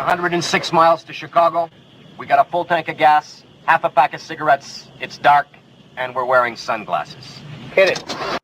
106 miles to Chicago. We got a full tank of gas, half a pack of cigarettes. It's dark, and we're wearing sunglasses. Hit it.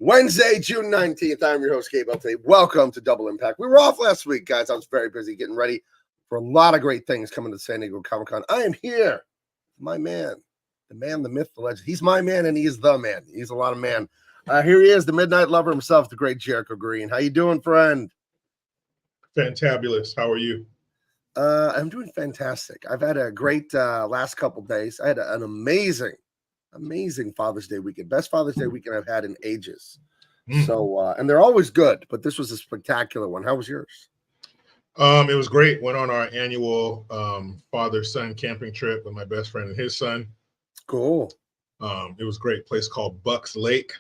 Wednesday, June 19th. I'm your host, Gabe Today. Welcome to Double Impact. We were off last week, guys. I was very busy getting ready for a lot of great things coming to San Diego Comic-Con. I am here. My man, the myth, the legend. He's my man, and he is the man. He's a lot of man. Here he is, the Midnight Lover himself, the great Jericho Green. How you doing, friend? Fantabulous. How are you? I'm doing fantastic. I've had a great last couple days. I had an amazing Father's Day weekend. Best Father's Day weekend I've had in ages. So, and they're always good, but this was a spectacular one. How was yours? It was great. Went on our annual father-son camping trip with my best friend and his son. Cool. It was great. Place called Bucks Lake.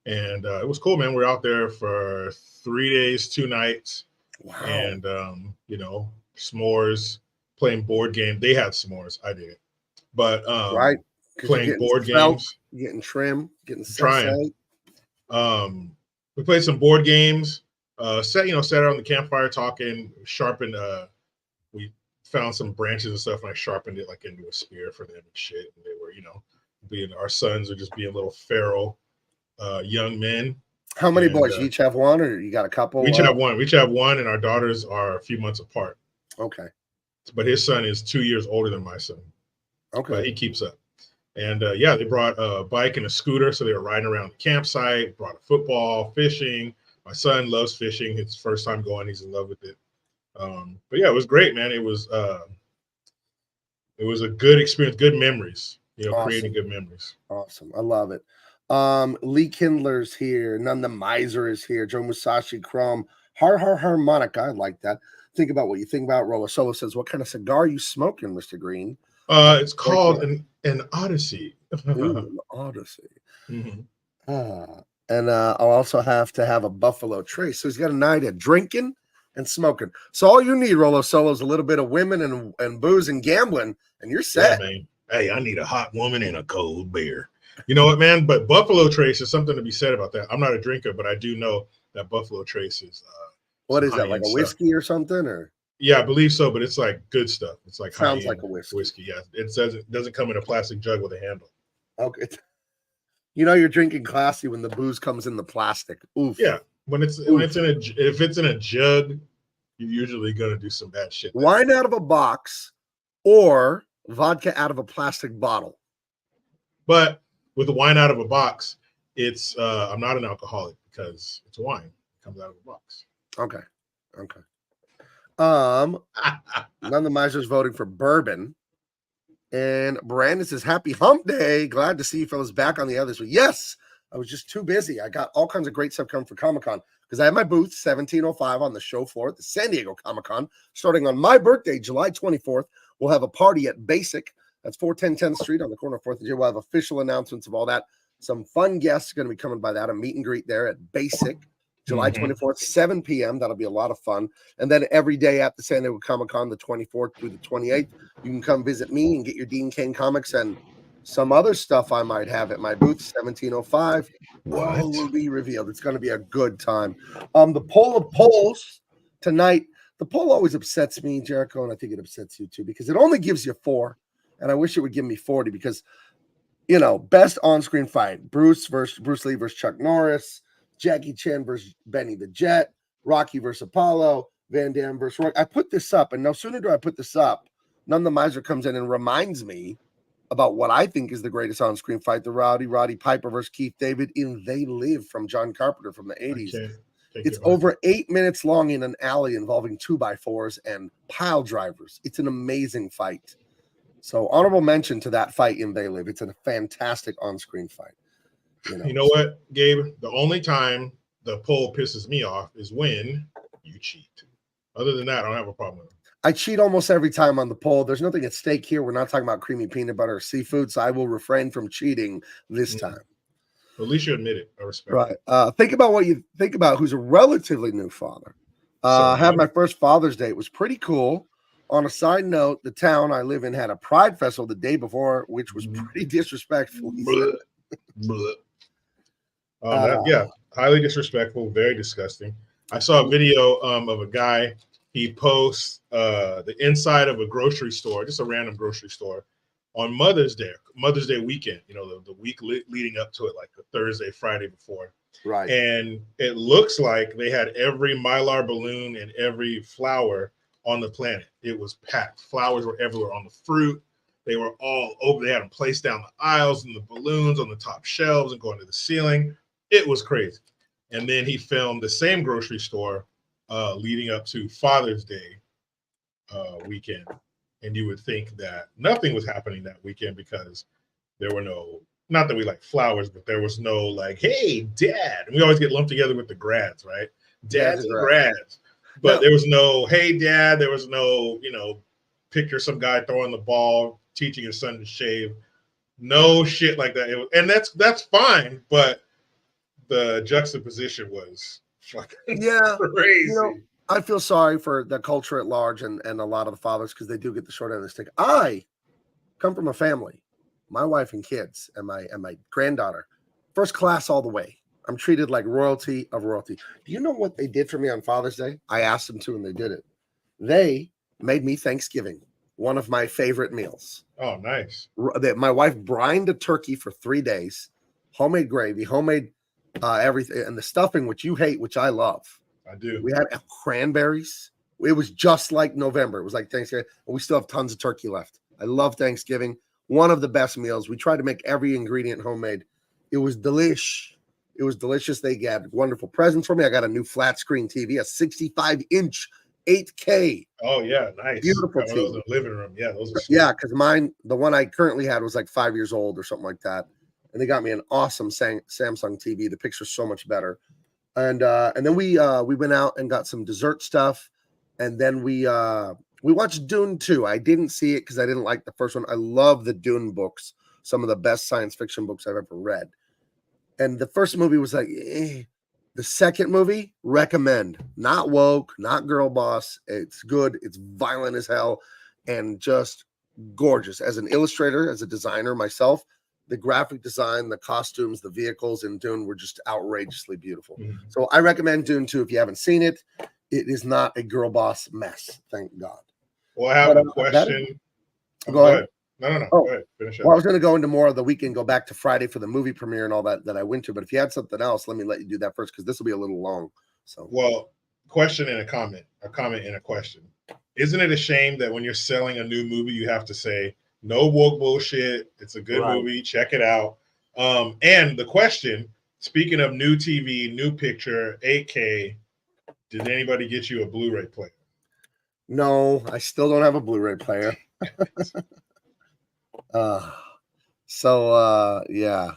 And it was cool, man. We were out there for 3 days, 2 nights. Wow. And, s'mores, playing board games. They had s'mores. I didn't. But right. Playing board games. Getting trim, getting trying. We played some board games, sat out on the campfire talking, sharpened, we found some branches and stuff, and I sharpened it like into a spear for them and shit. And they were, our sons are just being little feral young men. How many boys? You each have one, or you got a couple? We each have one. We each have one, and our daughters are a few months apart. Okay. But his son is 2 years older than my son. Okay. But he keeps up. And they brought a bike and a scooter, so they were riding around the campsite. Brought a football, fishing. My son loves fishing. It's his first time going. He's in love with it. But yeah, it was great, man. It was a good experience, good memories. Awesome. Creating good memories. Awesome, I love it. Lee Kindler's here. Nanda Miser is here. Joe Musashi Crum. Harmonica. I like that. Think about what you think about. Roller Solo says, "What kind of cigar are you smoking, Mr. Green?" It's called an Odyssey. Ooh, an Odyssey. Mm-hmm. And I'll also have to have a Buffalo Trace. So he's got a night of drinking and smoking. So all you need, Rolo Solo, is a little bit of women and booze and gambling, and you're set. Yeah, man. Hey, I need a hot woman and a cold beer. You know what, man? But Buffalo Trace is something to be said about that. I'm not a drinker, but I do know that Buffalo Trace is. What is that, like a whiskey or something, or? Yeah, I believe so, but it's like good stuff. It's like sounds like a whiskey. Yeah, it doesn't come in a plastic jug with a handle. Okay, you're drinking classy when the booze comes in the plastic. Oof. Yeah, if it's in a jug, you're usually gonna do some bad shit. Wine out of a box or vodka out of a plastic bottle. But with the wine out of a box, it's I'm not an alcoholic because it's wine. It comes out of a box. Okay. None of the misers voting for bourbon. And Brandon says, happy hump day. Glad to see you fellas back on the others. But yes, I was just too busy. I got all kinds of great stuff coming for Comic-Con because I have my booth 1705 on the show floor at the San Diego Comic-Con. Starting on my birthday, July 24th, we'll have a party at Basic. That's 410 10th Street on the corner of 4th and J. We'll have official announcements of all that. Some fun guests are going to be coming by that. A meet and greet there at Basic. July 24th, 7 p.m. That'll be a lot of fun. And then every day at the San Diego Comic-Con, the 24th through the 28th, you can come visit me and get your Dean Cain comics and some other stuff I might have at my booth, 1705. All will be revealed. It's going to be a good time. The poll of polls tonight, the poll always upsets me, Jericho, and I think it upsets you too, because it only gives you 4. And I wish it would give me 40 because, you know, best on-screen fight, Bruce Lee versus Chuck Norris, Jackie Chan versus Benny the Jet, Rocky versus Apollo, Van Damme versus Rock. I put this up, and no sooner do I put this up, None the Miser comes in and reminds me about what I think is the greatest on-screen fight, the Roddy Piper versus Keith David in They Live from John Carpenter from the 80s. It's over 8 minutes long in an alley involving 2x4s and pile drivers. It's an amazing fight. So honorable mention to that fight in They Live. It's a fantastic on-screen fight. You know what, Gabe? The only time the poll pisses me off is when you cheat. Other than that, I don't have a problem with it. I cheat almost every time on the poll. There's nothing at stake here. We're not talking about creamy peanut butter or seafood, so I will refrain from cheating this time. Well, at least you admit it. I respect it. Right. Think about what you think about who's a relatively new father. I had my first Father's Day. It was pretty cool. On a side note, the town I live in had a Pride Festival the day before, which was pretty disrespectful. Yeah, highly disrespectful, very disgusting. I saw a video of a guy. He posts the inside of a grocery store, just a random grocery store, on Mother's Day weekend. You know, the week leading up to it, like the Thursday, Friday before. Right. And it looks like they had every Mylar balloon and every flower on the planet. It was packed. Flowers were everywhere on the fruit. They were all over. They had them placed down the aisles and the balloons on the top shelves and going to the ceiling. It was crazy. And then he filmed the same grocery store leading up to Father's Day weekend. And you would think that nothing was happening that weekend because there were no, not that we like flowers, but there was no like, hey, dad. And we always get lumped together with the grads, right? Dads and grads. But there was no, hey, dad. There was no, picture some guy throwing the ball, teaching his son to shave. No shit like that. And that's fine, but the juxtaposition was fucking crazy. I feel sorry for the culture at large and a lot of the fathers because they do get the short end of the stick. I come from a family, my wife and kids and my granddaughter, first class all the way. I'm treated like royalty of royalty. Do you know what they did for me on Father's Day? I asked them to, and they did it. They made me Thanksgiving, one of my favorite meals. Oh, nice. My wife brined a turkey for 3 days, homemade gravy, homemade everything, and the stuffing, which you hate, which I love. I do. We had cranberries. It was just like November. It was like Thanksgiving, and we still have tons of turkey left. I love Thanksgiving. One of the best meals. We tried to make every ingredient homemade. It was delish. It was delicious. They got wonderful presents for me. I got a new flat screen TV, a 65-inch 8K. Oh yeah, nice. Beautiful TV. Those in the living room. Yeah, those are. Yeah, because mine, the one I currently had was like 5 years old or something like that. And they got me an awesome Samsung TV. The picture's so much better. And then we went out and got some dessert stuff. And then we watched Dune 2. I didn't see it because I didn't like the first one. I love the Dune books. Some of the best science fiction books I've ever read. And the first movie was like, eh. The second movie, recommend. Not woke, not girl boss. It's good. It's violent as hell and just gorgeous. As an illustrator, as a designer myself, the graphic design, the costumes, the vehicles in Dune were just outrageously beautiful. Mm-hmm. So I recommend Dune 2 if you haven't seen it. It is not a girl boss mess, thank God. Well, I have a question. Go ahead. No. Go ahead. Finish up. Well, I was going to go into more of the weekend, go back to Friday for the movie premiere and all that I went to. But if you had something else, let you do that first because this will be a little long. So, well, question and a comment and a question. Isn't it a shame that when you're selling a new movie, you have to say no woke bullshit? It's a good movie. Check it out. And the question, speaking of new TV, new picture, 8K, did anybody get you a Blu-ray player? No, I still don't have a Blu-ray player. Yeah.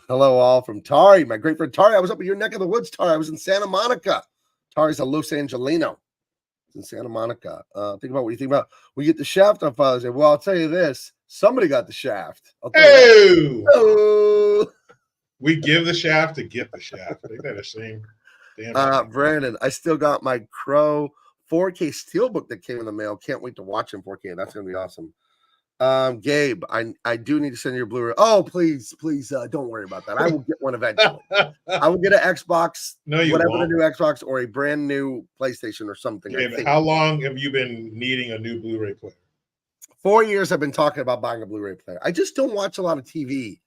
Hello all from Tari, my great friend Tari. I was up in your neck of the woods, Tari. I was in Santa Monica. Tari's a Los Angelino. In Santa Monica. Think about what you think about. We get the shaft on Father's Day. Well, I'll tell you this. Somebody got the shaft. Hey! Oh! We give the shaft to get the shaft. I think they're the same. Damn. Brandon, I still got my Crow 4K Steelbook that came in the mail. Can't wait to watch in 4K. That's going to be awesome. Gabe, I do need to send you a Blu-ray. Oh, please, don't worry about that. I will get one eventually. I will get an Xbox, no, you whatever won't. the new Xbox or a brand new PlayStation or something. Gabe, how long have you been needing a new Blu-ray player? 4 years I've been talking about buying a Blu-ray player. I just don't watch a lot of TV.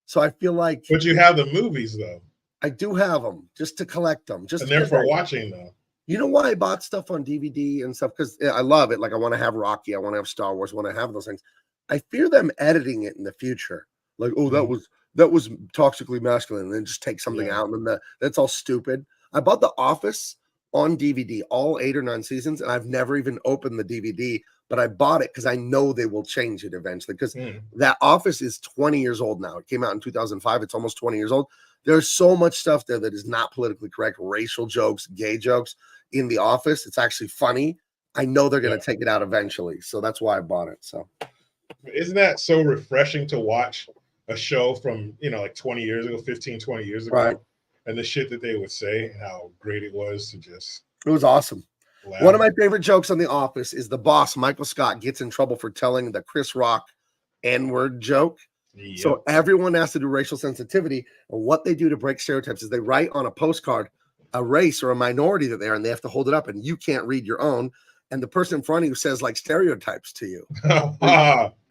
So I feel like... But you have the movies, though. I do have them, just to collect them. And they're for watching, though. You know why I bought stuff on DVD and stuff? Because I love it. Like, I want to have Rocky. I want to have Star Wars. I want to have those things. I fear them editing it in the future. Like, oh, that was toxically masculine. And then just take something out. And then that's all stupid. I bought The Office on DVD, all 8 or 9 seasons. And I've never even opened the DVD. But I bought it because I know they will change it eventually. Because that Office is 20 years old now. It came out in 2005. It's almost 20 years old. There's so much stuff there that is not politically correct. Racial jokes, gay jokes in The Office. It's actually funny. I know they're going to take it out eventually. So that's why I bought it. So isn't that so refreshing to watch a show from, like 20 years ago, 15, 20 years ago? Right. And the shit that they would say and how great it was to just... It was awesome. laugh. One of my favorite jokes on The Office is the boss, Michael Scott, gets in trouble for telling the Chris Rock N-word joke. Yep. So everyone has to do racial sensitivity. And what they do to break stereotypes is they write on a postcard a race or a minority that they're, and they have to hold it up, and you can't read your own. And the person in front of you says like stereotypes to you.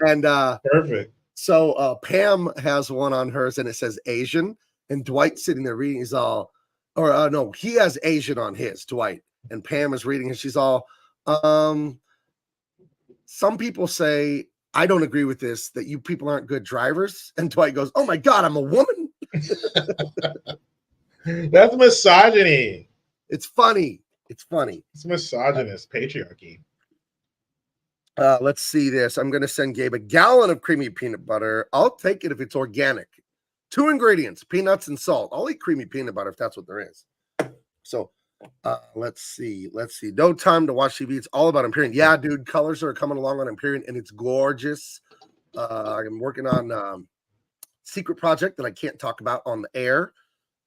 And perfect. So Pam has one on hers and it says Asian, and Dwight's sitting there reading. He's all, no, he has Asian on his, Dwight, and Pam is reading and she's all, some people say, I don't agree with this, that you people aren't good drivers. And Dwight goes, oh my God, I'm a woman. That's misogyny. It's funny. It's funny. It's misogynist patriarchy. Let's see this. I'm going to send Gabe a gallon of creamy peanut butter. I'll take it if it's organic. 2 ingredients, peanuts and salt. I'll eat creamy peanut butter if that's what there is. So let's see. No time to watch TV. It's all about Empyrean. Yeah, dude, colors are coming along on Empyrean and it's gorgeous. I'm working on secret project that I can't talk about on the air.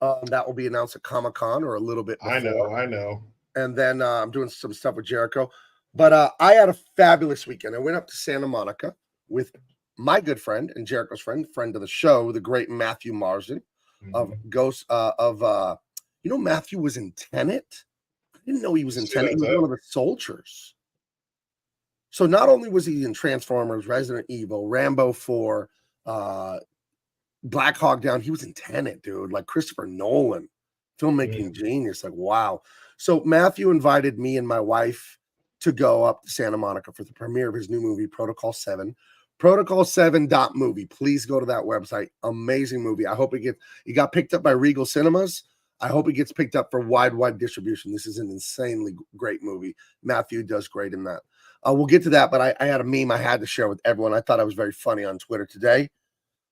That will be announced at Comic-Con or a little bit before. I know. And then I'm doing some stuff with Jericho. But I had a fabulous weekend. I went up to Santa Monica with my good friend and Jericho's friend of the show, the great Matthew Marsden of Ghost Matthew was in Tenet. I didn't know he was in Tenet. He was one of the soldiers. So not only was he in Transformers, Resident Evil, Rambo 4, Black Hawk Down, he was in Tenet, dude, like Christopher Nolan, filmmaking genius. Like, wow. So Matthew invited me and my wife to go up to Santa Monica for the premiere of his new movie, Protocol 7. Protocol7.movie. Please go to that website. Amazing movie. I hope it got picked up by Regal Cinemas. I hope it gets picked up for wide distribution. This is an insanely great movie. Matthew does great in that. We'll get to that, but I had a meme I had to share with everyone. I thought I was very funny on Twitter today.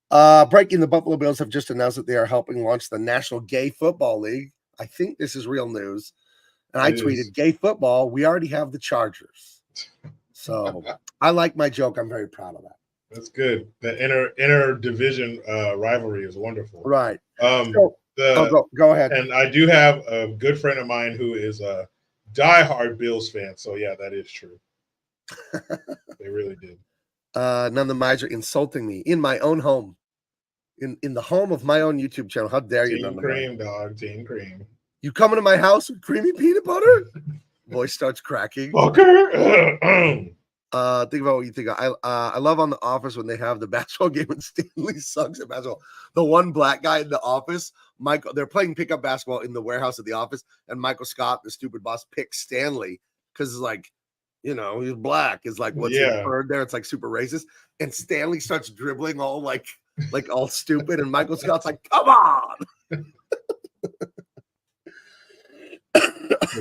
Breaking, the Buffalo Bills have just announced that they are helping launch the National Gay Football League. I think this is real news. And I tweeted, gay football, we already have the Chargers. So I like my joke. I'm very proud of that. That's good. The inter division rivalry is wonderful. Right. Go ahead. And I do have a good friend of mine who is a diehard Bills fan. So yeah, that is true. They really did. None of the miser insulting me in my own home. In the home of my own YouTube channel. How dare you? Team Cream, dog. Team Cream. You coming to my house with creamy peanut butter? Voice starts cracking. Okay. Think about what you think. I love on The Office when they have the basketball game and Stanley sucks at basketball. The one black guy in the office, Michael, they're playing pickup basketball in the warehouse at the office, and Michael Scott, the stupid boss, picks Stanley because it's like, he's black. Is like what's inferred there. It's like super racist. And Stanley starts dribbling all like all stupid, and Michael Scott's like, come on.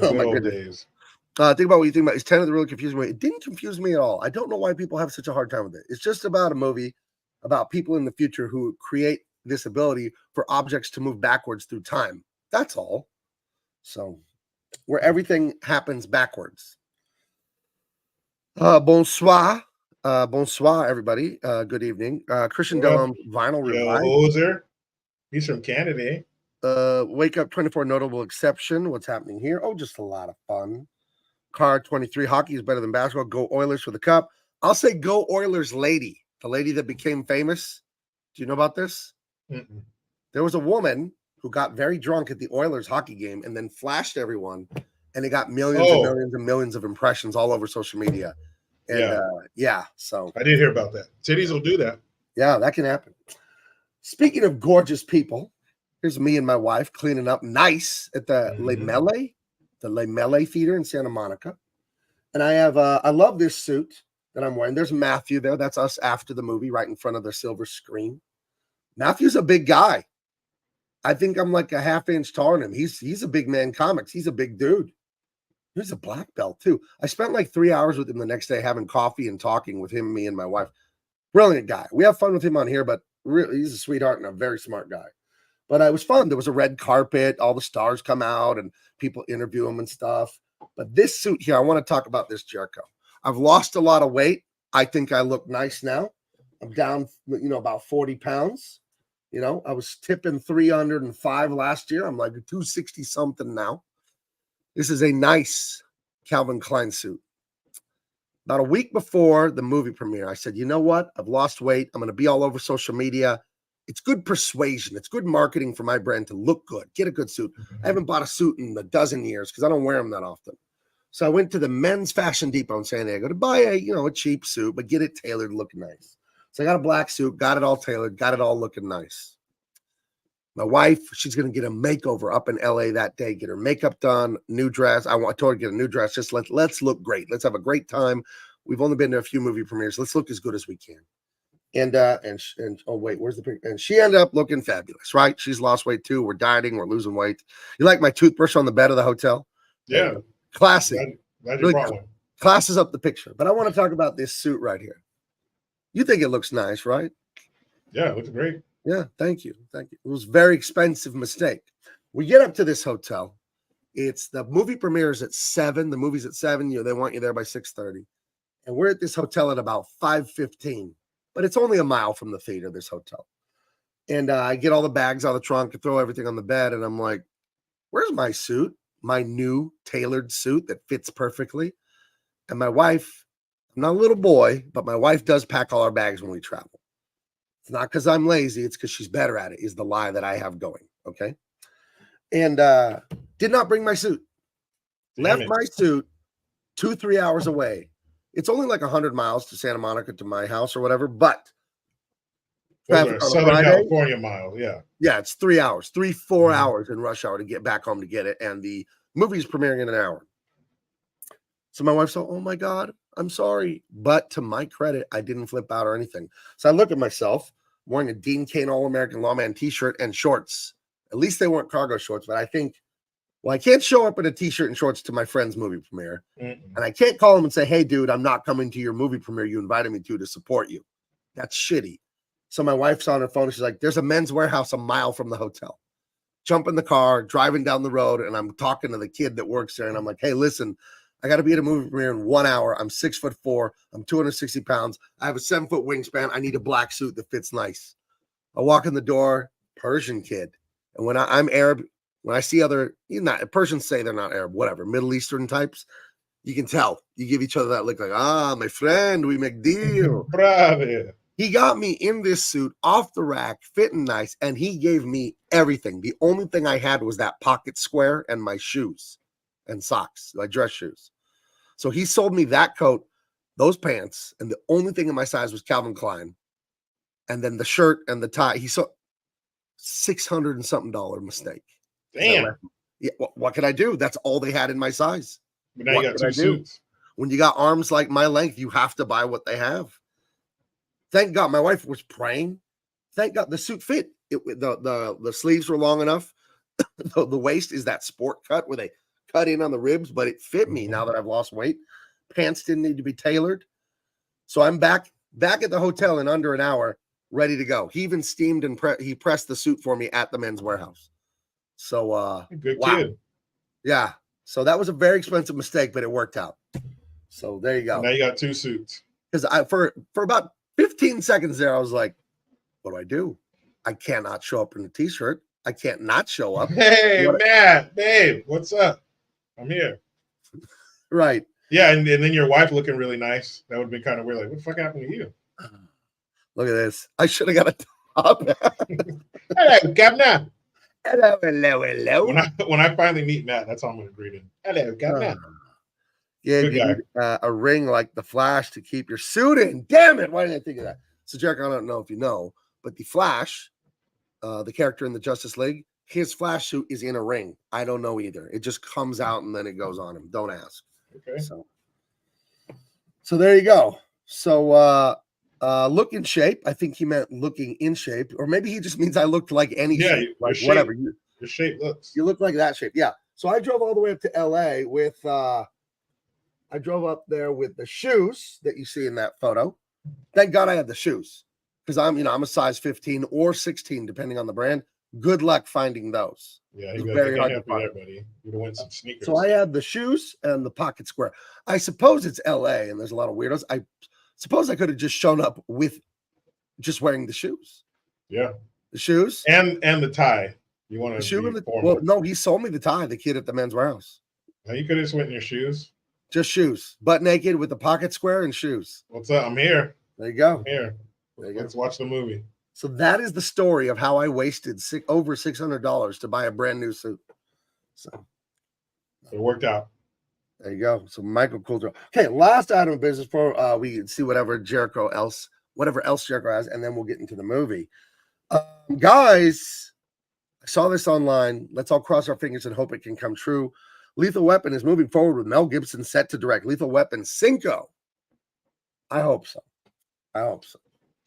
Oh my goodness. Think about what you think about. Is Tenet really confusing me? It didn't confuse me at all. I don't know why people have such a hard time with it. It's just about a movie about people in the future who create this ability for objects to move backwards through time. That's all. So, where everything happens backwards. Bonsoir. Bonsoir, everybody. Good evening. Christian Delum vinyl revive. Hoser. He's from Canada. Wake Up 24 notable exception. What's happening here? Oh, just a lot of fun. Card 23. Hockey is better than basketball. Go Oilers for the cup. I'll say go Oilers lady. The lady that became famous. Do you know about this? Mm-mm. There was a woman who got very drunk at the Oilers hockey game and then flashed everyone, and it got millions and millions and millions of impressions all over social media. And so I did hear about that. Cities will do that. Yeah, that can happen. Speaking of gorgeous people, here's me and my wife cleaning up nice at the Le Mele Theater in Santa Monica. And I have I love this suit that I'm wearing. There's Matthew there. That's us after the movie, right in front of the silver screen. Matthew's a big guy. I think I'm like a half inch taller than him. He's a big man comics. He's a big dude. He's a black belt too. I spent like 3 hours with him the next day having coffee and talking with him, me and my wife. Brilliant guy. We have fun with him on here, but really, he's a sweetheart and a very smart guy. But it was fun. There was a red carpet. All the stars come out and people interview him and stuff. But this suit here, I want to talk about this, Jericho. I've lost a lot of weight. I think I look nice now. I'm down, about 40 pounds. I was tipping 305 last year. I'm like 260 something now. This is a nice Calvin Klein suit. About a week before the movie premiere, I said, you know what? I've lost weight. I'm going to be all over social media. It's good persuasion. It's good marketing for my brand to look good. Get a good suit. I haven't bought a suit in a dozen years because I don't wear them that often. So I went to the Men's Fashion Depot in San Diego to buy a cheap suit, but get it tailored, look nice. So I got a black suit, got it all tailored, got it all looking nice. My wife, she's going to get a makeover up in LA that day, get her makeup done, new dress. I told her to get a new dress. Just let's look great. Let's have a great time. We've only been to a few movie premieres. Let's look as good as we can. And oh wait, where's the picture? And she ended up looking fabulous, right? She's lost weight too. We're dieting, we're losing weight. You like my toothbrush on the bed of the hotel? Yeah. Classy. Glad you brought one. Classes up the picture. But I want to talk about this suit right here. You think it looks nice, right? Yeah, it looks great. Yeah, thank you. Thank you. It was a very expensive mistake. We get up to this hotel. It's the movie premieres at 7. The movie's at 7. They want you there by 6:30. And we're at this hotel at about 5:15. But it's only a mile from the theater, this hotel. And I get all the bags out of the trunk and throw everything on the bed. And I'm like, where's my suit? My new tailored suit that fits perfectly. And my wife, I'm not a little boy, but my wife does pack all our bags when we travel. It's not because I'm lazy. It's because she's better at it, is the lie that I have going. Okay. And did not bring my suit. Left my suit 2-3 hours away. It's only like 100 miles to Santa Monica to my house or whatever, but Southern California miles, yeah. Yeah, it's 3 hours, 4 hours in rush hour to get back home to get it. And the movie's premiering in an hour. So my wife said, oh my God, I'm sorry. But to my credit, I didn't flip out or anything. So I look at myself wearing a Dean Cain All-American Lawman t-shirt and shorts. At least they weren't cargo shorts, but I think, I can't show up in a t-shirt and shorts to my friend's movie premiere. And I can't call him and say, hey, dude, I'm not coming to your movie premiere you invited me to support you. That's shitty. So my wife's on her phone. And she's like, there's a Men's Warehouse a mile from the hotel. Jump in the car, driving down the road, and I'm talking to the kid that works there. And I'm like, hey, listen, I got to be at a movie premiere in 1 hour. I'm 6'4". I'm 260 pounds. I have a 7-foot wingspan. I need a black suit that fits nice. I walk in the door, Persian kid. And when I'm Arab, when I see other, Persians say they're not Arab, whatever, Middle Eastern types, you can tell. You give each other that look like, my friend, we make deal. Bravo. He got me in this suit off the rack, fitting nice, and he gave me everything. The only thing I had was that pocket square and my shoes and socks, my dress shoes. So he sold me that coat, those pants, and the only thing in my size was Calvin Klein. And then the shirt and the tie. He sold $600 and something mistake. Damn. Yeah, what can I do? That's all they had in my size. But now you got 2 suits. When you got arms like my length, you have to buy what they have. Thank God, my wife was praying. Thank God the suit fit. The sleeves were long enough. The waist is that sport cut where they cut in on the ribs, but it fit me now that I've lost weight. Pants didn't need to be tailored. So I'm back at the hotel in under an hour, ready to go. He even steamed and he pressed the suit for me at the Men's Warehouse. So Good wow. kid. Yeah. So that was a very expensive mistake, but it worked out. So there you go. Now you got 2 suits. Because for about 15 seconds there, I was like, what do? I cannot show up in a t-shirt. I can't not show up. Hey, Matt, babe, what's up? I'm here. Right. Yeah, and then your wife looking really nice. That would have been kind of weird. Like, what the fuck happened to you? Look at this. I should have got a top. Hello, Governor. Hello. When I finally meet Matt, that's how I'm going to greet him. Hello, Governor. Yeah, you need a ring like the Flash to keep your suit in. Damn it. Why didn't I think of that? So, Jericho, I don't know if you know, but the Flash, the character in the Justice League, his Flash suit is in a ring. I don't know either. It just comes out and then it goes on him. Don't ask. Okay. So there you go. So look in shape. I think he meant looking in shape, or maybe he just means I looked like any shape, like whatever. Your shape looks. You look like that shape. Yeah. So I drove all the way up to LA with I drove up there with the shoes that you see in that photo. Thank God I had the shoes. Because I'm a size 15 or 16, depending on the brand. Good luck finding those. Yeah, it's very hard to find, buddy. You'd have went some sneakers. So I had the shoes and the pocket square. I suppose it's LA and there's a lot of weirdos. I suppose I could have just shown up with just wearing the shoes. Yeah. The shoes. And the tie. You want to shoe and well, no, he sold me the tie, the kid at the Men's Warehouse. Now you could have just went in your shoes. Just shoes. Butt naked with the pocket square and shoes. What's up? I'm here. There you go. I'm here. Let's watch the movie. So that is the story of how I wasted over $600 to buy a brand new suit. So it worked out. There you go. So Michael Coulter. Okay, last item of business for we see whatever else Jericho has, and then we'll get into the movie. Guys, I saw this online. Let's all cross our fingers and hope it can come true. Lethal Weapon is moving forward with Mel Gibson set to direct Lethal Weapon 5. I hope so.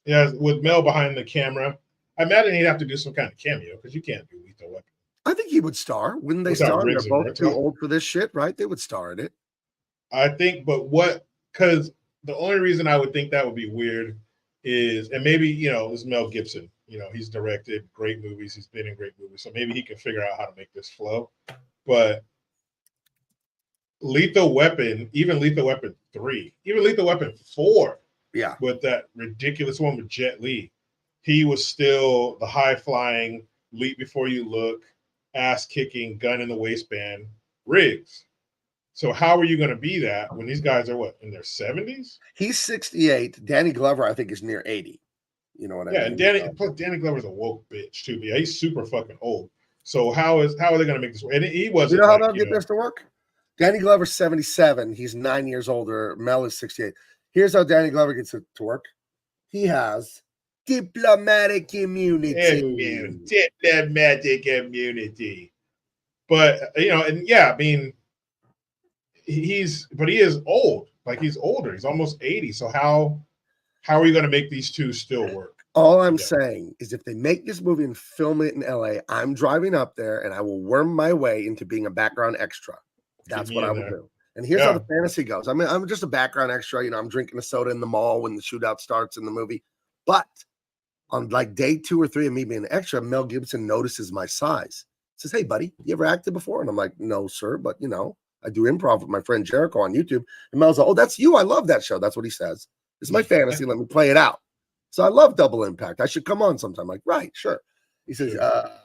Yeah, with Mel behind the camera. I imagine he'd have to do some kind of cameo because you can't do Lethal Weapon. I think he would star. Wouldn't they star? They're both too old for this shit, right? They would star in it. I think, but because the only reason I would think that would be weird is, and maybe, it's Mel Gibson. He's directed great movies. He's been in great movies. So maybe he can figure out how to make this flow. But Lethal Weapon, even Lethal Weapon 3, even Lethal Weapon 4, yeah, with that ridiculous one with Jet Li, he was still the high-flying, leap before you look, ass-kicking, gun in the waistband Riggs. So how are you going to be that when these guys are, in their 70s? He's 68. Danny Glover, I think, is near 80. You know what I mean? Yeah, and Danny Glover's a woke bitch, too. Yeah, he's super fucking old. So how are they going to make this work? And he wasn't. You know how they'll get this to work? Danny Glover's 77. He's 9 years older. Mel is 68. Here's how Danny Glover gets it to work. He has diplomatic immunity. Diplomatic immunity. But, and yeah, I mean, he is old. Like, he's older. He's almost 80. So how are you going to make these two still work? All I'm saying is if they make this movie and film it in LA, I'm driving up there and I will worm my way into being a background extra. That's what I will do. And here's how the fantasy goes. I mean, I'm just a background extra. I'm drinking a soda in the mall when the shootout starts in the movie. But on like day 2 or 3 of me being an extra, Mel Gibson notices my size. Says, "Hey, buddy, you ever acted before?" And I'm like, "No, sir, but I do improv with my friend Jericho on YouTube." And Mel's like, "Oh, that's you. I love that show." That's what he says. It's my fantasy. Let me play it out. So I love Double Impact. I should come on sometime. I'm like, right, sure. He says,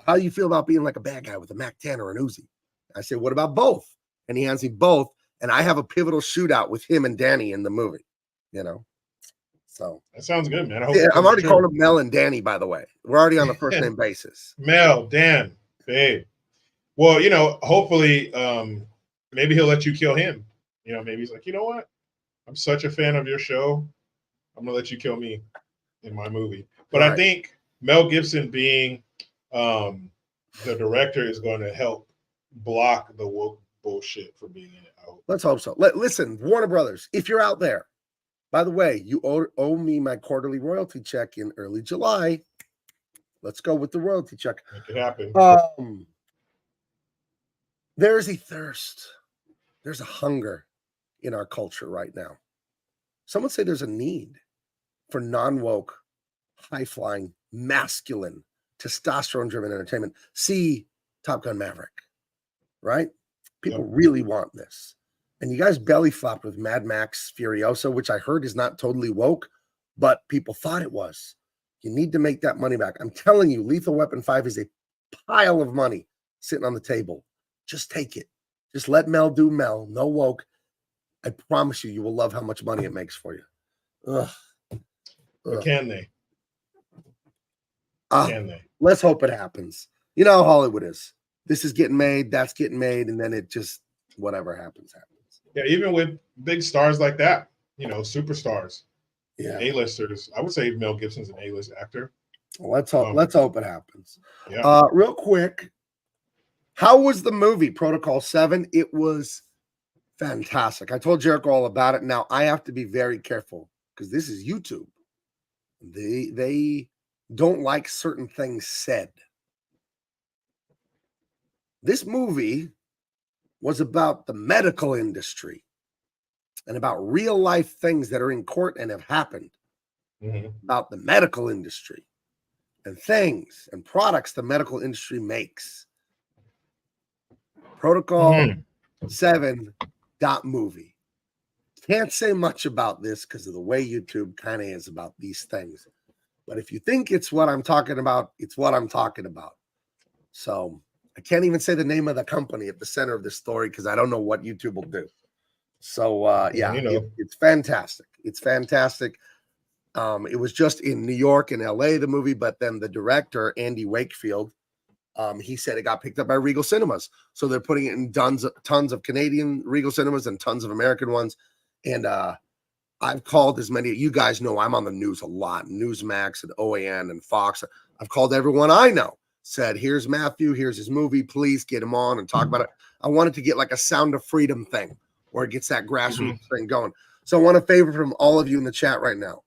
"How do you feel about being like a bad guy with a Mac 10 or an Uzi?" I say, "What about both?" And he hands me both. And I have a pivotal shootout with him and Danny in the movie, So that sounds good, man. I'm already calling him Mel and Danny, by the way. We're already on a first name basis. Mel, Dan, babe. Well, hopefully, maybe he'll let you kill him. Maybe he's like, you know what? I'm such a fan of your show. I'm gonna let you kill me in my movie. But right. I think Mel Gibson being the director is going to help block the woke bullshit from being in it. Let's hope so. Listen, Warner Brothers, if you're out there, by the way, you owe me my quarterly royalty check in early July. Let's go with the royalty check. Make it happen. There's a thirst. There's a hunger in our culture right now. Some would say there's a need for non-woke, high-flying, masculine, testosterone-driven entertainment. See Top Gun Maverick, right? People really want this. And you guys belly flopped with Mad Max Furiosa, which I heard is not totally woke, but people thought it was. You need to make that money back. I'm telling you, Lethal Weapon 5 is a pile of money sitting on the table. Just take it. Just let Mel do Mel. No woke. I promise you, you will love how much money it makes for you. Ugh. But can they? Can they? Let's hope it happens. You know how Hollywood is. This is getting made, that's getting made, and then it just, whatever happens, happens. Yeah, even with big stars like that, you know, superstars, A-listers. I would say Mel Gibson's an A-list actor. Well, let's hope it happens. Yeah. Real quick, how was the movie Protocol 7? It was fantastic. I told Jericho all about it. Now I have to be very careful because this is YouTube. They don't like certain things said. This movie was about the medical industry and about real life things that are in court and have happened. About the medical industry and things and products the medical industry makes. Protocol 7 movie. Can't say much about this because of the way YouTube kind of is about these things. But if you think it's what I'm talking about, it's what I'm talking about. So I can't even say the name of the company at the center of this story because I don't know what YouTube will do. So yeah, you know. it's fantastic. It's fantastic. It was just in New York and LA, the movie, but then the director, Andy Wakefield, he said it got picked up by Regal Cinemas. So they're putting it in tons of Canadian Regal Cinemas and tons of American ones. And I've called as many, you guys know I'm on the news a lot, Newsmax and OAN and Fox. I've called everyone I know, said, here's Matthew, here's his movie, please get him on and talk about it. I wanted to get like a Sound of Freedom thing where it gets that grassroots thing going. So I want a favor from all of you in the chat right now.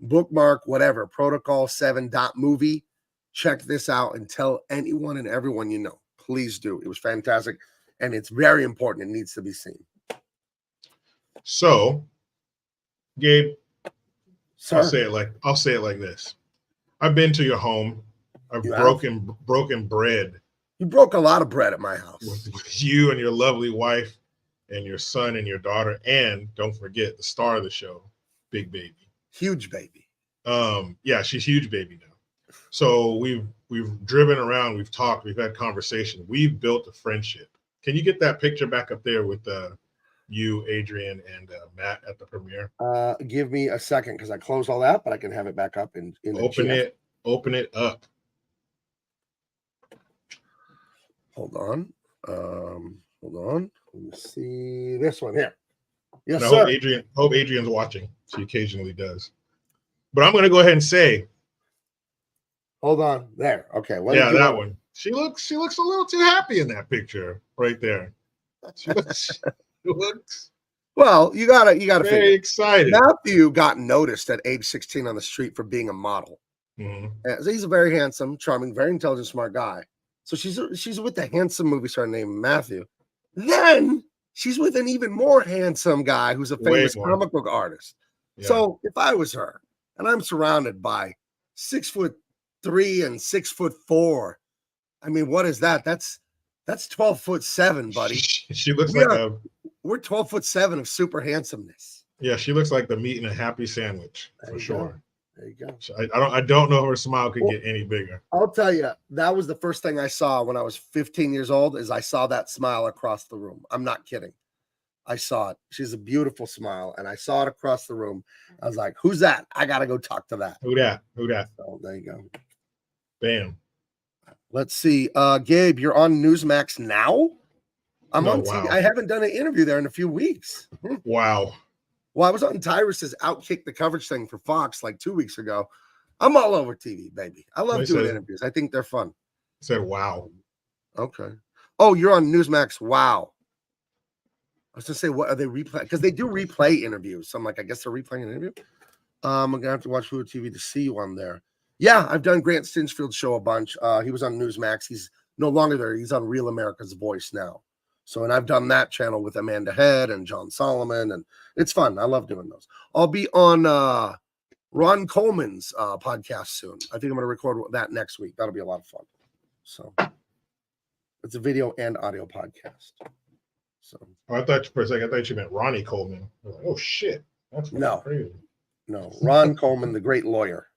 Bookmark, whatever, protocol7.movie. Check this out and tell anyone and everyone you know. Please do. It was fantastic. And it's very important. It needs to be seen. So, Gabe, Sir? I'll say it like this. I've been to your home. I've broken bread. You broke a lot of bread at my house. With you and your lovely wife and your son and your daughter. And don't forget the star of the show, Big Baby. Huge baby. Yeah, she's huge baby now. So we've driven around, we've talked, we've had conversation, we've built a friendship. Can you get that picture back up there with you, Adrian, and Matt at the premiere? Give me a second because I closed all that, but I can have it back up in open it up. Hold on. Let me see this one here. Yes, and I sir. hope Adrian's watching. She occasionally does. But I'm going to go ahead and say. Hold on. There. Okay. Yeah, that one. She looks a little too happy in that picture right there. She looks well, you gotta very excited. Matthew got noticed at age 16 on the street for being a model. So he's a very handsome, charming, very intelligent, smart guy. So she's with the handsome movie star named Matthew. Then she's with an even more handsome guy who's a famous comic book artist. Yeah. So if I was her and I'm surrounded by 6'3" and 6'4", I mean, what is that? That's 12'7", buddy. She looks we're 12'7" of super handsomeness. Yeah, she looks like the meat in a happy sandwich for sure. There you go. I don't know if her smile could get any bigger. I'll tell you, that was the first thing I saw when I was 15 years old. Is I saw that smile across the room. I'm not kidding. I saw it. She's a beautiful smile, and I saw it across the room. I was like, "Who's that? I gotta go talk to that." Who that? So there you go. Bam. Let's see. Gabe, you're on Newsmax now? I'm on TV. I haven't done an interview there in a few weeks. Wow. Well, I was on Tyrus's Outkick the Coverage thing for Fox like 2 weeks ago. I'm all over TV, baby. I love doing interviews. I think they're fun. I said, wow. Okay. Oh, you're on Newsmax. Wow. I was going to say, what are they replaying? Because they do replay interviews. So I'm like, I guess they're replaying an interview. I'm going to have to watch Hulu TV to see you on there. Yeah, I've done Grant Stinchfield's show a bunch. He was on Newsmax. He's no longer there. He's on Real America's Voice now. So, and I've done that channel with Amanda Head and John Solomon, and it's fun. I love doing those. I'll be on Ron Coleman's podcast soon. I think I'm going to record that next week. That'll be a lot of fun. So it's a video and audio podcast. So I thought for a second, I thought you meant Ronnie Coleman. I was like, oh shit, that's crazy. No, Ron Coleman, the great lawyer,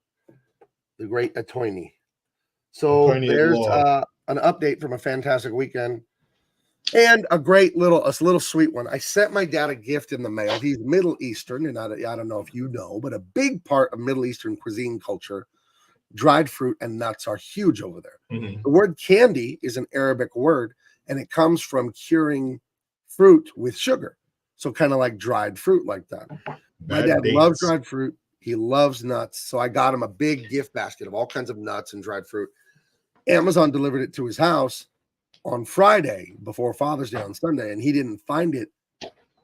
the great attorney. So there's an update from a fantastic weekend and a little sweet one. I sent my dad a gift in the mail. He's Middle Eastern, and I don't know if you know, but a big part of Middle Eastern cuisine culture, dried fruit and nuts are huge over there. Mm-hmm. The word candy is an Arabic word, and it comes from curing fruit with sugar. So kind of like dried fruit like that. My dad loves dried fruit. He loves nuts. So I got him a big gift basket of all kinds of nuts and dried fruit. Amazon delivered it to his house on Friday before Father's Day on Sunday, and he didn't find it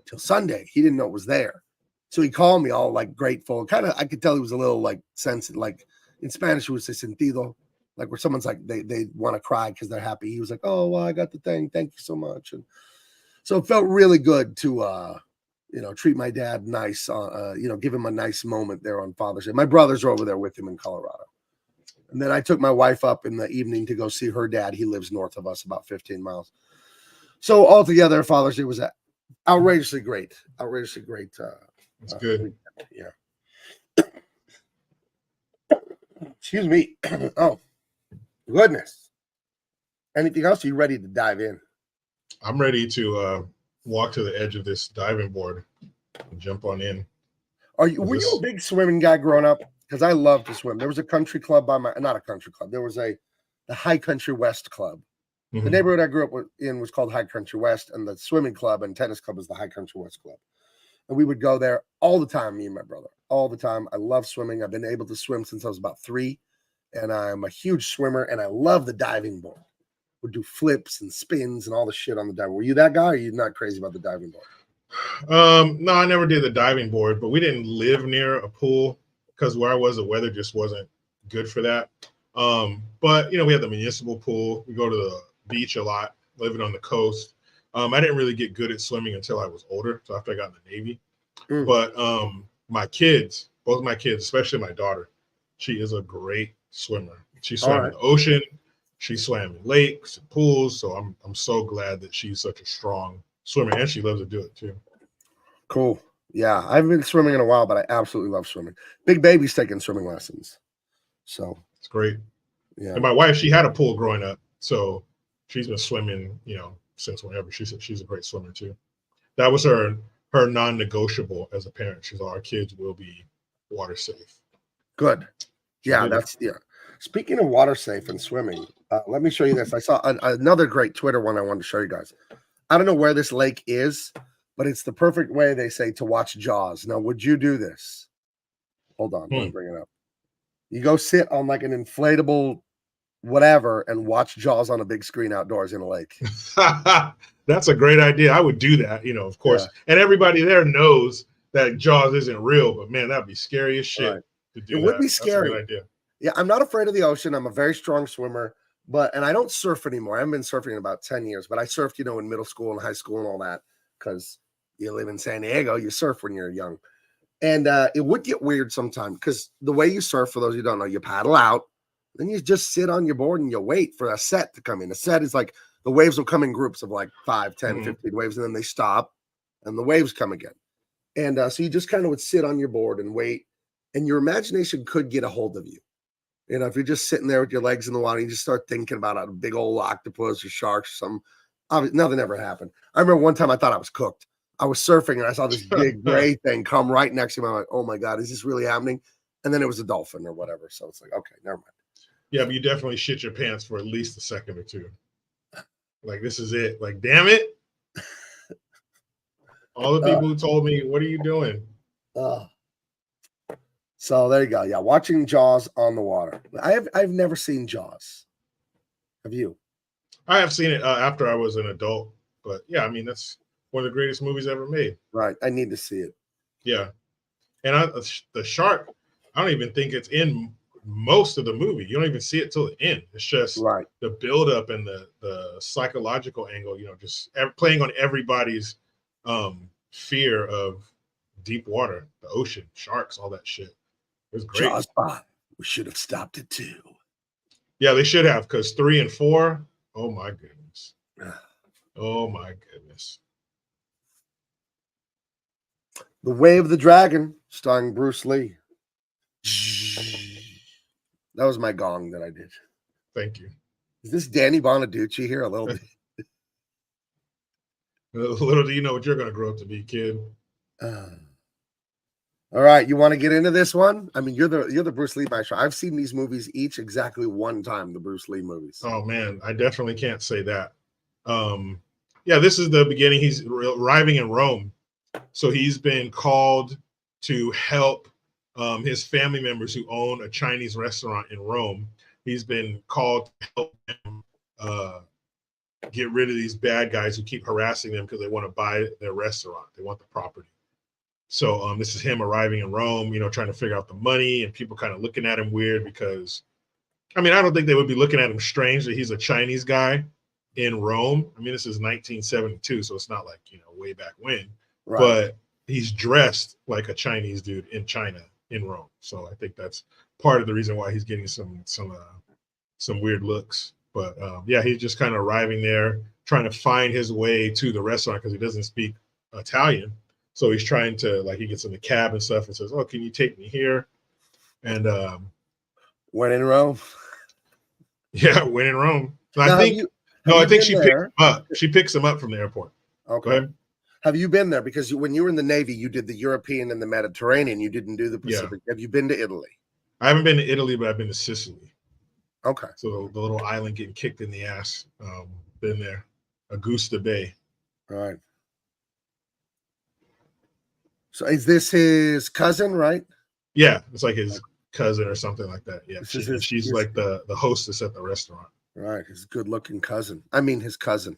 till Sunday. He didn't know it was there. So he called me all like grateful. Kind of, I could tell he was a little like sensitive, like in Spanish, it was sentido, like where someone's like, they want to cry because they're happy. He was like, oh, well, I got the thing. Thank you so much. And so it felt really good to, treat my dad nice, give him a nice moment there on Father's Day. My brothers are over there with him in Colorado. And then I took my wife up in the evening to go see her dad. He lives north of us, about 15 miles. So altogether, Father's Day was outrageously great. Outrageously great. That's good. Yeah. Excuse me. Oh, goodness. Anything else? Are you ready to dive in? I'm ready to walk to the edge of this diving board and jump on in. Were you a big swimming guy growing up? Because I love to swim. There was a country club not a country club. There was the High Country West Club. Mm-hmm. The neighborhood I grew up in was called High Country West, and the swimming club and tennis club was the High Country West Club. And we would go there all the time, me and my brother, all the time. I love swimming. I've been able to swim since I was about 3, and I'm a huge swimmer, and I love the diving board. Would do flips and spins and all the shit on the diving. Were you that guy, or are you not crazy about the diving board? No, I never did the diving board, but we didn't live near a pool because where I was, the weather just wasn't good for that. But we had the municipal pool. We go to the beach a lot, living on the coast. I didn't really get good at swimming until I was older, so after I got in the Navy. But my kids, both my kids, especially my daughter, she is a great swimmer. She swam in the ocean. She swam in lakes and pools, so I'm so glad that she's such a strong swimmer, and she loves to do it too. Cool. Yeah, I haven't been swimming in a while, but I absolutely love swimming. Big baby's taking swimming lessons, so it's great. Yeah, and my wife, she had a pool growing up, so she's been swimming, since whenever. She's a great swimmer too. That was her non-negotiable as a parent. She's our kids will be water safe. Good. Yeah, Speaking of water safe and swimming, let me show you this. I saw another great Twitter one I wanted to show you guys. I don't know where this lake is, but it's the perfect way, they say, to watch Jaws. Now, would you do this? Hold on, let me bring it up. You go sit on like an inflatable whatever and watch Jaws on a big screen outdoors in a lake. That's a great idea. I would do that, of course. Yeah. And everybody there knows that Jaws isn't real, but man, that'd be scary as shit. Right. To do it would that. be scary. That's a good idea. Yeah, I'm not afraid of the ocean. I'm a very strong swimmer, and I don't surf anymore. I haven't been surfing in about 10 years, but I surfed, in middle school and high school and all that, because you live in San Diego, you surf when you're young. And it would get weird sometimes, because the way you surf, for those who don't know, you paddle out, then you just sit on your board and you wait for a set to come in. A set is like the waves will come in groups of like 5, 10, 15 waves, and then they stop and the waves come again. And so you just kind of would sit on your board and wait, and your imagination could get a hold of you. If you're just sitting there with your legs in the water, you just start thinking about a big old octopus or sharks or something. Nothing ever happened. I remember one time I thought I was cooked. I was surfing and I saw this big gray thing come right next to me. I'm like, oh my God, is this really happening? And then it was a dolphin or whatever. So it's like, okay, never mind. Yeah, but you definitely shit your pants for at least a second or two. Like, this is it. Like, damn it. All the people who told me, what are you doing? So there you go. Yeah, watching Jaws on the water. I've never seen Jaws. Have you? I have seen it after I was an adult. But yeah, I mean, that's one of the greatest movies ever made. Right. I need to see it. Yeah. And the shark, I don't even think it's in most of the movie. You don't even see it till the end. It's just Right. the buildup and the psychological angle, just playing on everybody's fear of deep water, the ocean, sharks, all that shit. It was great. Jaws 5. We should have stopped it 2. Yeah, they should have, because 3 and 4, oh my goodness. Oh my goodness. The Way of the Dragon, starring Bruce Lee. That was my gong that I did. Thank you. Is this Danny Bonaducci here? A little bit. Little do you know what you're going to grow up to be, kid. All right, you want to get into this one? I mean, you're the Bruce Lee maestro. I've seen these movies each exactly one time, the Bruce Lee movies. Oh man, I definitely can't say that. Yeah, this is the beginning. He's arriving in Rome, so he's been called to help his family members who own a Chinese restaurant in Rome. He's been called to help them get rid of these bad guys who keep harassing them because they want to buy their restaurant. They want the property. So this is him arriving in Rome, trying to figure out the money, and people kind of looking at him weird because, I don't think they would be looking at him strange that he's a Chinese guy in Rome. This is 1972, so it's not like, way back when. Right. But he's dressed like a Chinese dude in China, in Rome. So I think that's part of the reason why he's getting some weird looks. But yeah, he's just kind of arriving there, trying to find his way to the restaurant because he doesn't speak Italian. So he's trying to, he gets in the cab and stuff and says, "Oh, can you take me here?" And when in Rome. Yeah, when in Rome. I think she picks him up. She picks him up from the airport. Okay. Have you been there? Because when you were in the Navy, you did the European and the Mediterranean. You didn't do the Pacific. Yeah. Have you been to Italy? I haven't been to Italy, but I've been to Sicily. Okay. So the little island getting kicked in the ass. Been there. Augusta Bay. All right. So is this his cousin, right? Yeah, it's like his cousin or something like that. Yeah, she's like the hostess at the restaurant. Right, his good-looking cousin. His cousin.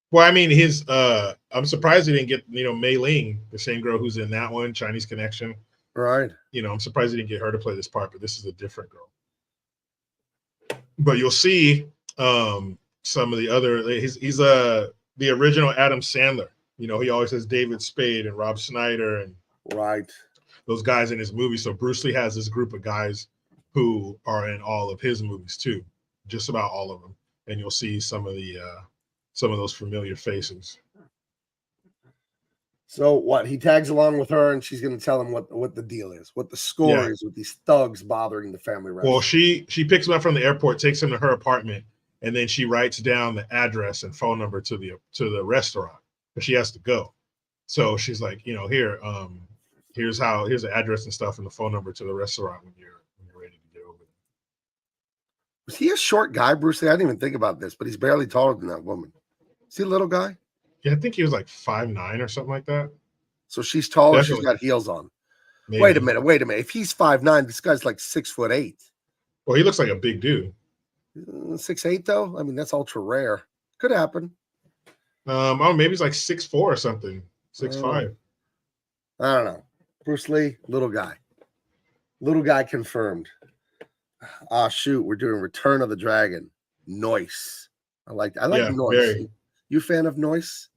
Well, I'm surprised he didn't get, Mei Ling, the same girl who's in that one, Chinese Connection. Right. I'm surprised he didn't get her to play this part, but this is a different girl. But you'll see some of the other. He's the original Adam Sandler. He always has David Spade and Rob Schneider and those guys in his movies. So Bruce Lee has this group of guys who are in all of his movies too, just about all of them. And you'll see some of those familiar faces. So what? He tags along with her, and she's going to tell him what the deal is, what the score is with these thugs bothering the family restaurant. Well, she picks him up from the airport, takes him to her apartment, and then she writes down the address and phone number to the restaurant. But she has to go. So she's like, here's the address and stuff and the phone number to the restaurant when you're ready to get over there. Was he a short guy, Bruce Lee? I didn't even think about this, but he's barely taller than that woman. Is he a little guy? Yeah, I think he was like 5'9" or something like that. So she's taller, definitely. She's got heels on. Maybe. Wait a minute. If he's 5'9", this guy's like 6'8". Well, he looks like a big dude. 6'8" though? That's ultra rare. Could happen. Maybe he's like 6'4" or something. 6'5". I don't know. Bruce Lee, little guy. Little guy confirmed. Ah, shoot, we're doing Return of the Dragon. Noise. I like Noise. Very. You a fan of Noise?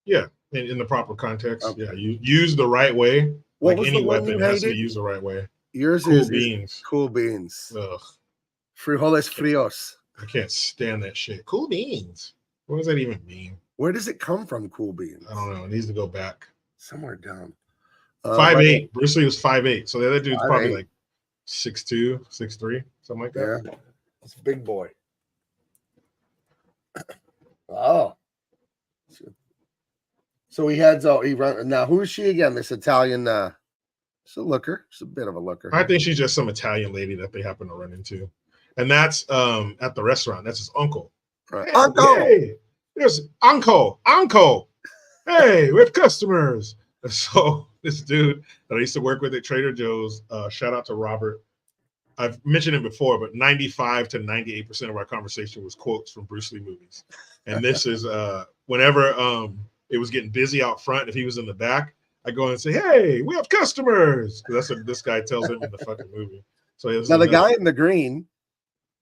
Yeah, in the proper context. Okay. Yeah, you use the right way. What was any the one weapon has to use the right way. Yours cool beans. Cool beans. Ugh. Frijoles frios. I can't stand that shit. Cool beans. What does that even mean? Where does it come from, cool beans? I don't know. It needs to go back. Somewhere down. 5'8". Bruce Lee was 5'8". So the other dude's probably like 6'2", 6'3", something like that. Yeah. It's a big boy. Oh. So he heads out. Now, who is she again? This Italian. She's a looker. She's a bit of a looker. I think she's just some Italian lady that they happen to run into, and that's at the restaurant. That's his uncle. Right. Hey, uncle. Hey, there's uncle. Hey, we have customers. So this dude that I used to work with at Trader Joe's. Shout out to Robert. I've mentioned it before, but 95 to 98% of our conversation was quotes from Bruce Lee movies. And this is whenever it was getting busy out front, if he was in the back, I go in and say, "Hey, we have customers." That's what this guy tells him in the fucking movie. So now the guy in the green,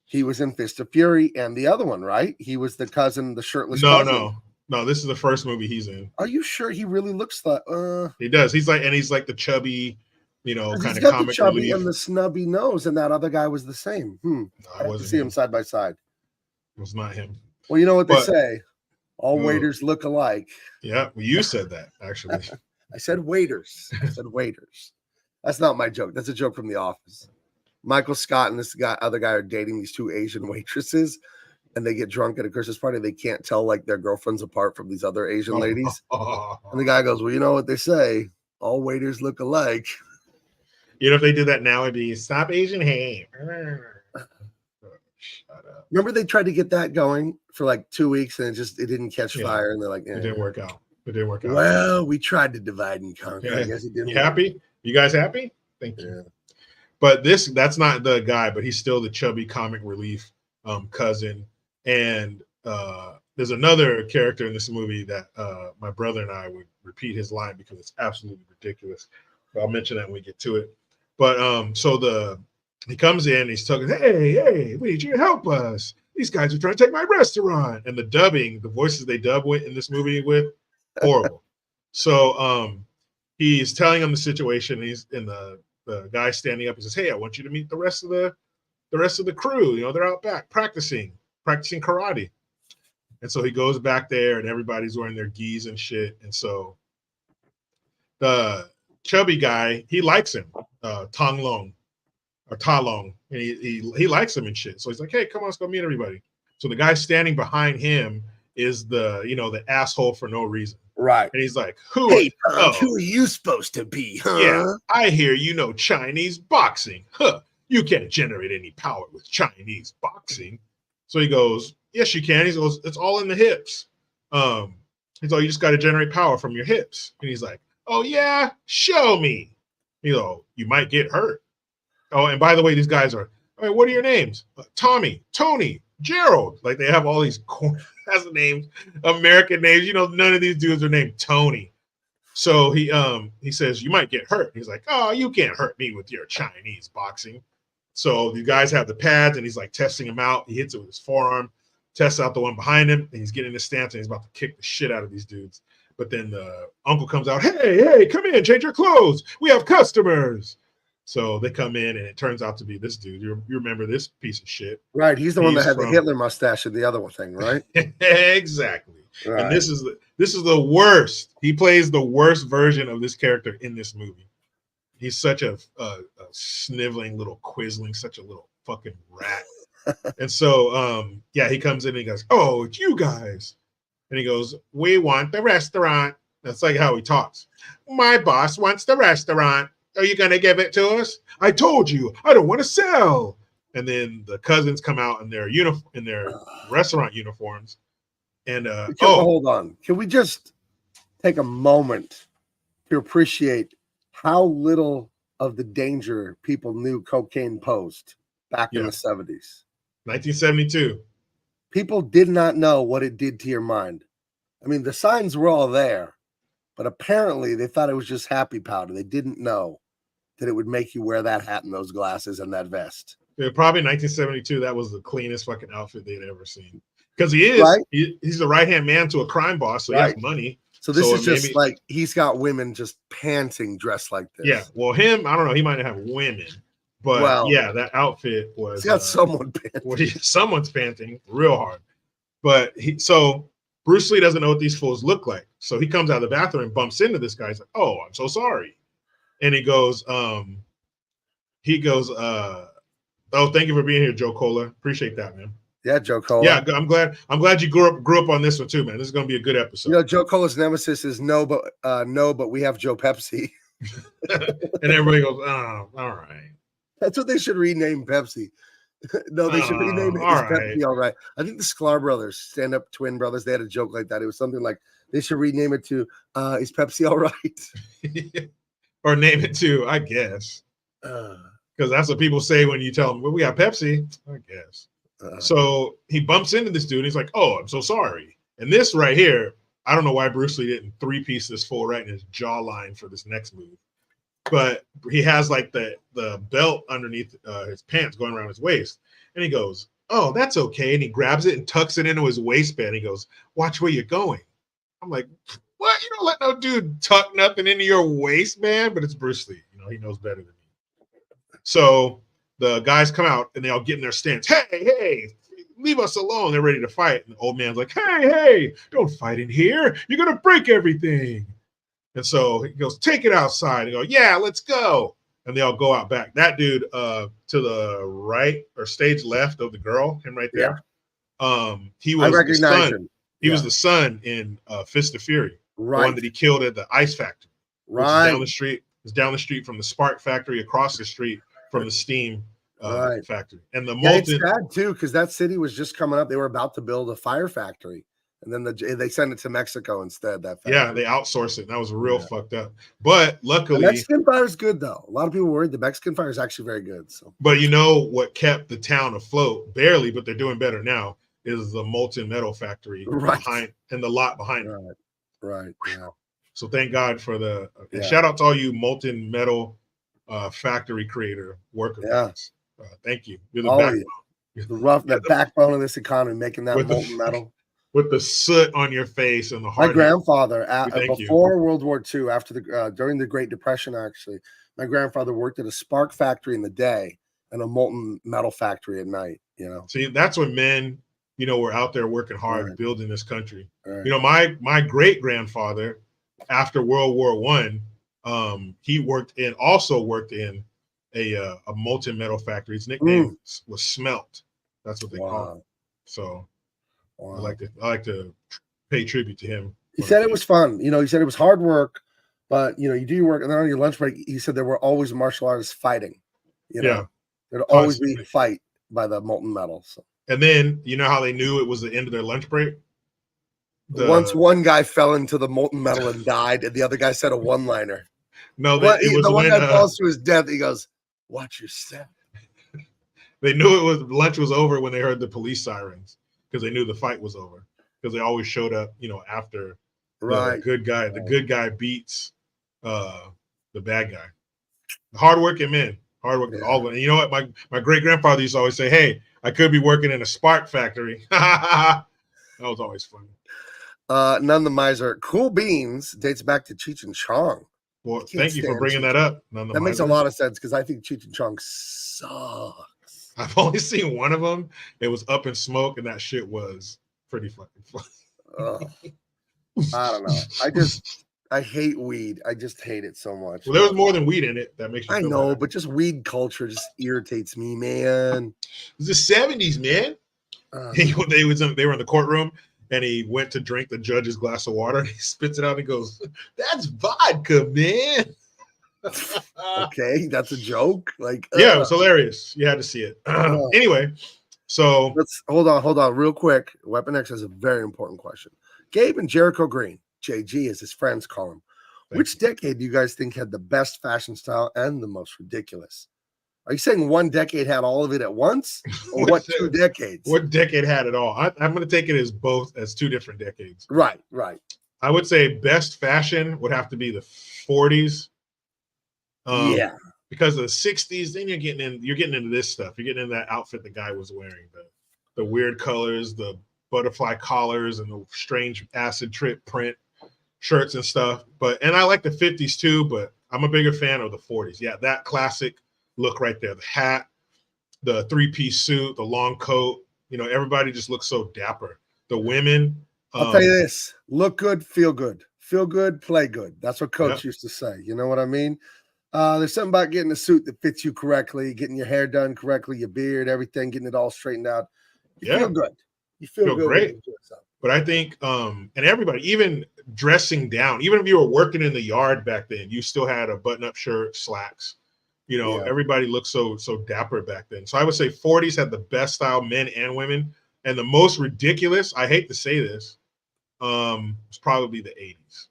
he was in Fist of Fury, and the other one, right? He was the cousin, the shirtless cousin. No. This is the first movie he's in. Are you sure he really looks like? He does. He's like the chubby, kind he's of got comic the chubby relief. and the snubby nose, and that other guy was the same. I have to see him side by side. It was not him. Well, you know what they say: all waiters look alike. Yeah, well, you said that actually. I said waiters. I said waiters. That's not my joke. That's a joke from The Office. Michael Scott and this other guy are dating these two Asian waitresses, and they get drunk at a Christmas party. They can't tell like their girlfriends apart from these other Asian ladies. And the guy goes, "Well, you know what they say: all waiters look alike." You know, if they did that now, it'd be stop Asian hate. Shut up. Remember they tried to get that going for like 2 weeks, and it didn't catch fire, and they're like, It didn't work out. It didn't work out. Well, we tried to divide and conquer. I guess it didn't. You happy? You guys happy? Thank you. Yeah. But that's not the guy, but he's still the chubby comic relief cousin. And there's another character in this movie that my brother and I would repeat his line because it's absolutely ridiculous. But I'll mention that when we get to it. But he comes in, he's talking, hey, we need you to help us. These guys are trying to take my restaurant. And the voices they dub in this movie with, horrible. So he's telling him the situation. He's in the guy standing up. He says, hey, I want you to meet the rest of the crew. You know, they're out back practicing karate. And so he goes back there, and everybody's wearing their gis and shit. And so the chubby guy, he likes him, Ta Long, and he likes him and shit. So he's like, hey, come on, let's go meet everybody. So the guy standing behind him is the asshole for no reason. Right. And he's like, who are you supposed to be, huh? Yeah, I hear you know Chinese boxing. Huh. You can't generate any power with Chinese boxing. So he goes, yes, you can. He goes, it's all in the hips. He's like, you just got to generate power from your hips. And he's like, oh, yeah, show me. You might get hurt. Oh, and by the way, these guys are, all right, what are your names? Tommy, Tony, Gerald. Like they have all these names, American names. None of these dudes are named Tony. So he says, you might get hurt. He's like, oh, you can't hurt me with your Chinese boxing. So the guys have the pads, and he's like testing him out. He hits it with his forearm, tests out the one behind him, and he's getting his stance, and he's about to kick the shit out of these dudes. But then the uncle comes out, hey, come in, change your clothes. We have customers. So they come in, and it turns out to be this dude. You remember this piece of shit. Right. He's the one that had the Hitler mustache and the other thing, right? Exactly. Right. And this is the worst. He plays the worst version of this character in this movie. He's such a sniveling little quisling, such a little fucking rat. And so, he comes in and he goes, oh, it's you guys. And he goes, we want the restaurant. That's like how he talks. My boss wants the restaurant. Are you going to give it to us? I told you, I don't want to sell. And then the cousins come out in their restaurant uniforms. And hold on. Can we just take a moment to appreciate how little of the danger people knew cocaine posed back in the 70s? 1972. People did not know what it did to your mind. I mean, the signs were all there, but apparently they thought it was just happy powder. They didn't know that it would make you wear that hat and those glasses and that vest. Yeah, probably 1972. That was the cleanest fucking outfit they'd ever seen. Because he's the right-hand man to a crime boss, so he has money. So this is just like he's got women just panting dressed like this. Yeah. Well, him, I don't know. He might have women, but that outfit was. He's got someone panting. Someone's panting real hard. But so Bruce Lee doesn't know what these fools look like. So he comes out of the bathroom and bumps into this guy. He's like, "Oh, I'm so sorry." And he goes, "Oh, thank you for being here, Joe Cola. Appreciate that, man." Yeah, Joe Cola. Yeah, I'm glad you grew up on this one too, man. This is gonna be a good episode. Joe Cola's nemesis is no, but we have Joe Pepsi. And everybody goes, "Oh, all right." That's what they should rename Pepsi. No, they should rename it Pepsi. All right. I think the Sklar brothers, stand-up twin brothers, they had a joke like that. It was something like they should rename it to "Is Pepsi all right?" Or name it to, I guess, because that's what people say when you tell them, "Well, we got Pepsi." I guess. So he bumps into this dude and he's like, "Oh, I'm so sorry." And this right here, I don't know why Bruce Lee didn't three-piece this fool right in his jawline for this next move. but he has like the belt underneath his pants going around his waist, and he goes, "Oh, that's okay," and he grabs it and tucks it into his waistband. He goes, "Watch where you're going." I'm like, "What? You don't let no dude tuck nothing into your waistband?" But it's Bruce Lee. You know, he knows better than me. So the guys come out and they all get in their stance. Hey, leave us alone. They're ready to fight. And the old man's like, hey, don't fight in here. You're going to break everything. And so he goes, take it outside. And go, yeah, let's go. And they all go out back. That dude to the right or stage left of the girl, him right there. Yeah. He was the son. He was the son in Fist of Fury. Right. The one that he killed at the ice factory. Right. Which is down the street. It's down the street from the Spark factory, across the street from the steam factory. And the molten, it's sad too, because that city was just coming up. They were about to build a fire factory, and then they sent it to Mexico instead. That factory. Yeah, they outsourced it. And that was real fucked up. But luckily, the Mexican fire is good though. A lot of people worried the Mexican fire is actually very good. So, but you know what kept the town afloat barely, but they're doing better now. Is the molten metal factory behind and the lot behind it. Right. Yeah. So thank God for the shout out to all you molten metal factory creator workers. Yeah. Thank you. You're the backbone. The backbone of this economy, making that molten metal. With the soot on your face and the hard. My grandfather, before World War II, after during the Great Depression, actually, my grandfather worked at a spark factory in the day and a molten metal factory at night. You know, see, that's when men, you know, were out there working hard, building this country. Right. You know, my great grandfather, after World War I, he also worked in a molten metal factory. His nickname was Smelt. That's what they call it. So I like to pay tribute to him. He said it was fun. You know, he said it was hard work, but you know, you do your work, and then on your lunch break, he said there were always martial artists fighting. You know, there'd always be a fight by the molten metal. So. And then you know how they knew it was the end of their lunch break? Once one guy fell into the molten metal and died, and the other guy said a one-liner. No, the one guy falls to his death. He goes, "Watch your step." They knew lunch was over when they heard the police sirens, because they knew the fight was over, because they always showed up, you know, after the good guy. The good guy beats the bad guy. Hardworking men, hardworking all of them. And you know what? My great grandfather used to always say, "Hey, I could be working in a spark factory." That was always funny. None the Miser. Cool Beans dates back to Cheech and Chong. Well, thank you for bringing that up. That makes a lot of sense, because I think Cheech and Chong sucks. I've only seen one of them. It was Up in Smoke, and that shit was pretty fucking funny. I don't know. I hate weed. I just hate it so much. Well, there was more than weed in it. That makes you feel know, bad. but just weed culture just irritates me, man. It was the 70s, man. They were in the courtroom, and he went to drink the judge's glass of water, and he spits it out and goes, "That's vodka, man." Okay, that's a joke. Like, yeah, it was hilarious. You had to see it. Anyway, so let's hold on real quick. Weapon X has a very important question. Gabe and Jericho Green, JG as his friends call him. Which decade do you guys think had the best fashion style and the most ridiculous? Are you saying one decade had all of it at once, or what 2 decades? What decade had it all? I'm going to take it as 2 different decades. Right. I would say best fashion would have to be the 40s. Because of the 60s, then you're getting into this stuff. You're getting into that outfit the guy was wearing, the weird colors, the butterfly collars, and the strange acid trip print shirts and stuff. And I like the 50s too, but I'm a bigger fan of the 40s. Yeah, that classic look right there. The hat, the 3-piece suit, the long coat. You know, everybody just looks so dapper. The women. I'll tell you this: look good, feel good. Feel good, play good. That's what Coach used to say. You know what I mean? There's something about getting a suit that fits you correctly, getting your hair done correctly, your beard, everything, getting it all straightened out. You feel good. You feel good. Great. But I think, and everybody, even dressing down, even if you were working in the yard back then, you still had a button-up shirt, slacks. You know, everybody looked so dapper back then. So I would say 40s had the best style, men and women. And the most ridiculous, I hate to say this, was probably the 80s.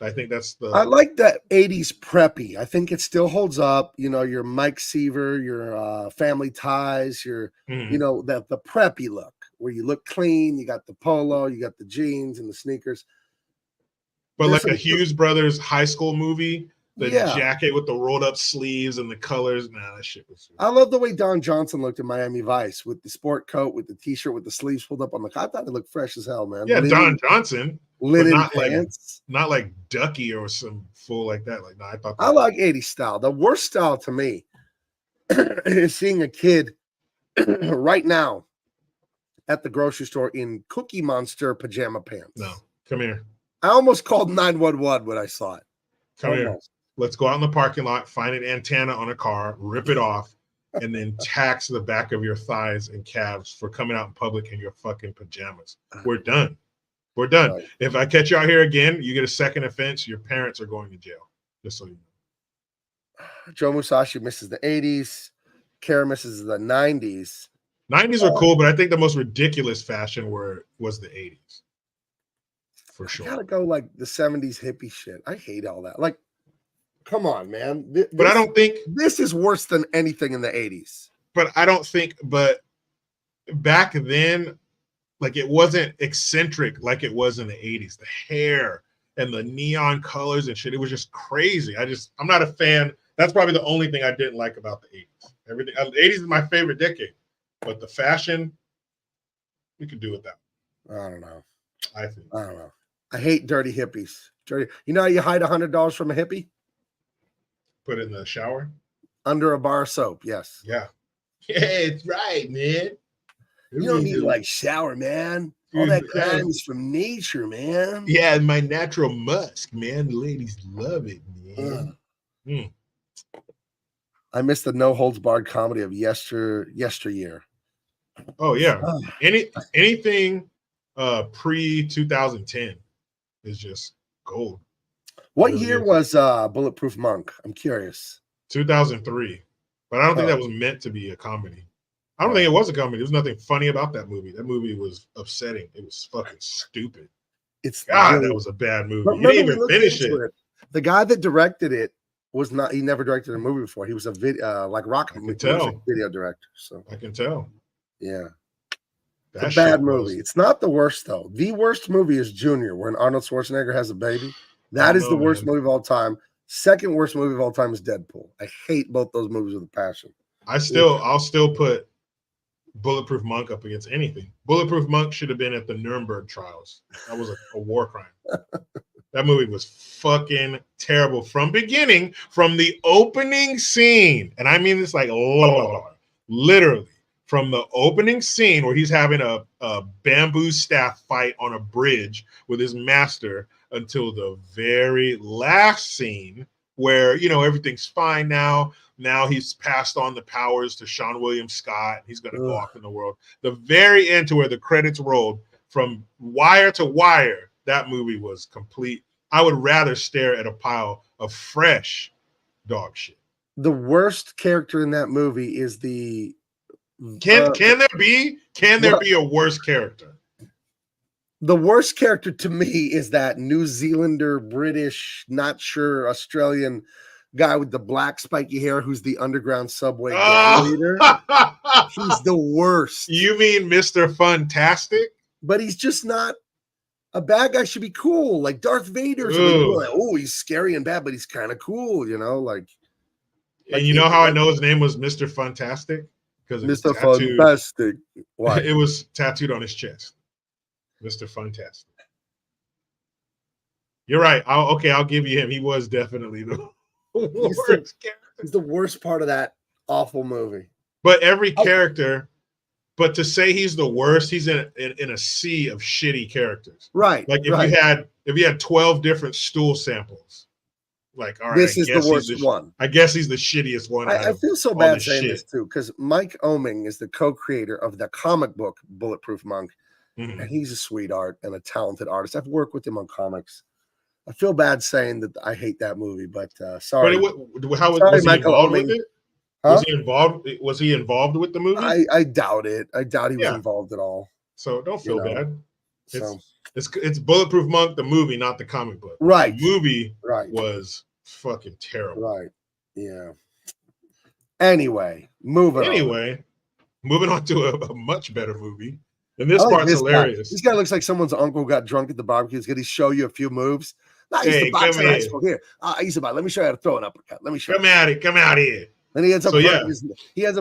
I think I like that 80s preppy. I think it still holds up. You know, your Mike Seaver, your Family Ties, your, you know, the preppy look where you look clean. You got the polo, you got the jeans and the sneakers. But like a Hughes Brothers high school movie, The jacket with the rolled up sleeves and the colors. Nah, that shit was. I love the way Don Johnson looked in Miami Vice with the sport coat, with the t-shirt, with the sleeves pulled up on the. I thought it looked fresh as hell, man. Yeah, Don Johnson, linen but not pants, not like Ducky or some fool like that. Like, no, I thought. I like 80s style. The worst style to me is seeing a kid right now at the grocery store in Cookie Monster pajama pants. No, come here. I almost called 911 when I saw it. Come here. Let's go out in the parking lot, find an antenna on a car, rip it off, and then tax the back of your thighs and calves for coming out in public in your fucking pajamas. We're done. We're done. Right. If I catch you out here again, you get a second offense, your parents are going to jail. Just so you know. Joe Musashi misses the 80s. Kara misses the 90s. 90s are cool, but I think the most ridiculous fashion was the 80s. For sure. I gotta go like the 70s hippie shit. I hate all that. Like, come on, man. But I don't think this is worse than anything in the 80s. But I don't think, but back then, like, it wasn't eccentric like it was in the 80s. The hair and the neon colors and shit, it was just crazy. I'm not a fan. That's probably the only thing I didn't like about the 80s. Everything, the 80s is my favorite decade, but the fashion, we could do with that. I don't know. I don't know. I hate dirty hippies. Dirty. You know how you hide $100 from a hippie? Put it in the shower? Under a bar of soap, yes. Yeah. Yeah, it's right, man. You don't need to like shower, man. All that grime is from nature, man. Yeah, my natural musk, man. The ladies love it, man. I missed the no holds barred comedy of yesteryear. Oh yeah. Anything pre 2010 is just gold. What year was Bulletproof Monk? I'm curious. 2003. But I don't think that was meant to be a comedy. I don't think it was a comedy. There's nothing funny about that movie. That movie was upsetting. It was fucking stupid. That was a bad movie. You didn't even finish it. The guy that directed it was not. He never directed a movie before. He was a rock music video director. So I can tell. Yeah, it's a bad movie. It's not the worst though. The worst movie is Junior, when Arnold Schwarzenegger has a baby. That is the worst movie of all time. Second worst movie of all time is Deadpool. I hate both those movies with a passion. I'll still put Bulletproof Monk up against anything. Bulletproof Monk should have been at the Nuremberg trials. That was a war crime. That movie was fucking terrible from the opening scene. And I mean this like literally from the opening scene where he's having a bamboo staff fight on a bridge with his master until the very last scene where, everything's fine now. Now he's passed on the powers to Sean William Scott. He's going to go off in the world. The very end to where the credits rolled, from wire to wire, that movie was complete. I would rather stare at a pile of fresh dog shit. The worst character in that movie is the... Can there be a worse character? The worst character to me is that New Zealander, British, not sure, Australian guy with the black spiky hair who's the underground subway leader. He's the worst. You mean Mr. Fantastic? But he's just not a bad guy. Should be cool, like Darth Vader. Like, oh, he's scary and bad, but he's kind of cool, like. And you know how I know his name was Mr. Fantastic? Because Mr. Fantastic. Why? It was tattooed on his chest. Mr. Fantastic. You're right. I'll give you him. He was definitely the worst character. He's the worst part of that awful movie. But every character, but to say he's the worst, he's in a sea of shitty characters. Right. Like if you had 12 different stool samples, like, all right, this is the worst one. I guess he's the shittiest one. I feel so bad saying this too, because Mike Oeming is the co-creator of the comic book Bulletproof Monk. And he's a sweetheart and a talented artist. I've worked with him on comics. I feel bad saying that I hate that movie, but sorry. But how was he involved with it? Huh? Was he involved with the movie? I doubt it. I doubt he was involved at all. So don't feel bad. It's Bulletproof Monk, the movie, not the comic book. Right. The movie was fucking terrible. Right. Yeah. Anyway, moving on to a much better movie. And this part's hilarious. This guy looks like someone's uncle got drunk at the barbecue. He's going to show you a few moves. I used to box come in high here. school. Here, I used to box. Let me show you how to throw an uppercut. Let me show Come you. at it. Come out here. Then he ends up So, yeah.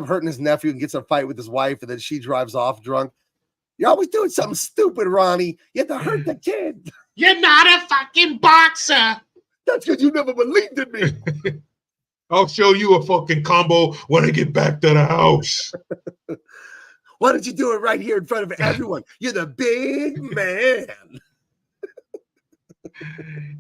hurting his nephew and gets in a fight with his wife, and then she drives off drunk. You're always doing something stupid, Ronnie. You have to hurt the kid. You're not a fucking boxer. That's because you never believed in me. I'll show you a fucking combo when I get back to the house. Why don't you do it right here in front of everyone? You're the big man.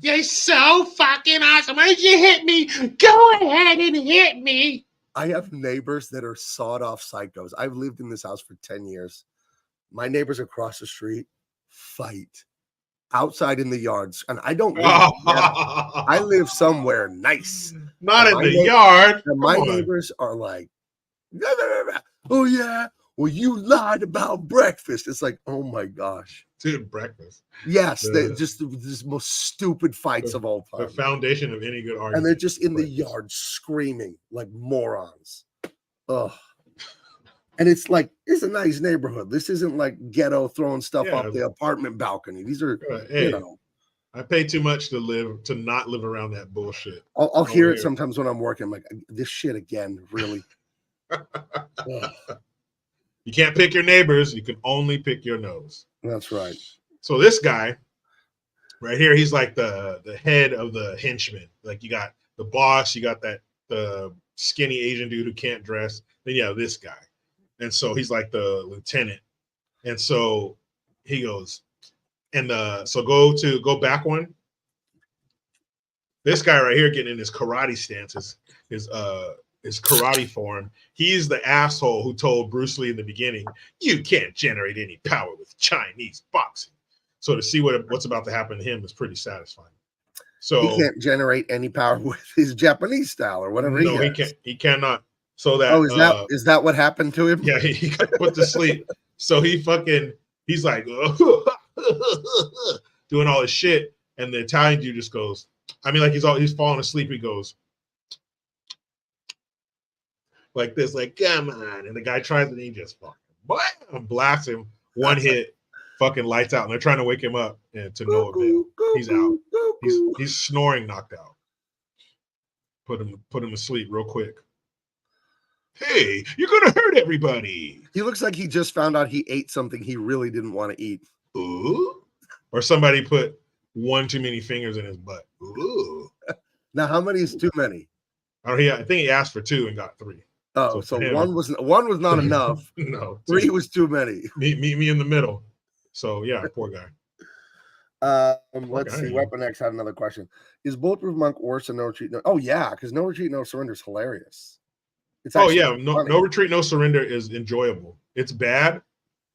You're so fucking awesome. Why did you hit me? Go ahead and hit me. I have neighbors that are sawed-off psychos. I've lived in this house for 10 years. My neighbors across the street fight outside in the yards. And I don't live I live somewhere nice. Not in the yard. And my neighbors are like, oh, yeah. Well, you lied about breakfast. It's like, oh, my gosh. Dude, breakfast. Yes, they're just the most stupid fights of all time. The foundation of any good argument. And they're just in the yard screaming like morons. Ugh. And it's like, it's a nice neighborhood. This isn't like ghetto throwing stuff off the apartment balcony. These are, hey, I pay too much to not live around that bullshit. I'll hear it sometimes when I'm working. I'm like, this shit again, really? You can't pick your neighbors. You can only pick your nose. That's right. So this guy right here, he's like the head of the henchmen. Like you got the boss, you got the skinny Asian dude who can't dress. Then you have this guy. And so he's like the lieutenant. And so he goes, and so go back one. This guy right here getting in his karate stances, his karate form. He's the asshole who told Bruce Lee in the beginning, you can't generate any power with Chinese boxing. So to see what's about to happen to him is pretty satisfying. So he can't generate any power with his Japanese style or whatever. No, he can't. He cannot. So that is that what happened to him? Yeah, he got put to sleep. So he's like doing all this shit, and the Italian dude just goes. I mean, like he's falling asleep. He goes like this, like come on, and the guy tries and he just fucking blasts him. One hit, fucking lights out, and they're trying to wake him up, and to no avail. He's out. He's snoring, knocked out. Put him to sleep real quick. Hey, you're gonna hurt everybody. He looks like he just found out he ate something he really didn't want to eat. Ooh. Or somebody put one too many fingers in his butt. Ooh. Now, how many is too many? I think he asked for 2 and got 3. Oh, so one was not enough. No, 3 was too many. Meet me in the middle. So yeah, poor guy. Let's see. Weapon X had another question. Is Bulletproof Monk worse than No Retreat? No. Oh yeah, because No Retreat, No Surrender is hilarious. It's No Retreat, No Surrender is enjoyable. It's bad,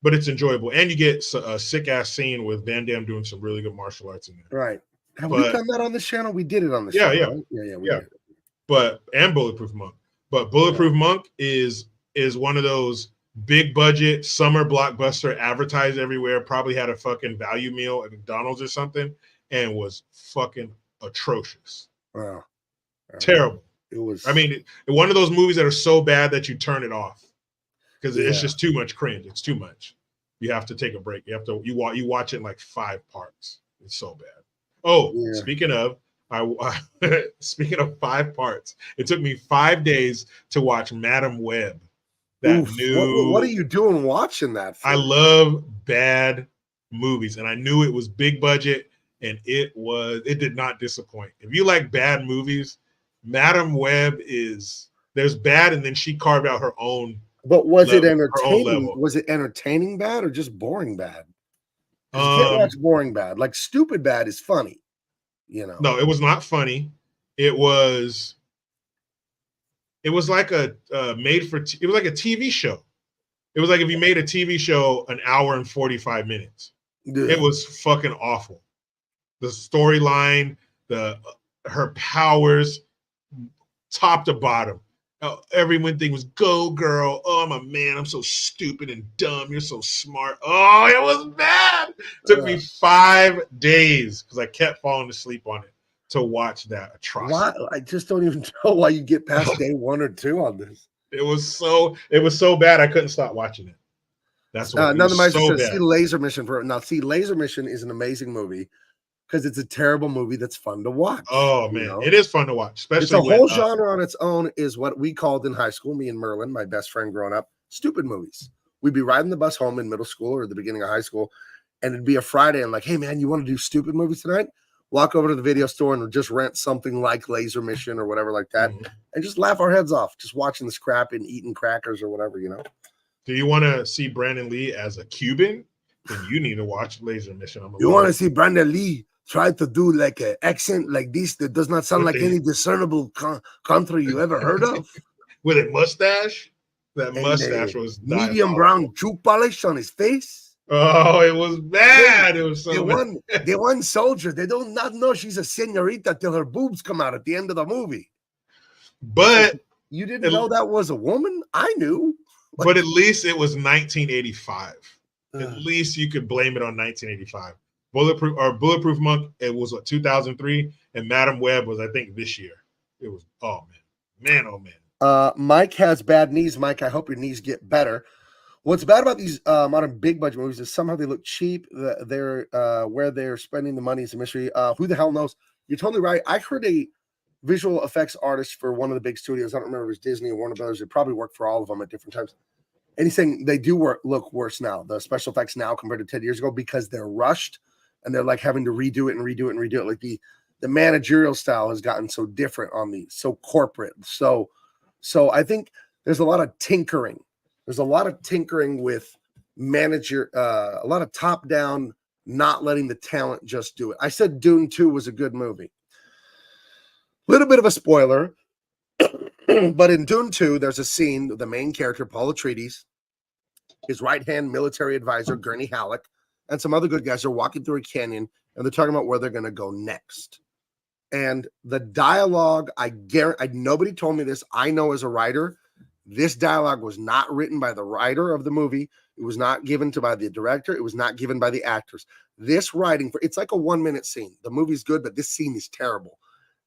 but it's enjoyable, and you get a sick ass scene with Van Damme doing some really good martial arts in there. Right. Have we done that on this channel? We did it on this channel. Yeah. Right? Yeah. But and Bulletproof Monk. But Bulletproof Monk is one of those big budget summer blockbuster, advertised everywhere, probably had a fucking value meal at McDonald's or something, and was fucking atrocious. Wow. Terrible. It was. I mean, one of those movies that are so bad that you turn it off because it's just too much cringe. It's too much. You have to take a break. You watch it in like 5 parts. It's so bad. Oh, speaking of, speaking of 5 parts, it took me 5 days to watch Madam Web. What are you doing watching that for? I love bad movies, and I knew it was big budget, and it did not disappoint. If you like bad movies, Madam Web there's bad, and then she carved out her own. But was it entertaining? Was it entertaining bad or just boring bad? You can't watch boring bad. Like stupid bad is funny, you know. No, it was not funny. It was like it was like a TV show. It was like if you made a TV show an hour and 45 minutes. Yeah. It was fucking awful. The storyline, her powers, top to bottom. Everyone thing was go girl. Oh, I'm a man. I'm so stupid and dumb. You're so smart. Oh, it was bad. Took me 5 days because I kept falling asleep on it to watch that atrocity. Why? I just don't even know why you get past day 1 or 2 on this. It was so bad I couldn't stop watching it. That's what none of my says see Laser Mission See Laser Mission is an amazing movie. because it's a terrible movie that's fun to watch. Oh man, it is fun to watch, especially it's a when, whole genre on its own. Is what we called in high school, me and Merlin, my best friend growing up, stupid movies. We'd be riding the bus home in middle school or the beginning of high school, and it'd be a Friday, and like, hey man, you want to do stupid movies tonight? Walk over to the video store and just rent something like Laser Mission or whatever like that, and just laugh our heads off, just watching this crap and eating crackers or whatever, you know. Do you want to see Brandon Lee as a Cuban? Then you need to watch Laser Mission. You want to see Brandon Lee try to do like an accent like this that does not sound like any discernible country you ever heard of? With a mustache? That and mustache was medium brown shoe polish on his face. Oh, it was bad. It was so the one soldier, they do not know she's a senorita till her boobs come out at the end of the movie. But you didn't know that was a woman? I knew. But at least it was 1985. At least you could blame it on 1985. Bulletproof Monk, it was what, 2003, and Madam Web was, I think, this year. It was, oh man, oh man. Mike has bad knees. Mike, I hope your knees get better. What's bad about these modern big budget movies is somehow they look cheap. They're where they're spending the money is a mystery. Who the hell knows? You're totally right. I heard a visual effects artist for one of the big studios. I don't remember if it was Disney or Warner Brothers. They probably worked for all of them at different times. And he's saying they do look worse now, the special effects now compared to 10 years ago, because they're rushed and they're like having to redo it and redo it and redo it. Like the managerial style has gotten so different on these, so corporate. So I think there's a lot of tinkering. There's a lot of tinkering with a lot of top down, not letting the talent just do it. I said Dune 2 was a good movie. Little bit of a spoiler. But in Dune 2, there's a scene, the main character, Paul Atreides, his right-hand military advisor, Gurney Halleck, and some other good guys are walking through a canyon, and they're talking about where they're going to go next. And the dialogue, I guarantee, nobody told me this. I know as a writer, this dialogue was not written by the writer of the movie. It was not given by the director. It was not given by the actors. This writing, it's like a 1-minute scene. The movie's good, but this scene is terrible.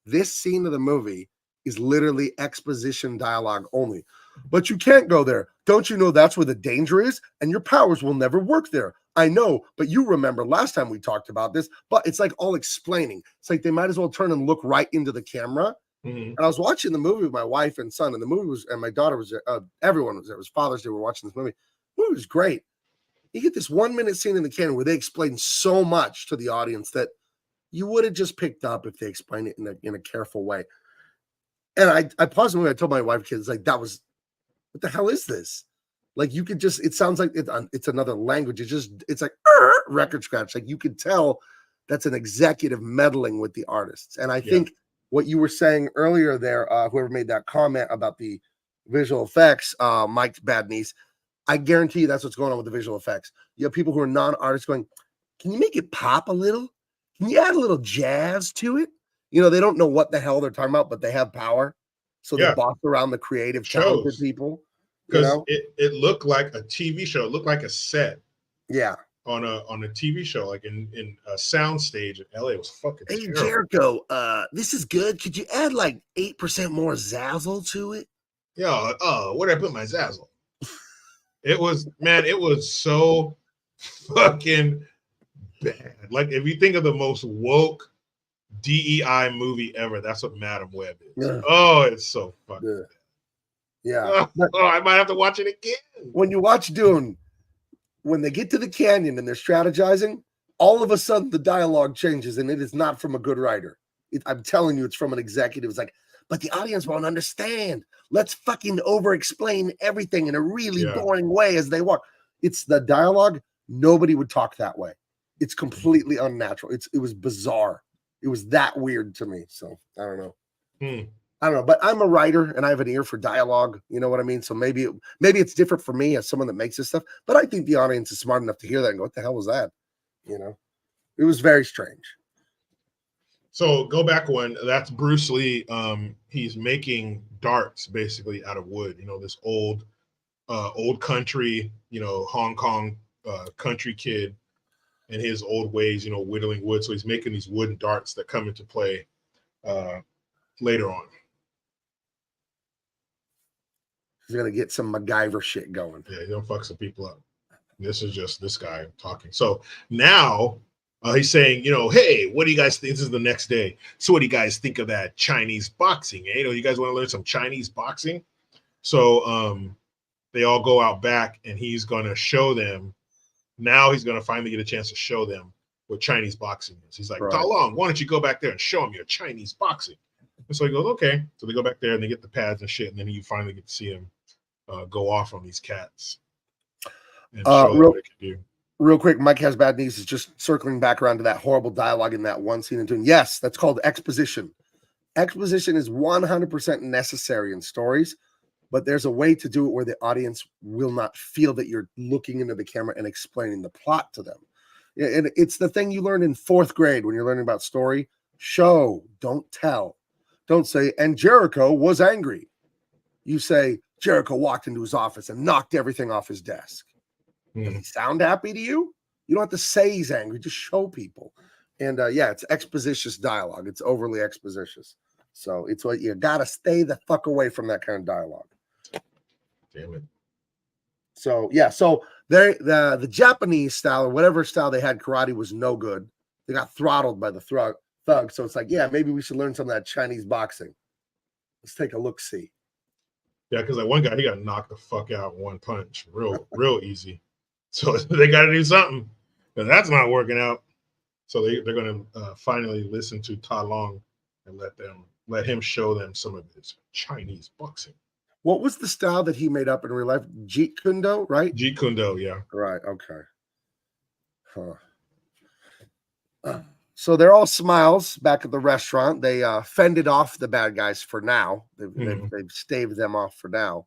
This scene of the movie is literally exposition dialogue only. But you can't go there. Don't you know that's where the danger is? And your powers will never work there. I know, but you remember last time we talked about this, but it's like all explaining. It's like they might as well turn and look right into the camera. And I was watching the movie with my wife and son, and the movie was, and my daughter was there. Everyone was there. It was Father's Day. We were watching this movie. The movie was great. You get this 1-minute scene in the canyon where they explain so much to the audience that you would have just picked up if they explained it in a careful way. And I paused the movie. I told my wife, kids, like, what the hell is this? Like, you could just, it sounds like it's another language. It's like record scratch. Like, you could tell that's an executive meddling with the artists. And I think what you were saying earlier there, whoever made that comment about the visual effects, Mike's bad knees, I guarantee you that's what's going on with the visual effects. You have people who are non-artists going, can you make it pop a little? Can you add a little jazz to it? You know, they don't know what the hell they're talking about, but they have power. So they boss around the creative, talented people. Because it looked like a TV show. It looked like a set. Yeah. On a TV show, like in a sound stage in LA. It was fucking terrible. Jericho, this is good. Could you add like 8% more zazzle to it? Yeah. Where did I put my zazzle? It was so fucking bad. Like, if you think of the most woke DEI movie ever, that's what Madam Web is. Yeah. Oh, it's so fucking bad. Yeah. I might have to watch it again. When you watch Dune, when they get to the canyon and they're strategizing, all of a sudden the dialogue changes, and it is not from a good writer. I'm telling you, it's from an executive. It's like, but the audience won't understand. Let's fucking over-explain everything in a really boring way as they walk. It's the dialogue. Nobody would talk that way. It's completely unnatural. It was bizarre. It was that weird to me. So I don't know. I don't know, but I'm a writer and I have an ear for dialogue. You know what I mean? So maybe it's different for me as someone that makes this stuff, but I think the audience is smart enough to hear that and go, what the hell was that? You know, it was very strange. So go back one. That's Bruce Lee. He's making darts basically out of wood. You know, this old country, you know, Hong Kong country kid and his old ways, you know, whittling wood. So he's making these wooden darts that come into play later on. He's gonna get some MacGyver shit going. Yeah, he's gonna fuck some people up. This is just this guy talking. So now He's saying, hey, what do you guys think? This is the next day. So what do you guys think of that Chinese boxing? You guys want to learn some Chinese boxing? So they all go out back, and he's going to show them. Now he's going to finally get a chance to show them what Chinese boxing is. He's like, Right. How long? Why don't you go back there and show them your Chinese boxing? And so he goes, okay. So they go back there, and they get the pads and shit, and then you finally get to see him go off on these cats and show them what they can do. Real quick, Mike Has Bad Knees is just circling back around to that horrible dialogue in that one scene and doing, yes, that's called exposition. Exposition is 100% necessary in stories, but there's a way to do it where the audience will not feel that you're looking into the camera and explaining the plot to them. And it's the thing you learn in 4th grade when you're learning about story. Show, don't tell. Don't say, and Jericho was angry. You say, Jericho walked into his office and knocked everything off his desk. Does he sound happy to you? You don't have to say he's angry. Just show people. And it's expositious dialogue. It's overly expositious. So it's what you got to stay the fuck away from that kind of dialogue. Damn it. So, so the Japanese style or whatever style they had karate was no good. They got throttled by the thug. So it's like, maybe we should learn some of that Chinese boxing. Let's take a look-see. Yeah, because that one guy, he got knocked the fuck out in one punch. Real easy. So they got to do something. And that's not working out. So they're going to finally listen to Ta Long and let him show them some of his Chinese boxing. What was the style that he made up in real life? Jeet Kune Do, right? Jeet Kune Do, yeah. Right, okay. So they're all smiles back at the restaurant. They fended off the bad guys for now. They've staved them off for now.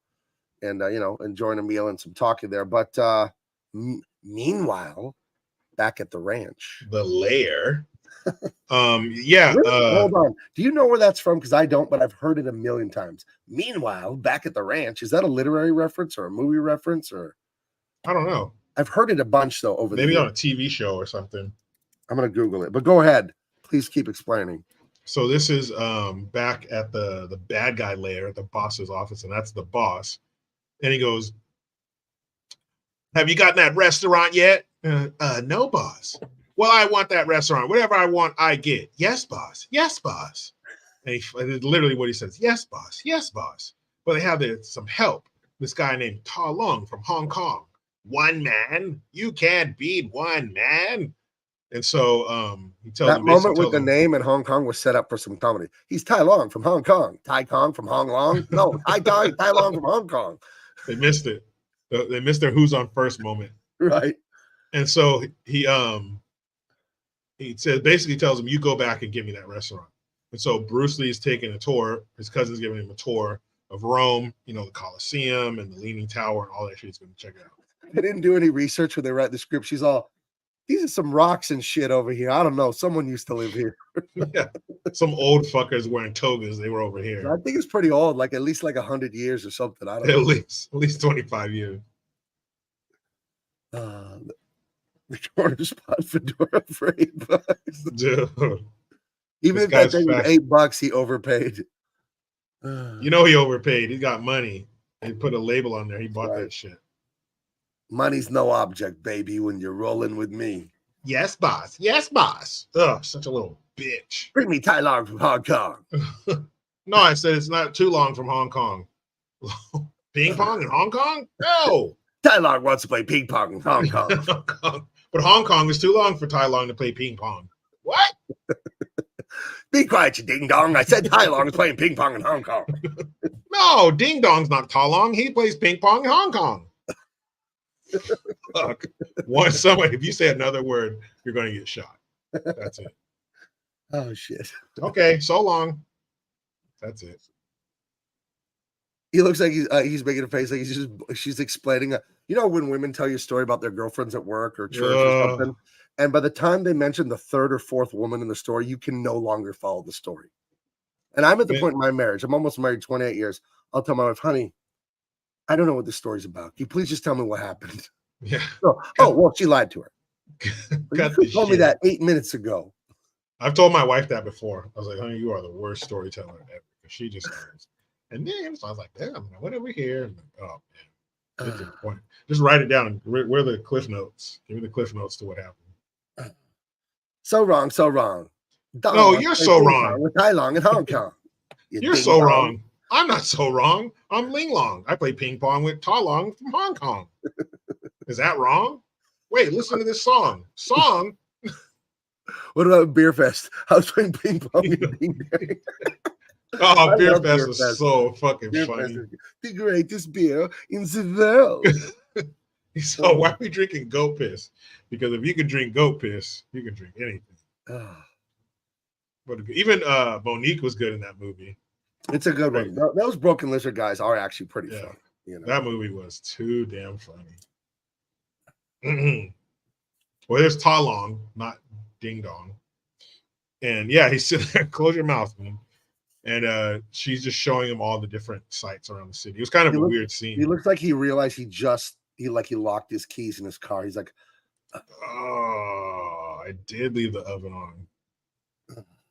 And, enjoying a meal and some talking there. But meanwhile, back at the ranch. The lair. Hold on. Do you know where that's from? Because I don't, but I've heard it a million times. Meanwhile, back at the ranch. Is that a literary reference or a movie reference? Or I don't know. I've heard it a bunch, though, over maybe on a TV show or something. I'm going to Google it. But go ahead. Please keep explaining. So this is back at the bad guy lair at the boss's office, and that's the boss. And he goes, have you gotten that restaurant yet? No, boss. Well, I want that restaurant. Whatever I want, I get. Yes, boss. Yes, boss. And it's literally what he says. Yes, boss. Yes, boss. But they have some help. This guy named Ta Long from Hong Kong. One man? You can't beat one man. And so he tells that moment with the name in Hong Kong was set up for some comedy. He's Tai Long from Hong Kong. Tai Kong from Hong Long. No, Tai Long from Hong Kong. They missed it. They missed their who's on first moment. Right. And so he says, basically tells him, you go back and give me that restaurant. And so Bruce Lee's taking a tour. His cousin's giving him a tour of Rome, the Colosseum and the Leaning Tower and all that shit. He's going to check it out. They didn't do any research when they write the script. She's all, these are some rocks and shit over here. I don't know. Someone used to live here. Yeah. Some old fuckers wearing togas. They were over here. I think it's pretty old, like at least like 100 years or something. I don't know. At least 25 years. The corner spot fedora for $8. Dude. Even if that thing was $8, he overpaid. He overpaid. He got money. He put a label on there. He bought that shit. Money's no object, baby, when you're rolling with me. Yes, boss. Yes, boss. Ugh, such a little bitch. Bring me Tai Long from Hong Kong. No, I said it's not too long from Hong Kong. Ping pong in Hong Kong? No. Tai Long wants to play ping pong in Hong Kong. But Hong Kong is too long for Tai Long to play ping pong. What? Be quiet, you ding dong. I said Tai Long is playing ping pong in Hong Kong. No, ding dong's not Tai Long. He plays ping pong in Hong Kong. Look, if you say another word, you're going to get shot. That's it. Oh, shit. Okay, so long. That's it. He looks like he's making a face like she's explaining. When women tell you a story about their girlfriends at work or church or something, and by the time they mention the third or fourth woman in the story, you can no longer follow the story. And I'm at the point in my marriage. I'm almost married 28 years. I'll tell my wife, honey, I don't know what this story's about. Can you please just tell me what happened? Yeah. So, well, she lied to her. You told me that 8 minutes ago. I've told my wife that before. I was like, honey, you are the worst storyteller ever. She just knows. And then so I was like, damn, I went over here. And oh, man. Get to the point. Just write it down. Where are the cliff notes? Give me the cliff notes to what happened. So wrong, so wrong. Dong No, wants you're to play so ping wrong. pong with Tai Long in Hong Kong. You're ding so dong. wrong. I'm not so wrong. I'm Ling Long. I play ping pong with Ta Long from Hong Kong. Is that wrong? Wait, listen to this song. What about Beer Fest? I was playing ping pong in Ding Dang. Oh, I Beer love Fest Beer was Fest. so fucking Beer funny. Fest is the greatest beer in the world. So why are we drinking goat piss? Because if you can drink goat piss, you can drink anything. But even Monique was good in that movie. It's a good one. Those Broken Lizard guys are actually pretty fun. You know? That movie was too damn funny. Well, there's Ta Long, not Ding Dong. And yeah, he's sitting there, close your mouth, man. And she's just showing him all the different sites around the city. It was kind of a weird scene. He looks like he realized he locked his keys in his car. He's like, oh, I did leave the oven on.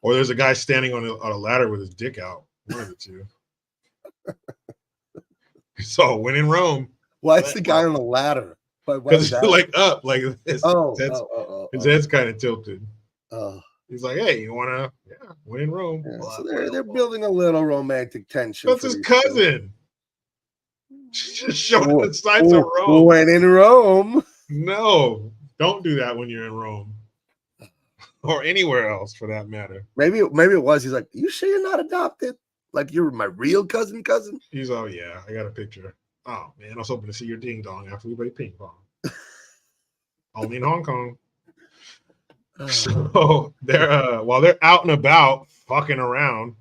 Or there's a guy standing on a ladder with his dick out. One of the two. So when in Rome. Why is the guy on a ladder? Because he's like up, like this. His head's kind of tilted. He's like, hey, you wanna when in Rome. Yeah, so they're building a little romantic tension. That's his cousin. Just showing the sights of Rome. When in Rome. No, don't do that when you're in Rome. Or anywhere else for that matter. Maybe it was. He's like, you sure you're not adopted? Like you're my real cousin? He's I got a picture. Oh man, I was hoping to see your ding dong after we play ping pong. Only in Hong Kong. So they're while they're out and about fucking around,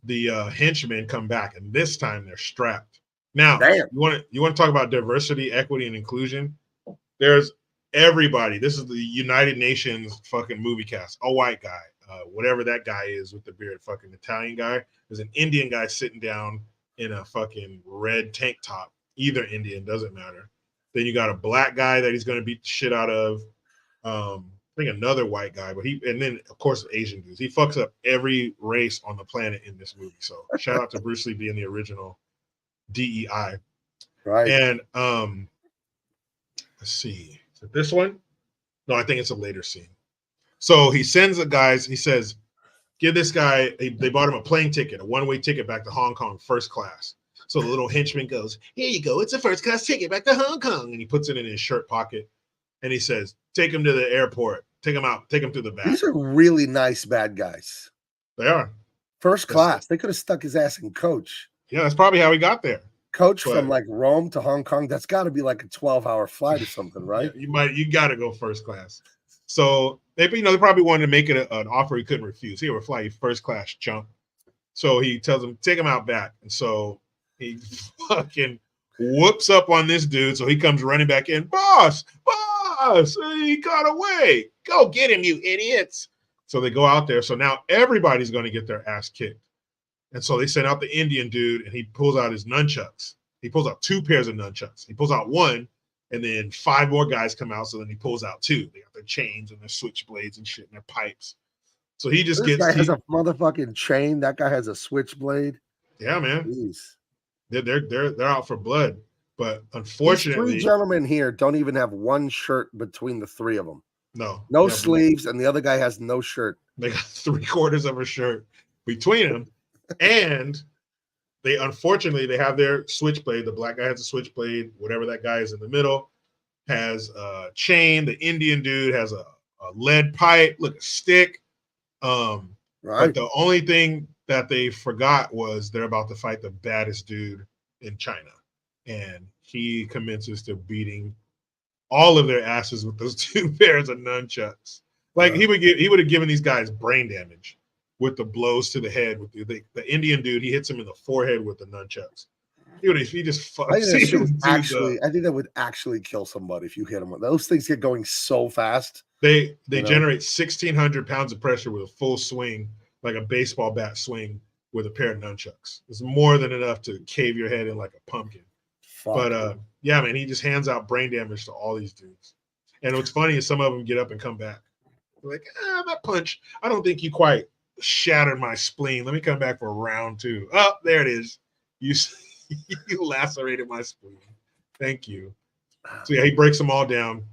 the henchmen come back, and this time they're strapped. Now, you want to talk about diversity, equity, and inclusion? There's everybody. This is the United Nations fucking movie cast. A white guy, whatever that guy is with the beard, fucking Italian guy. There's an Indian guy sitting down in a fucking red tank top. Either Indian, doesn't matter. Then you got a black guy that he's going to beat the shit out of. I think another white guy, and then of course Asian dudes. He fucks up every race on the planet in this movie. So shout out to Bruce Lee being the original DEI. Right. And let's see. Is it this one? No, I think it's a later scene. So he sends the guys, he says, give this guy, they bought him a plane ticket, a one-way ticket back to Hong Kong, first class. So the little henchman goes, here you go, it's a first class ticket back to Hong Kong. And he puts it in his shirt pocket. And he says, take him to the airport. Take him out. Take him to the back. These are really nice bad guys. They are. First class. They could have stuck his ass in coach. Yeah, that's probably how he got there. Coach from like Rome to Hong Kong. That's got to be like a 12-hour flight or something, right? Yeah, you got to go first class. So they probably wanted to make it an offer he couldn't refuse. Here, we'll fly you first class, chump. So he tells him, take him out back. And so he fucking whoops up on this dude. So he comes running back in. Boss, he got away. Go get him, you idiots. So they go out there. So now everybody's going to get their ass kicked. And so they send out the Indian dude, and he pulls out his nunchucks. He pulls out 2 pairs of nunchucks. He pulls out one, and then 5 more guys come out. So then he pulls out 2. They got their chains and their switchblades and shit and their pipes. So he just This guy has a motherfucking chain. That guy has a switchblade. Yeah, man. Jeez. They're out for blood. But unfortunately, these 3 gentlemen here don't even have one shirt between the 3 of them. No sleeves, and the other guy has no shirt. They got 3/4 of a shirt between them, and they have their switchblade. The black guy has a switchblade. Whatever that guy is in the middle has a chain. The Indian dude has a lead pipe, a stick. Right. But the only thing that they forgot was they're about to fight the baddest dude in China. And he commences to beating all of their asses with those 2 pairs of nunchucks. Like he would have given these guys brain damage with the blows to the head. With the Indian dude, he hits him in the forehead with the nunchucks. He just fucks. I think that would actually kill somebody if you hit them. Those things get going so fast. They generate 1,600 pounds of pressure with a full swing, like a baseball bat swing with a pair of nunchucks. It's more than enough to cave your head in like a pumpkin. But yeah, man, he just hands out brain damage to all these dudes. And what's funny is some of them get up and come back. They're like, that punch, I don't think you quite shattered my spleen. Let me come back for round 2. Oh, there it is. You lacerated my spleen. Thank you. So yeah, he breaks them all down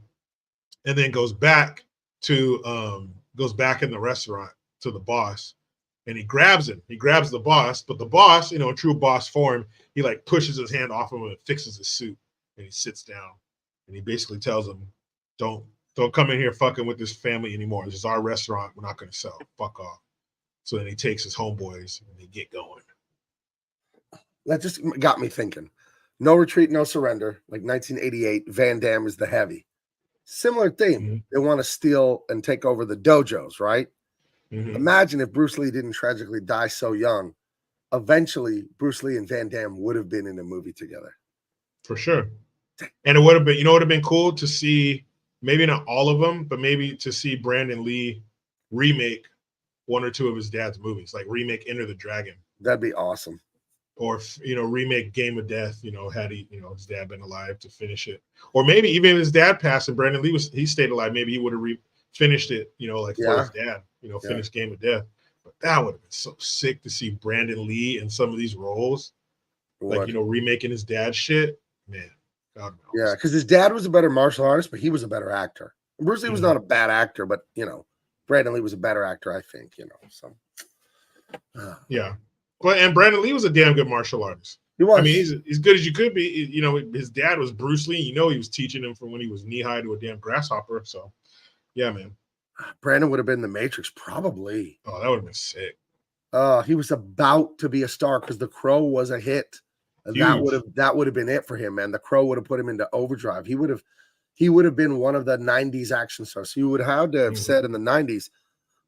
and then goes back to goes back in the restaurant to the boss, and he grabs him. He grabs the boss, but the boss, you know, in true boss form, he like pushes his hand off him and fixes his suit, and he sits down, and he basically tells him, "Don't come in here fucking with this family anymore. This is our restaurant. We're not going to sell. Fuck off." So then he takes his homeboys and they get going. That just got me thinking. No retreat, no surrender. Like 1988, Van Damme is the heavy. Similar theme. Mm-hmm. They want to steal and take over the dojos, right? Mm-hmm. Imagine if Bruce Lee didn't tragically die so young. Eventually, Bruce Lee and Van Damme would have been in a movie together. For sure. And it would have been, you know, it would have been cool to see, maybe not all of them, but maybe to see Brandon Lee remake one or two of his dad's movies, like remake Enter the Dragon. That'd be awesome. Or, you know, remake Game of Death, you know, had he, you know, his dad been alive to finish it. Or maybe even if his dad passed and Brandon Lee he stayed alive, maybe he would have finished it, you know, like for his dad, you know, finish Game of Death. But that would have been so sick to see Brandon Lee in some of these roles. Like, you know, remaking his dad's shit. Man. God knows. Yeah, because his dad was a better martial artist, but he was a better actor. Bruce Lee was not a bad actor, but, you know, Brandon Lee was a better actor, I think, you know. So, yeah. Well, and Brandon Lee was a damn good martial artist. He was. I mean, he's as good as you could be. You know, his dad was Bruce Lee. You know, he was teaching him from when he was knee high to a damn grasshopper. So, yeah, man. Brandon would have been in the Matrix, probably. Oh, that would have been sick. He was about to be a star because The Crow was a hit. That would have been it for him, man. The Crow would have put him into overdrive. He would have been one of the 90s action stars. So you would have to have said in the 90s,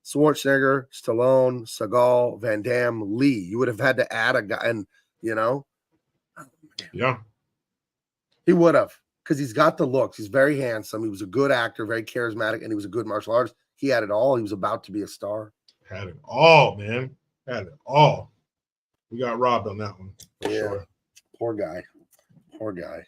Schwarzenegger, Stallone, Seagal, Van Damme, Lee. You would have had to add a guy, and you know, yeah, he would have, because he's got the looks. He's very handsome. He was a good actor, very charismatic, and he was a good martial artist. He had it all. He was about to be a star. Had it all, man. Had it all. We got robbed on that one. For sure. Poor guy. Poor guy.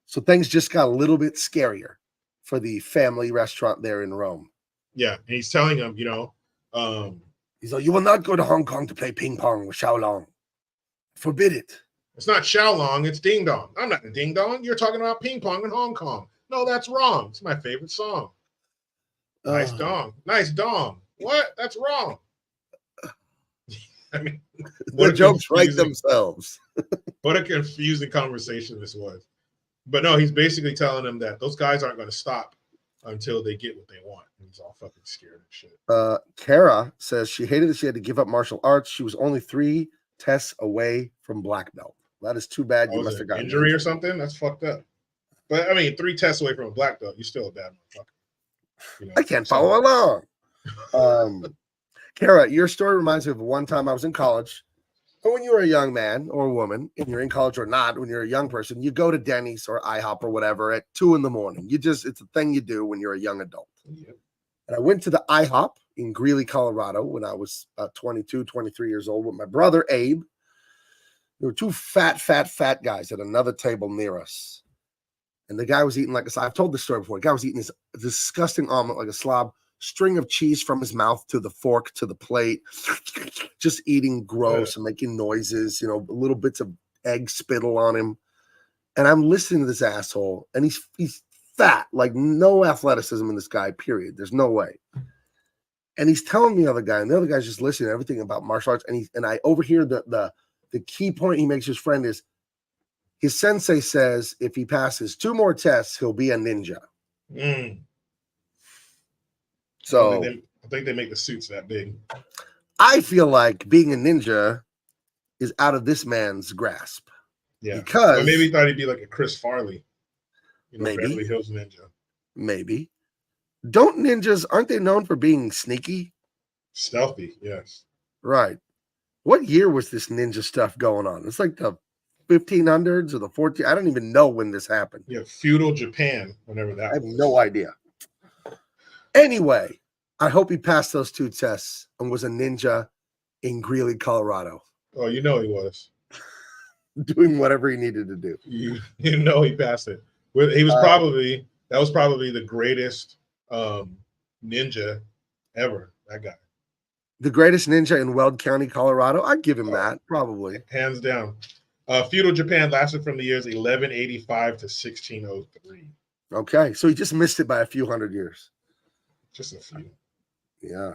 So things just got a little bit scarier for the family restaurant there in Rome. Yeah, and he's telling him, you know, he's like, "You will not go to Hong Kong to play ping pong with Xiaolong. Forbid it." It's not Xiaolong, it's Ding Dong. I'm not the Ding Dong. You're talking about ping pong in Hong Kong. No, that's wrong. It's my favorite song. Nice dong. Nice dong. What? That's wrong. I mean, the jokes write themselves. What a confusing conversation this was. But no, he's basically telling them that those guys aren't going to stop until they get what they want. And he's all fucking scared and shit. Kara says she hated that she had to give up martial arts. She was only 3 tests away from black belt. That is too bad. You must have gotten injury or something. That's fucked up. But I mean, 3 tests away from a black belt, you're still a bad motherfucker. You know, I can't follow along. Kara, your story reminds me of one time I was in college. And when you were a young man or a woman, and you're in college or not, when you're a young person, you go to Denny's or IHOP or whatever at 2 a.m. It's a thing you do when you're a young adult. Yeah. And I went to the IHOP in Greeley, Colorado when I was 22, 23 years old with my brother, Abe. There were 2 fat guys at another table near us. And the guy was eating I've told this story before. The guy was eating this disgusting omelet like a slob, string of cheese from his mouth to the fork to the plate, just eating gross and making noises, you know, little bits of egg spittle on him. And I'm listening to this asshole, and he's fat, like no athleticism in this guy, period. There's no way. And he's telling the other guy, and the other guy's just listening to everything about martial arts. And I overhear the key point he makes his friend is his sensei says if he passes 2 more tests, he'll be a ninja. So I think they make the suits that big. I feel like being a ninja is out of this man's grasp. Yeah, because maybe he thought he'd be like a Chris Farley, you know, maybe Beverly Hills Ninja. Maybe. Aren't they known for being sneaky? Stealthy, yes. Right. What year was this ninja stuff going on? It's like the 1500s or the 14. I don't even know when this happened. Yeah, feudal Japan, whenever that I have no idea. Anyway, I hope he passed those 2 tests and was a ninja in Greeley, Colorado. Oh, you know he was. Doing whatever he needed to do. You know he passed it. He was that was probably the greatest ninja ever, that guy. The greatest ninja in Weld County, Colorado? I'd give him that, probably. Hands down. Feudal Japan lasted from the years 1185 to 1603. Okay, so he just missed it by a few hundred years. Just a few. Yeah.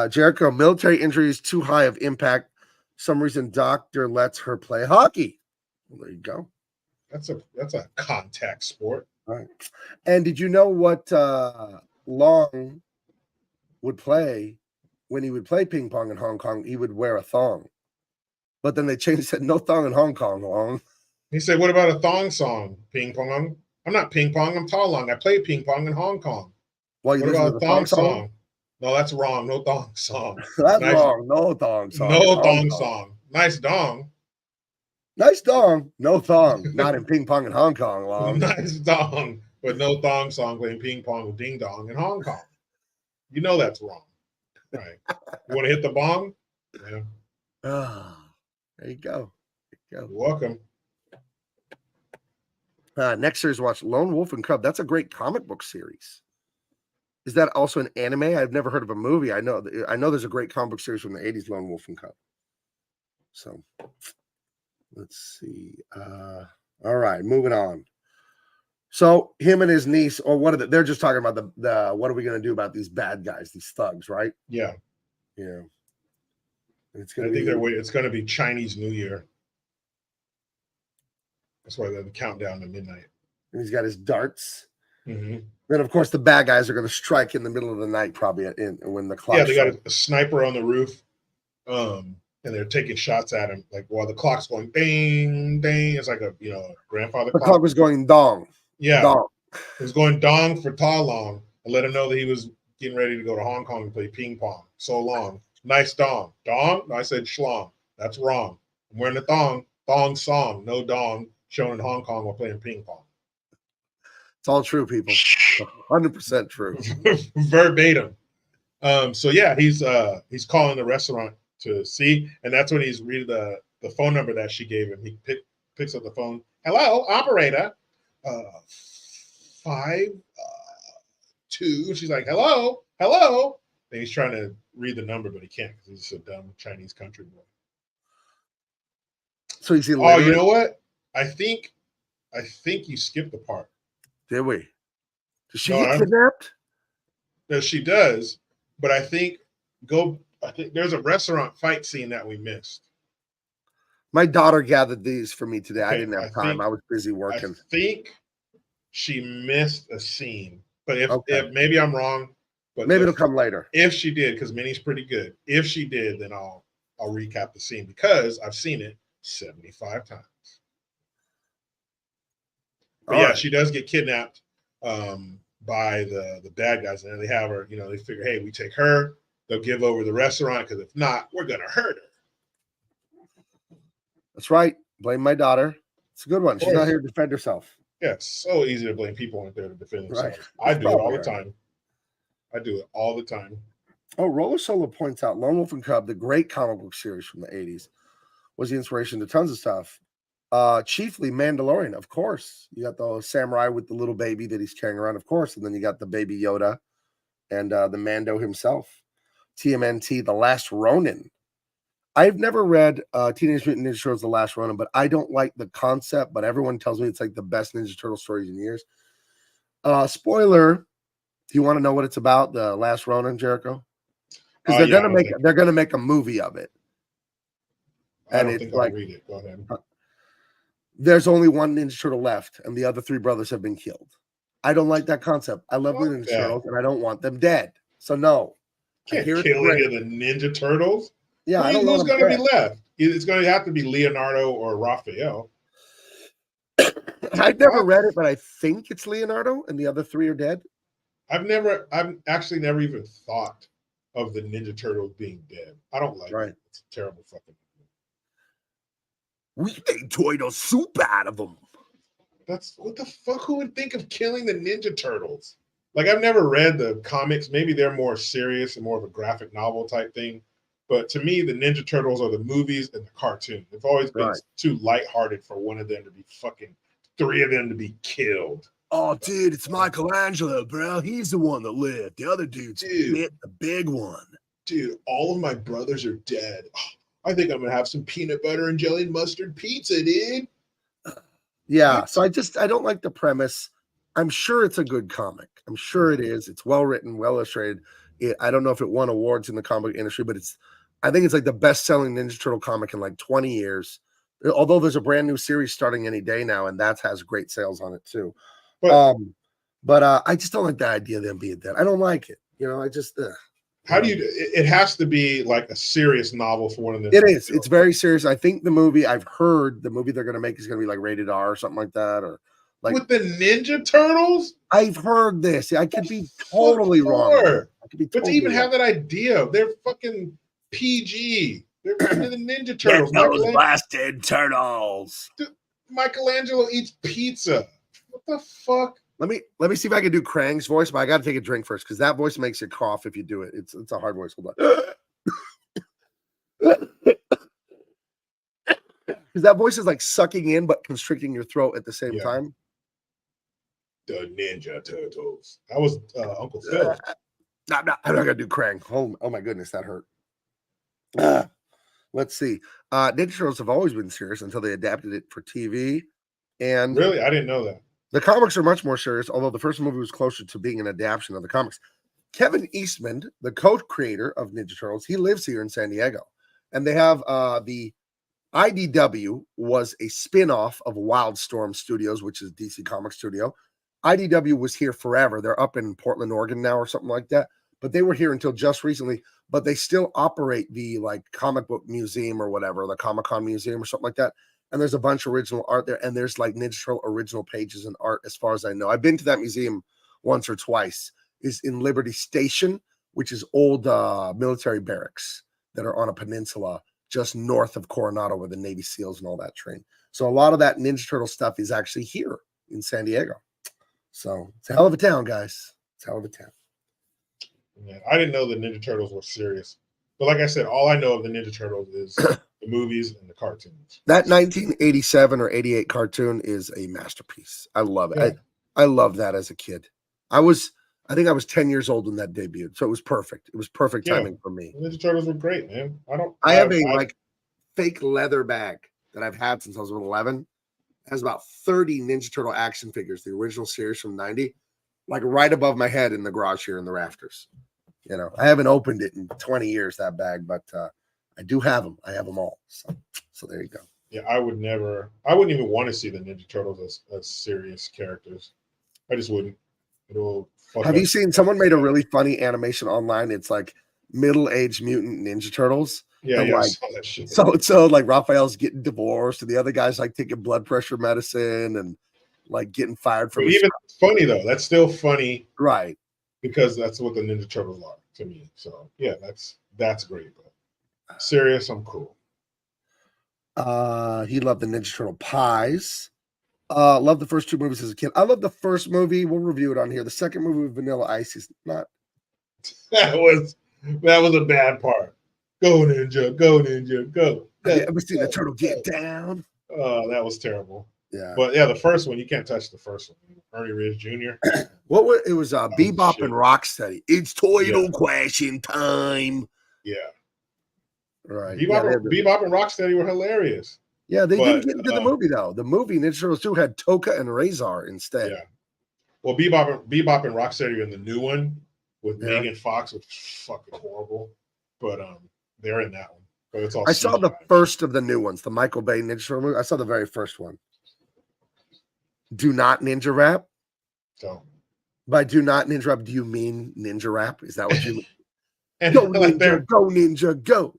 Jericho, military injuries too high of impact. Some reason doctor lets her play hockey. Well, there you go. That's a contact sport. All right. And did you know what Long would play when he would play ping pong in Hong Kong? He would wear a thong. But then they changed, said no thong in Hong Kong, Long. He said, "What about a thong song? Ping pong? I'm not ping pong. I'm tall long. I played ping pong in Hong Kong. Well, What about a thong song? No, that's wrong. No thong song. That's wrong. No thong song. No thong song. Nice dong. Nice dong. No thong. Not in ping pong in Hong Kong, Long. Nice dong, but no thong song playing ping pong with ding dong in Hong Kong. You know that's wrong. Right. You want to hit the bong? Yeah. Oh, there you go. You're welcome. Next series, watch Lone Wolf and Cub. That's a great comic book series. Is that also an anime? I've never heard of a movie. I know there's a great comic book series from the 80s, Lone Wolf and Cub. So let's see. All right, moving on. So him and his niece, or they're just talking about the what are we going to do about these bad guys, these thugs, right? Yeah. Yeah. It's going to be Chinese New Year. That's why they're the countdown to midnight. And he's got his darts. Mm-hmm. Then, of course, the bad guys are going to strike in the middle of the night, probably when the clock. Yeah, they got a sniper on the roof, and they're taking shots at him, like while the clock's going ding, ding. It's like a grandfather clock. The clock was going dong. Yeah, dong. It was going dong for Ta Long, and let him know that he was getting ready to go to Hong Kong and play ping pong. So long, nice dong, dong. No, I said schlong. That's wrong. I'm wearing a thong song, no dong, shown in Hong Kong while playing ping pong. It's all true, people. 100% true. Verbatim. So yeah, he's calling the restaurant to see, and that's when he's reading the phone number that she gave him. He picks up the phone. Hello, operator. 5 2. She's like, hello. And he's trying to read the number, but he can't because he's a dumb Chinese country boy. So he's illiterate. Oh, you know what? I think you skipped the part. Did we? Does she get kidnapped? No, she does. But I think there's a restaurant fight scene that we missed. My daughter gathered these for me today. Okay, I didn't have time. I was busy working. I think she missed a scene. But if maybe I'm wrong. But maybe it'll come later. If she did, because Minnie's pretty good. If she did, then I'll recap the scene because I've seen it 75 times. But yeah, she does get kidnapped by the bad guys, and then they have her. They figure, hey, we take her. They'll give over the restaurant because if not, we're gonna hurt her. That's right. Blame my daughter. It's a good one. She's not here to defend herself. Yeah, it's so easy to blame people aren't there to defend themselves. Right. I do it all the time. I do it all the time. Oh, Roller Solo points out Lone Wolf and Cub, the great comic book series from the 80s, was the inspiration to tons of stuff. Chiefly Mandalorian, of course. You got the samurai with the little baby that he's carrying around, of course, and then you got the baby Yoda and the Mando himself. TMNT, The Last Ronin. I've never read Teenage Mutant Ninja Turtles: The Last Ronin, but I don't like the concept, but everyone tells me it's like the best Ninja Turtle stories in years. Spoiler, do you want to know what it's about, The Last Ronin, Jericho? Because they're gonna make a movie of it. And it's like, I'll read it. Go ahead. There's only one Ninja Turtle left, and the other 3 brothers have been killed. I don't like that concept. I love the Ninja Turtles, and I don't want them dead. So no. Can't kill any of the Ninja Turtles. Yeah, who's going to be left? It's going to have to be Leonardo or Raphael. I've never read it, but I think it's Leonardo, and the other 3 are dead. I've actually never even thought of the Ninja Turtles being dead. I don't like it. It's a terrible fucking. We made tomato soup out of them. That's what the fuck? Who would think of killing the Ninja Turtles? Like, I've never read the comics. Maybe they're more serious and more of a graphic novel type thing. But to me, the Ninja Turtles are the movies and the cartoon. They've always been too lighthearted for one of them to be fucking 3 of them to be killed. Oh, dude, it's Michelangelo, bro. He's the one that lived. The other dude's the big one. Dude, all of my brothers are dead. I think I'm going to have some peanut butter and jelly and mustard pizza, dude. Yeah, so I don't like the premise. I'm sure it's a good comic. I'm sure it is. It's well written, well illustrated. I don't know if it won awards in the comic industry, but I think it's like the best selling Ninja Turtle comic in like 20 years. Although there's a brand new series starting any day now, and that has great sales on it too. But I just don't like the idea of them being dead. I don't like it. I just. How do you? It has to be like a serious novel for one of them. It is. It's very serious. I think I've heard the movie they're going to make is going to be like rated R or something like that, or like with the Ninja Turtles. I've heard this. I could be totally wrong. But to even have that idea, they're fucking PG. They're the Ninja Turtles. Get those blasted turtles. Dude, Michelangelo eats pizza. What the fuck? Let me see if I can do Krang's voice, but I got to take a drink first because that voice makes you cough if you do it. It's a hard voice. Hold on. Because that voice is like sucking in but constricting your throat at the same time. The Ninja Turtles. That was Uncle Phil. I'm not gonna do Krang. Oh my goodness, that hurt. Let's see. Ninja Turtles have always been serious until they adapted it for TV. And really, I didn't know that. The comics are much more serious, although the first movie was closer to being an adaptation of the comics. Kevin Eastman, the co-creator of Ninja Turtles, he lives here in San Diego. And they have the IDW was a spin-off of Wildstorm Studios, which is DC Comics studio. IDW was here forever. They're up in Portland, Oregon now or something like that. But they were here until just recently. But they still operate the like comic book museum or whatever, the Comic-Con museum or something like that. And there's a bunch of original art there. And there's like Ninja Turtle original pages and art as far as I know. I've been to that museum once or twice. Is in Liberty Station, which is old military barracks that are on a peninsula just north of Coronado where the Navy SEALs and all that train. So a lot of that Ninja Turtle stuff is actually here in San Diego. So it's a hell of a town, guys. It's a hell of a town. Yeah, I didn't know the Ninja Turtles were serious. But like I said, all I know of the Ninja Turtles is the movies and the cartoons. That 1987 or 88 cartoon is a masterpiece. I love it. Yeah. I love that as a kid. I think I was 10 years old when that debuted. So it was perfect. It was perfect timing for me. Ninja Turtles were great, man. I have a fake leather bag that I've had since I was 11. It has about 30 Ninja Turtle action figures, the original series from 90, like right above my head in the garage here in the rafters. I haven't opened it in 20 years, that bag, but I do have them. I have them all. So there you go. Yeah, I wouldn't even want to see the Ninja Turtles as serious characters. I just wouldn't. Have you seen someone made a really funny animation online? It's like middle-aged mutant Ninja Turtles. Yeah, I saw that shit. So like Raphael's getting divorced and the other guy's like taking blood pressure medicine and like getting fired from. But even funny though, that's still funny, right? Because that's what the Ninja Turtles are to me. So yeah, that's great. But serious, I'm cool. He loved the Ninja Turtle pies. Loved the first two movies as a kid. I love the first movie. We'll review it on here. The second movie with Vanilla Ice is not. That was a bad part. Go Ninja, go. Have you ever seen the turtle get down? That was terrible. Yeah. But yeah, the first one, you can't touch the first one. Ernie Reyes Jr. It was Bebop and Rocksteady. It's Total Crashing time. Yeah. Right. Bebop and Rocksteady were hilarious. Yeah, they didn't get into the movie though. The movie Ninja Turtles 2 had Toka and Razor instead. Yeah. Well, Bebop and Rocksteady are in the new one with Megan Fox, which is fucking horrible. But they're in that one. But it's all I saw the first of the new ones, the Michael Bay Ninja Turtle movie. I saw the very first one. Do not ninja rap. So by do not ninja rap, do you mean ninja rap? Is that what you mean? Go ninja, go ninja, go.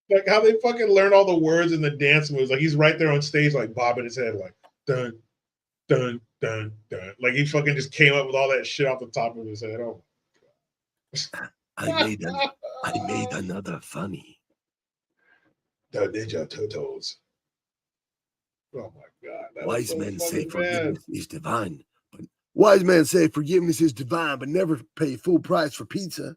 Like how they fucking learn all the words in the dance moves. Like he's right there on stage, like bobbing his head, like dun, dun, dun, dun. Like he fucking just came up with all that shit off the top of his head. Oh I made another funny. The Ninja Turtles. Oh my God. Wise men say forgiveness is divine. But wise men say forgiveness is divine, but never pay full price for pizza.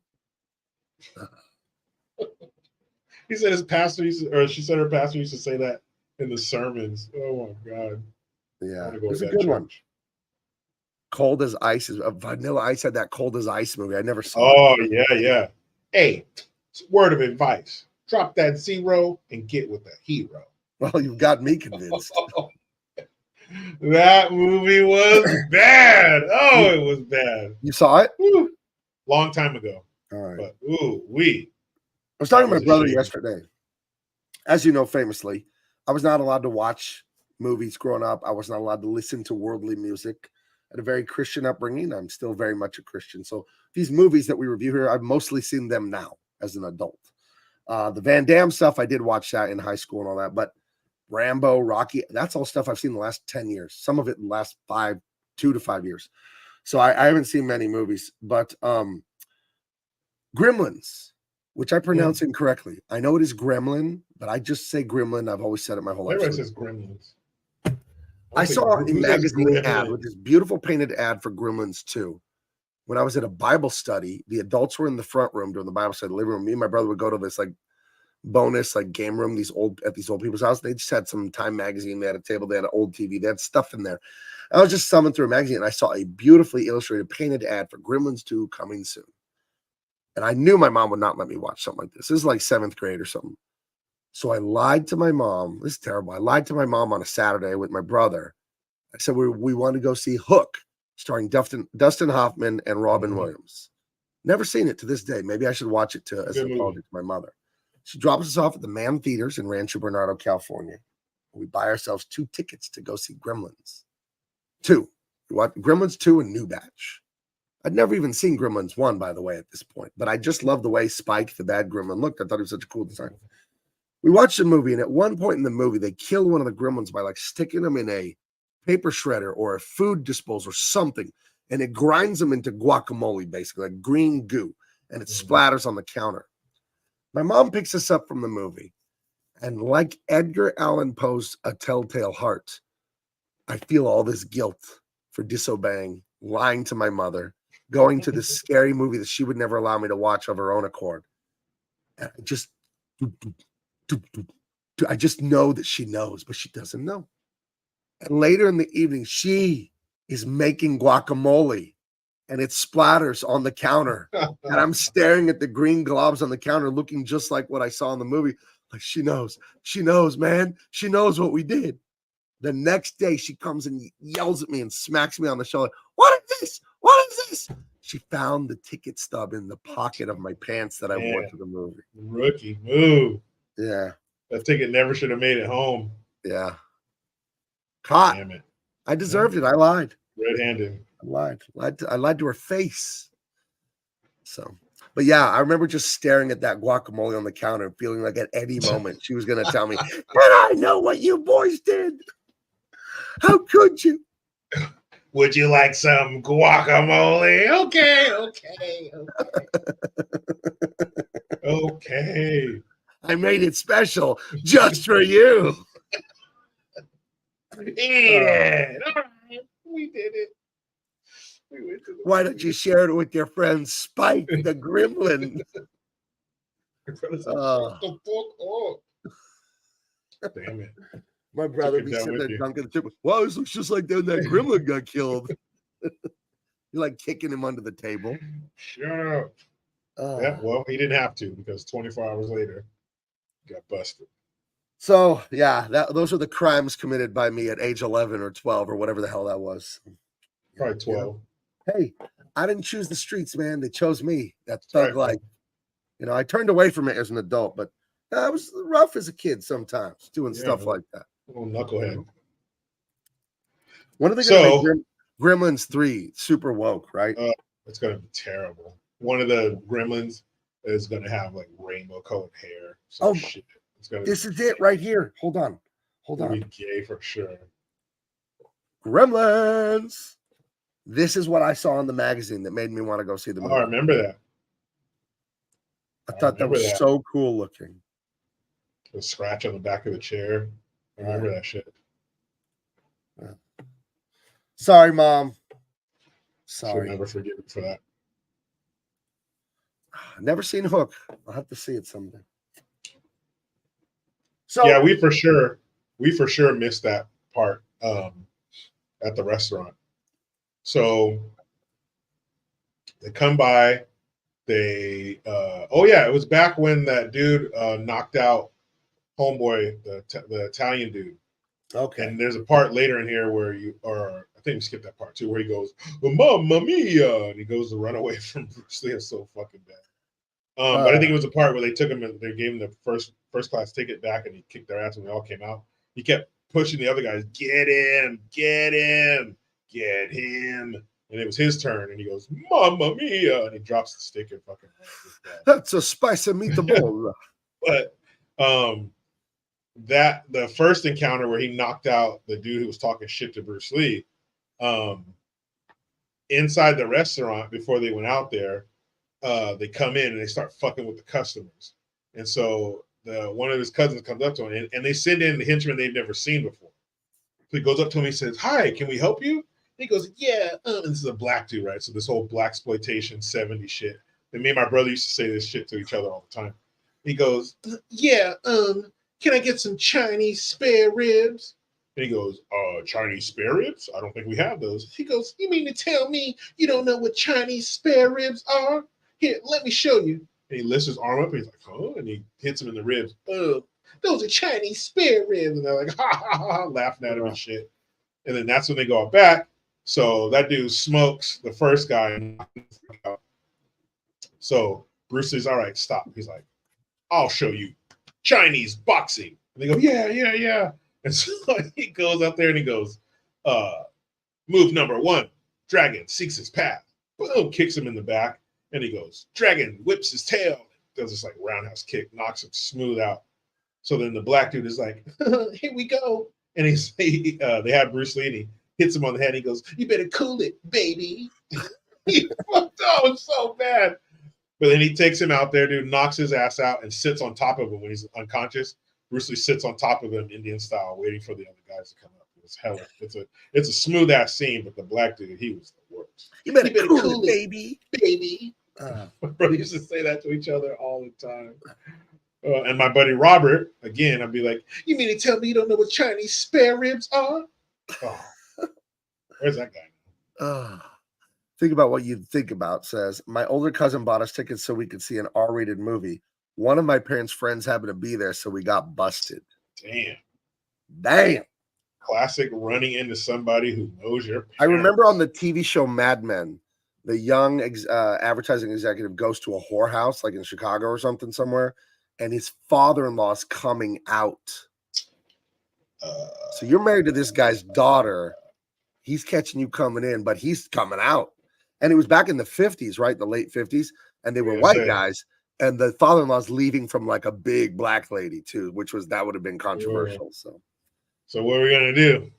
He said his pastor she said her pastor used to say that in the sermons. Oh my God. Yeah. It was a good one. Cold as Ice Vanilla Ice had that Cold as Ice movie. I never saw it. Oh, yeah. Hey, word of advice. Drop that zero and get with the hero. Well, you've got me convinced. That movie was bad. Oh, it was bad. You saw it? Woo. Long time ago. All right. But I was talking to my brother yesterday. As you know, famously, I was not allowed to watch movies growing up. I was not allowed to listen to worldly music. I had a very Christian upbringing. I'm still very much a Christian. So these movies that we review here, I've mostly seen them now as an adult. The Van Damme stuff, I did watch that in high school and all that. But Rambo, Rocky, that's all stuff I've seen in the last 10 years. Some of it in the last 2 to 5 years. So I haven't seen many movies. But Gremlins, which I pronounce incorrectly. I know it is Gremlin, but I just say Gremlin. I've always said it my whole life. Everybody says Gremlins. I saw a magazine ad with this beautiful painted ad for Gremlins 2. When I was at a Bible study, the adults were in the front room during the Bible study, the living room. Me and my brother would go to this like bonus like game room, these old people's house. They just had some Time magazine. They had a table. They had an old TV. They had stuff in there. I was just thumbing through a magazine, and I saw a beautifully illustrated painted ad for Gremlins 2 coming soon. And I knew my mom would not let me watch something like this. This is like 7th grade or something. So I lied to my mom. This is terrible. I lied to my mom on a Saturday with my brother. I said we want to go see Hook, starring Dustin Hoffman and Robin Williams. Never seen it to this day. Maybe I should watch it as an apology to my mother. She drops us off at the Mann Theaters in Rancho Bernardo, California. We buy ourselves 2 tickets to go see Gremlins 2. We watch Gremlins 2 and New Batch. I'd never even seen Gremlins 1, by the way, at this point. But I just love the way Spike, the bad gremlin, looked. I thought he was such a cool design. We watched the movie, and at one point in the movie, they kill one of the gremlins by like sticking him in a paper shredder or a food disposal or something, and it grinds them into guacamole, basically, like green goo, and it splatters on the counter. My mom picks us up from the movie, and like Edgar Allan Poe's A Telltale Heart, I feel all this guilt for disobeying, lying to my mother, going to this scary movie that she would never allow me to watch of her own accord. And I just know that she knows, but she doesn't know. And later in the evening, she is making guacamole, and it splatters on the counter. And I'm staring at the green globs on the counter, looking just like what I saw in the movie. Like, she knows, man. She knows what we did. The next day, she comes and yells at me and smacks me on the shoulder. What is this? What is this? She found the ticket stub in the pocket of my pants that I wore to the movie. Rookie move. Yeah. That ticket never should have made it home. Yeah. Caught. Damn it. I deserved it. I lied. Red-handed. I lied to her face. So, but yeah, I remember just staring at that guacamole on the counter, feeling like at any moment she was going to tell me, and I know what you boys did. How could you? Would you like some guacamole? Okay. Okay. I made it special just for you. Eat it. All right. We did it. Why don't you share it with your friend Spike, the gremlin? Damn it. My brother be sitting there dunking the table. Wow, this looks just like that gremlin got killed. You're like kicking him under the table. Shut up. Yeah, well, he didn't have to because 24 hours later, he got busted. So, yeah, those are the crimes committed by me at age 11 or 12 or whatever the hell that was. Probably 12. You know? Hey, I didn't choose the streets, man. They chose me. That thug life. You know, I turned away from it as an adult, but I was rough as a kid sometimes doing stuff like that. Little knucklehead. One of the Gremlins 3, super woke, right? It's going to be terrible. One of the Gremlins is going to have like rainbow colored hair. Shit. This is it right here. Hold on. Be gay for sure. Gremlins. This is what I saw in the magazine that made me want to go see the movie. Oh, I remember that. I thought that was so cool looking. The scratch on the back of the chair. I remember that shit. Sorry, Mom. Sorry. Should never forgive you for that. Never seen Hook. I'll have to see it someday. So yeah, we for sure missed that part at the restaurant. So they come by, it was back when that dude knocked out homeboy, the Italian dude. Okay. And there's a part later in here where I think we skipped that part too, where he goes, "Mamma mia," and he goes to run away from Bruce Lee. It's so fucking bad. But I think it was a part where they took him and they gave him the first class ticket back, and he kicked their ass when they all came out. He kept pushing the other guys, "Get him, get him, get him." And it was his turn, and he goes, "Mamma mia," and he drops the stick and fucking. That's a spicy meatball. But that the first encounter where he knocked out the dude who was talking shit to Bruce Lee, inside the restaurant before they went out there, they come in and they start fucking with the customers. And so one of his cousins comes up to him and they send in the henchman they've never seen before. So he goes up to him, he says, "Hi, can we help you?" He goes, "Yeah." And this is a black dude, right? So this whole black exploitation 70s shit. And me and my brother used to say this shit to each other all the time. He goes, "Yeah, can I get some Chinese spare ribs?" And he goes, "Chinese spare ribs? I don't think we have those." He goes, "You mean to tell me you don't know what Chinese spare ribs are? Here, let me show you." And he lifts his arm up and he's like, "Huh?" And he hits him in the ribs. "Those are Chinese spare ribs." And they're like, "Ha ha ha," laughing at him and shit. And then that's when they go back. So that dude smokes the first guy and knocks him out. So Bruce Lee's, "All right, stop." He's like, "I'll show you Chinese boxing." And they go, "Yeah, yeah, yeah." And so he goes out there and he goes, "Move number 1, dragon seeks his path." Boom, kicks him in the back. And he goes, "Dragon whips his tail." Does this like roundhouse kick, knocks him smooth out. So then the black dude is like, "Here we go." And they have Bruce Lee and he hits him on the head. And he goes, "You better cool it, baby." He fucked up. It's so bad. But then he takes him out there, dude, knocks his ass out and sits on top of him when he's unconscious. Bruce Lee sits on top of him, Indian style, waiting for the other guys to come up. It's hella. It's a smooth ass scene, but the black dude, he was the worst. You better cool it, baby. My brother used to say that to each other all the time. And my buddy Robert, again, I'd be like, "You mean to tell me you don't know what Chinese spare ribs are?" Oh, where's that guy? Think about what you'd think about. Says, "My older cousin bought us tickets so we could see an R-rated movie. One of my parents' friends happened to be there, so we got busted." Damn. Classic running into somebody who knows your parents. I remember on the TV show Mad Men, the young advertising executive goes to a whorehouse, like in Chicago or something somewhere, and his father-in-law is coming out. So you're married to this guy's daughter. He's catching you coming in, but he's coming out. And it was back in the 50s, right? The late 50s. And they were white guys. And the father-in-law's leaving from like a big black lady too, that would have been controversial. So what are we going to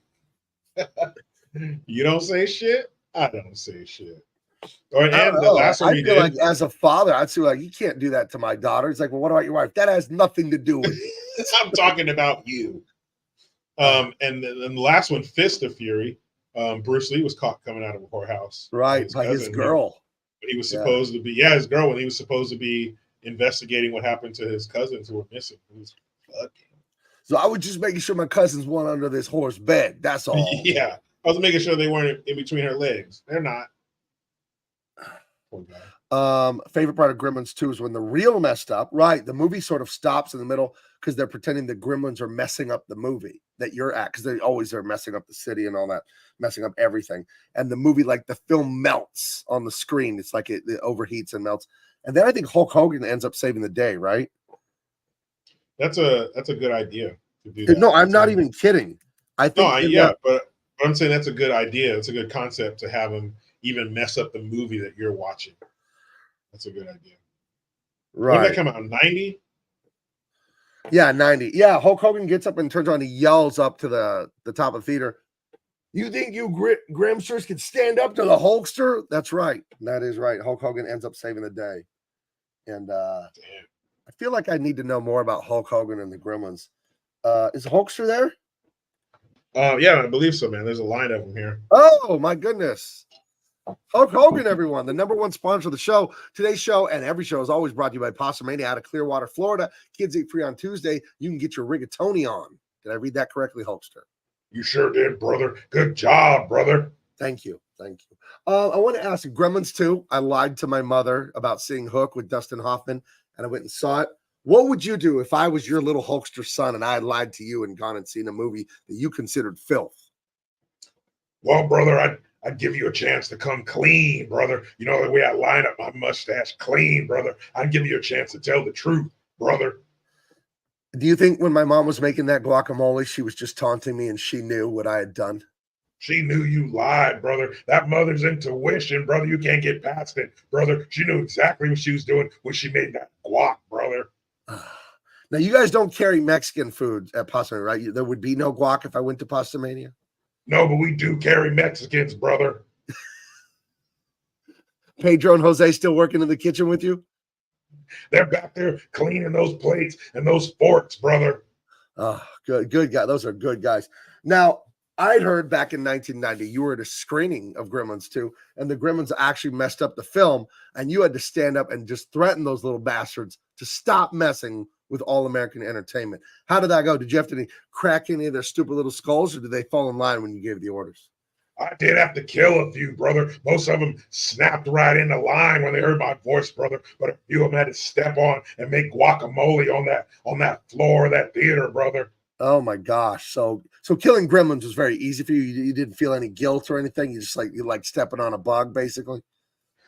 do? You don't say shit. I don't say shit. And the last one we did. Like as a father, I'd say like, you can't do that to my daughter. It's like, well, what about your wife? That has nothing to do with it. I'm talking about you. And then the last one, Fist of Fury. Bruce Lee was caught coming out of a whorehouse. Right, by his girl. He was supposed to be, his girl, when he was supposed to be investigating what happened to his cousins who were missing. It was fucking. So I was just making sure my cousins weren't under this horse bed. That's all. Yeah. I was making sure they weren't in between her legs. They're not. Poor guy. Favorite part of Gremlins 2 is when the reel messed up. Right. The movie sort of stops in the middle because they're pretending the Gremlins are messing up the movie that you're at, because they always are messing up the city and all that, messing up everything. And the movie, like the film melts on the screen. It's like it overheats and melts. And then I think Hulk Hogan ends up saving the day, right? That's a good idea to do that. No, I'm not even kidding. I think but I'm saying that's a good idea. It's a good concept to have him even mess up the movie that you're watching. That's a good idea. Right. When did that come out? 90? Yeah, 90. Yeah, Hulk Hogan gets up and turns on. He yells up to the top of the theater. "You think you Grimsters can stand up to the Hulkster?" That's right. That is right. Hulk Hogan ends up saving the day. And I feel like I need to know more about Hulk Hogan and the Gremlins. Is the Hulkster there? Yeah, I believe so, man. There's a line of them here. Oh, my goodness. Hulk Hogan, everyone, the #1 sponsor of the show. Today's show and every show is always brought to you by Pasta Mania out of Clearwater, Florida. Kids eat free on Tuesday. You can get your rigatoni on. Did I read that correctly, Hulkster? You sure did, brother. Good job, brother. Thank you. I want to ask Gremlins 2. I lied to my mother about seeing Hook with Dustin Hoffman, and I went and saw it. What would you do if I was your little Hulkster son and I had lied to you and gone and seen a movie that you considered filth? Well, brother, I'd give you a chance to come clean, brother. You know, the way I line up my mustache clean, brother. I'd give you a chance to tell the truth, brother. Do you think when my mom was making that guacamole, she was just taunting me and she knew what I had done? She knew you lied, brother. That mother's intuition, brother. You can't get past it, brother. She knew exactly what she was doing when she made that guac, brother. Now, you guys don't carry Mexican food at Pastamania, right? There would be no guac if I went to Pastamania? No, but we do carry Mexicans, brother. Pedro and Jose still working in the kitchen with you? They're back there cleaning those plates and those forks, brother. Oh, good guy. Those are good guys. Now, I'd heard back in 1990 you were at a screening of Gremlins 2, and the Gremlins actually messed up the film, and you had to stand up and just threaten those little bastards to stop messing with All American Entertainment. How did that go? Did you have to crack any of their stupid little skulls, or did they fall in line when you gave the orders? I did have to kill a few, brother. Most of them snapped right into line when they heard my voice, brother. But a few of them had to step on and make guacamole on that floor of that theater, brother. Oh my gosh! So killing gremlins was very easy for you. You didn't feel any guilt or anything. You like stepping on a bug, basically.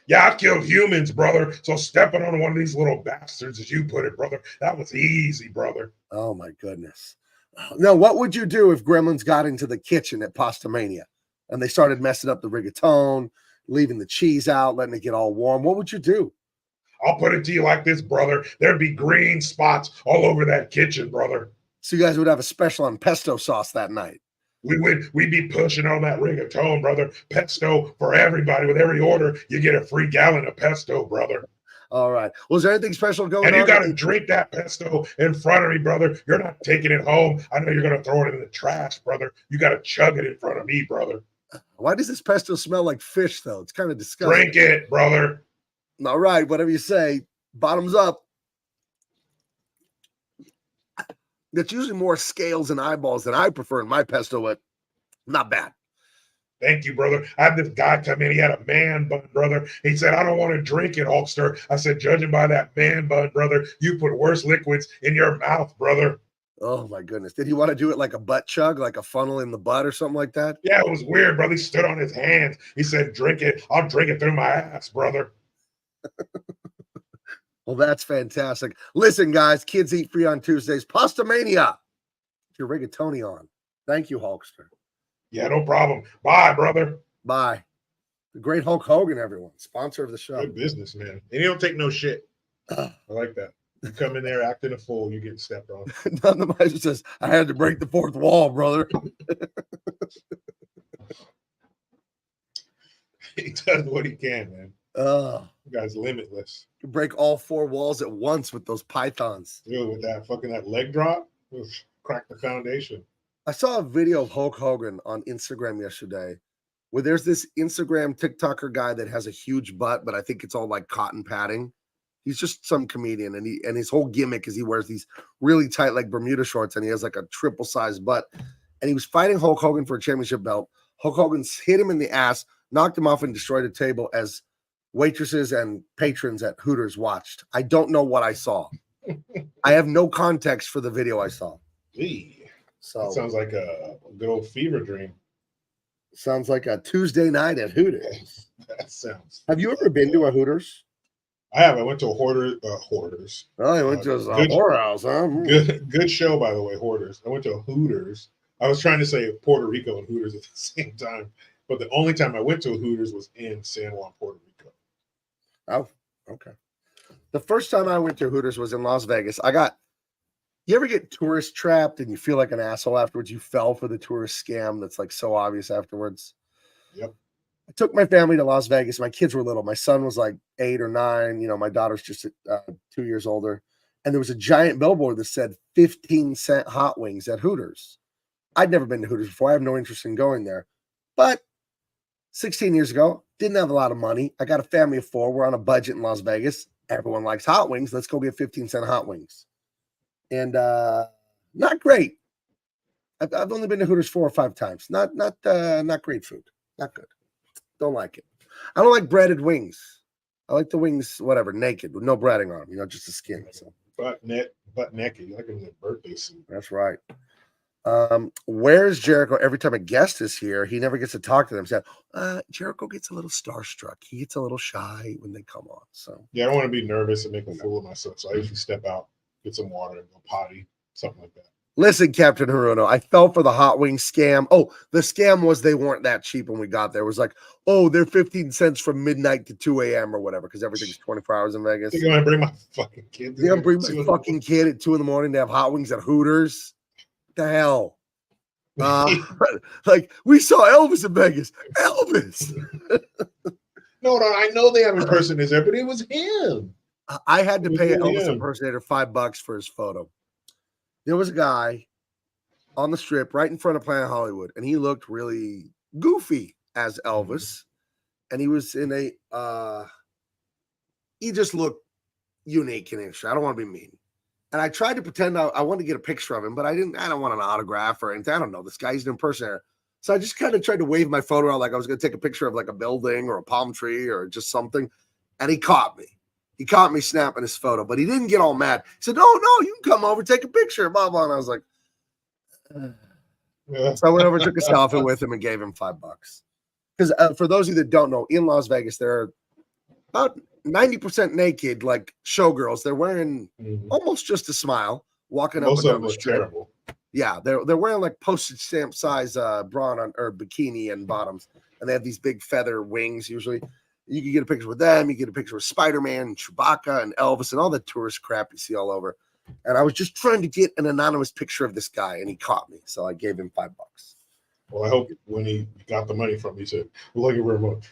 Yeah, I've killed humans, brother. So stepping on one of these little bastards, as you put it, brother, that was easy, brother. Oh my goodness! Now, what would you do if gremlins got into the kitchen at Pastamania and they started messing up the rigatone, leaving the cheese out, letting it get all warm? What would you do? I'll put it to you like this, brother. There'd be green spots all over that kitchen, brother. So you guys would have a special on pesto sauce that night. We'd be pushing on that rigatone, brother. Pesto for everybody. With every order, you get a free gallon of pesto, brother. All right. Was there anything special going on? And you got to drink that pesto in front of me, brother. You're not taking it home. I know you're going to throw it in the trash, brother. You got to chug it in front of me, brother. Why does this pesto smell like fish, though? It's kind of disgusting. Drink it, brother. All right. Whatever you say. Bottoms up. That's usually more scales and eyeballs than I prefer in my pesto, but not bad. Thank you, brother. I had this guy come in. He had a man bun, brother. He said, I don't want to drink it, Hulkster. I said, judging by that man bun, brother, you put worse liquids in your mouth, brother. Oh, my goodness. Did he want to do it like a butt chug, like a funnel in the butt or something like that? Yeah, it was weird, brother. He stood on his hands. He said, drink it. I'll drink it through my ass, brother. Well, that's fantastic. Listen, guys, kids eat free on Tuesdays. Pastamania. Your rigatoni on. Thank you, Hulkster. Yeah, no problem. Bye, brother. Bye. The great Hulk Hogan, everyone. Sponsor of the show. Good business, man. And you don't take no shit. I like that. You come in there acting a fool, you get stepped on. None of the says, I had to break the fourth wall, brother. He does what he can, man. The guy's limitless. You break all four walls at once with those pythons. Dude, with that leg drop, crack the foundation. I saw a video of Hulk Hogan on Instagram yesterday where there's this Instagram TikToker guy that has a huge butt, but I think it's all like cotton padding. He's just some comedian, and his whole gimmick is he wears these really tight like Bermuda shorts, and he has like a triple sized butt. And he was fighting Hulk Hogan for a championship belt. Hulk Hogan hit him in the ass, knocked him off, and destroyed a table as waitresses and patrons at Hooters watched. I don't know what I saw. I have no context for the video I saw. Gee, so that sounds like a good old fever dream. Sounds like a Tuesday night at Hooters. That sounds. Have you ever been to a Hooters? I have. I went to a Hoarders. Oh, you went to a whorehouse, huh? Good show, by the way, Hoarders. I went to a Hooters. I was trying to say Puerto Rico and Hooters at the same time, but the only time I went to a Hooters was in San Juan, Puerto Rico. Oh, okay. The first time I went to Hooters was in Las Vegas. You ever get tourist trapped and you feel like an asshole afterwards? You fell for the tourist scam that's like so obvious afterwards. Yep. I took my family to Las Vegas. My kids were little. My son was like 8 or 9. You know, my daughter's just 2 years older. And there was a giant billboard that said 15-cent hot wings at Hooters. I'd never been to Hooters before. I have no interest in going there. But 16 years ago, didn't have a lot of money. I got a family of 4. We're on a budget in Las Vegas. Everyone likes hot wings. Let's go get 15-cent hot wings. And not great. I've only been to Hooters 4 or 5 times. Not great food. Not good. Don't like it. I don't like breaded wings. I like the wings, whatever, naked with no breading on them, just the skin. So butt naked, like in a birthday suit. That's right. Where's Jericho? Every time a guest is here, he never gets to talk to them. So, Jericho gets a little starstruck. He gets a little shy when they come on. So yeah, I don't want to be nervous and make a fool of myself. So I usually step out, get some water, and go potty, something like that. Listen, Captain Haruno, I fell for the hot wing scam. Oh, the scam was they weren't that cheap when we got there. It was like, oh, they're 15 cents from midnight to 2 a.m. or whatever, because everything's 24 hours in Vegas. You're gonna bring my fucking kid. You're gonna bring my fucking kid at 2 a.m. to have hot wings at Hooters. The hell? Like we saw Elvis in Vegas. Elvis. No, I know they have impersonators there, but it was him. I had to pay an Elvis impersonator $5 for his photo. There was a guy on the strip right in front of Planet Hollywood, and he looked really goofy as Elvis. And he was in he just looked unique and interesting. I don't want to be mean. And I tried to pretend I wanted to get a picture of him, but I don't want an autograph or anything. I don't know. This guy's an impersonator. So I just kind of tried to wave my photo out like I was going to take a picture of like a building or a palm tree or just something. And he caught me. He caught me snapping his photo, but he didn't get all mad. He said, no, you can come over, take a picture, blah, blah. And I was like, So I went over, took a selfie with him and gave him $5. Because for those of you that don't know, in Las Vegas, there are about 90% naked, like showgirls. They're wearing almost just a smile, walking up and down the street. Terrible. Yeah, they're wearing like postage stamp size bra or bikini and bottoms, and they have these big feather wings. Usually, you can get a picture with them. You get a picture with Spider-Man and Chewbacca and Elvis and all the tourist crap you see all over. And I was just trying to get an anonymous picture of this guy, and he caught me, so I gave him $5. Well, I hope when he got the money from me, he said, well, thank you very much.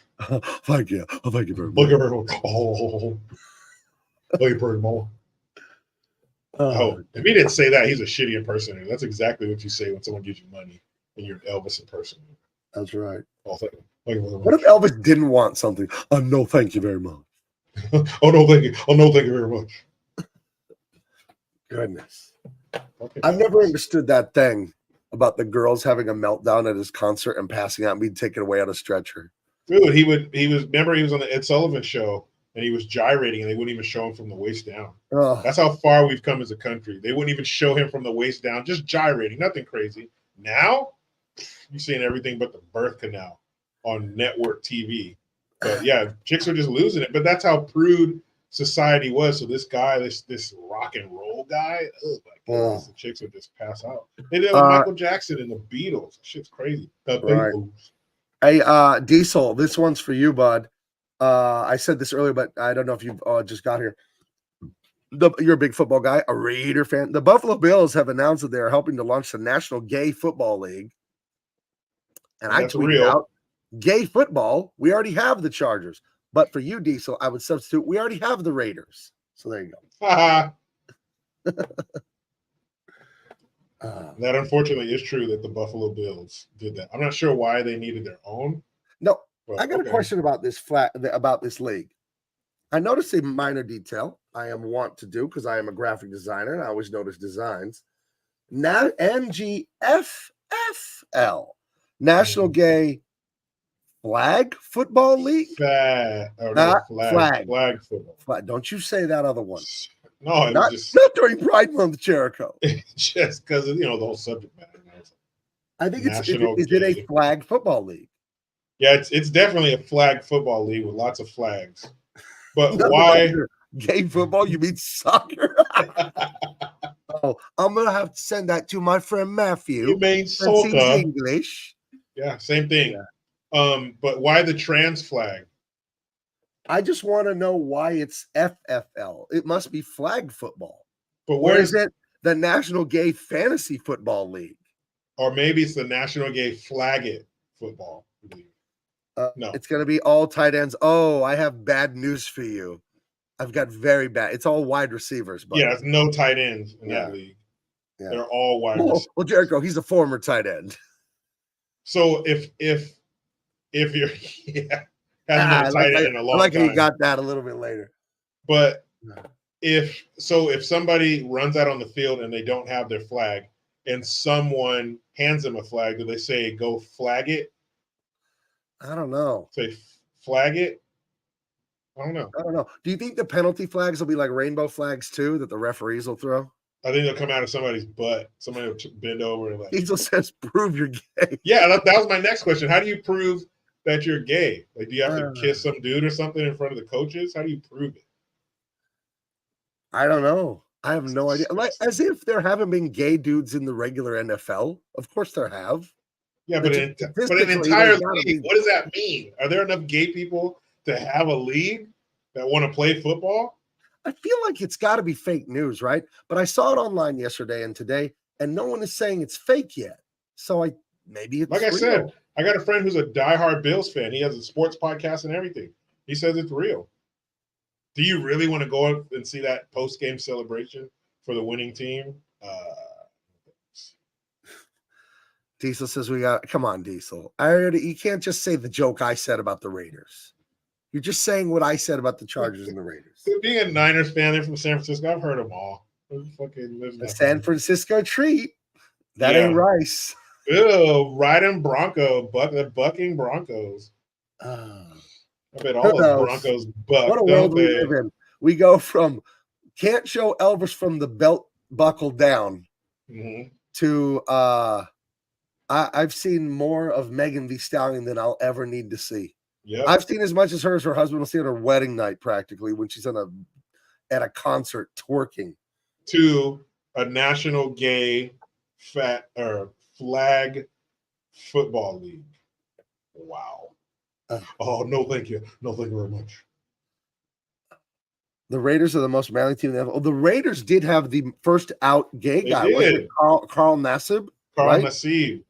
Thank you. Oh, thank you very much. Thank you very much. Oh, thank you very much. If he didn't say that, he's a shitty impersonator. That's exactly what you say when someone gives you money and you're an Elvis impersonator. That's right. Oh, thank you very much. What if Elvis didn't want something? No, thank you very much. Oh, no, thank you. Oh, no, thank you very much. Goodness. Okay. I've never understood that thing about the girls having a meltdown at his concert and passing out and being taken away on a stretcher. Dude, he was on the Ed Sullivan show and he was gyrating and they wouldn't even show him from the waist down. That's how far we've come as a country. They wouldn't even show him from the waist down, just gyrating, nothing crazy. Now, you're seeing everything but the birth canal on network TV. But yeah, chicks are just losing it. But that's how prude society was. So this guy, this rock and roll guy, oh my goodness, the chicks would just pass out. They did it with Michael Jackson and the Beatles. Shit's crazy. Right. Hey, Diesel, this one's for you, bud. I said this earlier, but I don't know if you've just got here. You're a big football guy, a Raider fan. The Buffalo Bills have announced that they are helping to launch the National Gay Football League. And I tweeted out, gay football, we already have the Chargers. But for you, Diesel, I would substitute, we already have the Raiders. So there you go. That unfortunately is true that the Buffalo Bills did that. I'm not sure why they needed their own. No, I got a question about this league. I noticed a minor detail I am wont to do because I am a graphic designer and I always notice designs. Now NGFFL, National Gay Flag Football League. Flag football. Don't you say that other one. No, not during Pride Month, Jericho. Just because of the whole subject matter. I think is it a flag football league? Yeah, it's definitely a flag football league with lots of flags. But why gay football? You mean soccer? Oh, I'm gonna have to send that to my friend Matthew. You mean soccer? English. Yeah, same thing. Yeah. But why the trans flag? I just want to know why it's FFL. It must be flag football. But where is it? The National Gay Fantasy Football League, or maybe it's the National Gay Flag It Football League. No, it's going to be all tight ends. Oh, I have bad news for you. I've got very bad. It's all wide receivers. Buddy. Yeah, it's no tight ends in that league. Yeah. They're all wide receivers. Well, Jericho, he's a former tight end. So if you're hasn't been a tight end in a long time. I like how you got that a little bit later. But if somebody runs out on the field and they don't have their flag, and someone hands them a flag, do they say go flag it? I don't know. Say flag it? I don't know. I don't know. Do you think the penalty flags will be like rainbow flags too, that the referees will throw? I think they'll come out of somebody's butt. Somebody will bend over and like. Diesel says, "Prove you're gay." Yeah, that was my next question. How do you prove that you're gay? Like, do you have to kiss some dude or something in front of the coaches? How do you prove it? I don't know. I have no idea. Like, as if there haven't been gay dudes in the regular NFL. Of course there have. Yeah, but an Statistically, entire there's gotta league, be- what does that mean? Are there enough gay people to have a league that want to play football? I feel like it's got to be fake news, right? But I saw it online yesterday and today, and no one is saying it's fake yet. So maybe it's like I real. said, I got a friend who's a diehard Bills fan. He has a sports podcast and everything. He says it's real. Do you really want to go up and see that post-game celebration for the winning team? Diesel says come on, Diesel. You can't just say the joke I said about the Raiders. You're just saying what I said about the Chargers and the Raiders. Being a Niners fan, they're from San Francisco. I've heard them all. A San Francisco treat. That ain't rice. Ew, riding Bronco, bucking Broncos. I bet all those Broncos buck. What a world we live in. We go from can't show Elvis from the belt buckle down to I've seen more of Megan Thee Stallion than I'll ever need to see. Yep. I've seen as much as her husband will see on her wedding night, practically, when she's at a concert twerking. To a national gay flag football league. Wow. Oh, no, thank you. No, thank you very much. The Raiders are the most manly team in the NFL. Oh, the Raiders did have the first out gay guy. Did. Was it Carl Nassib? Carl Nassib.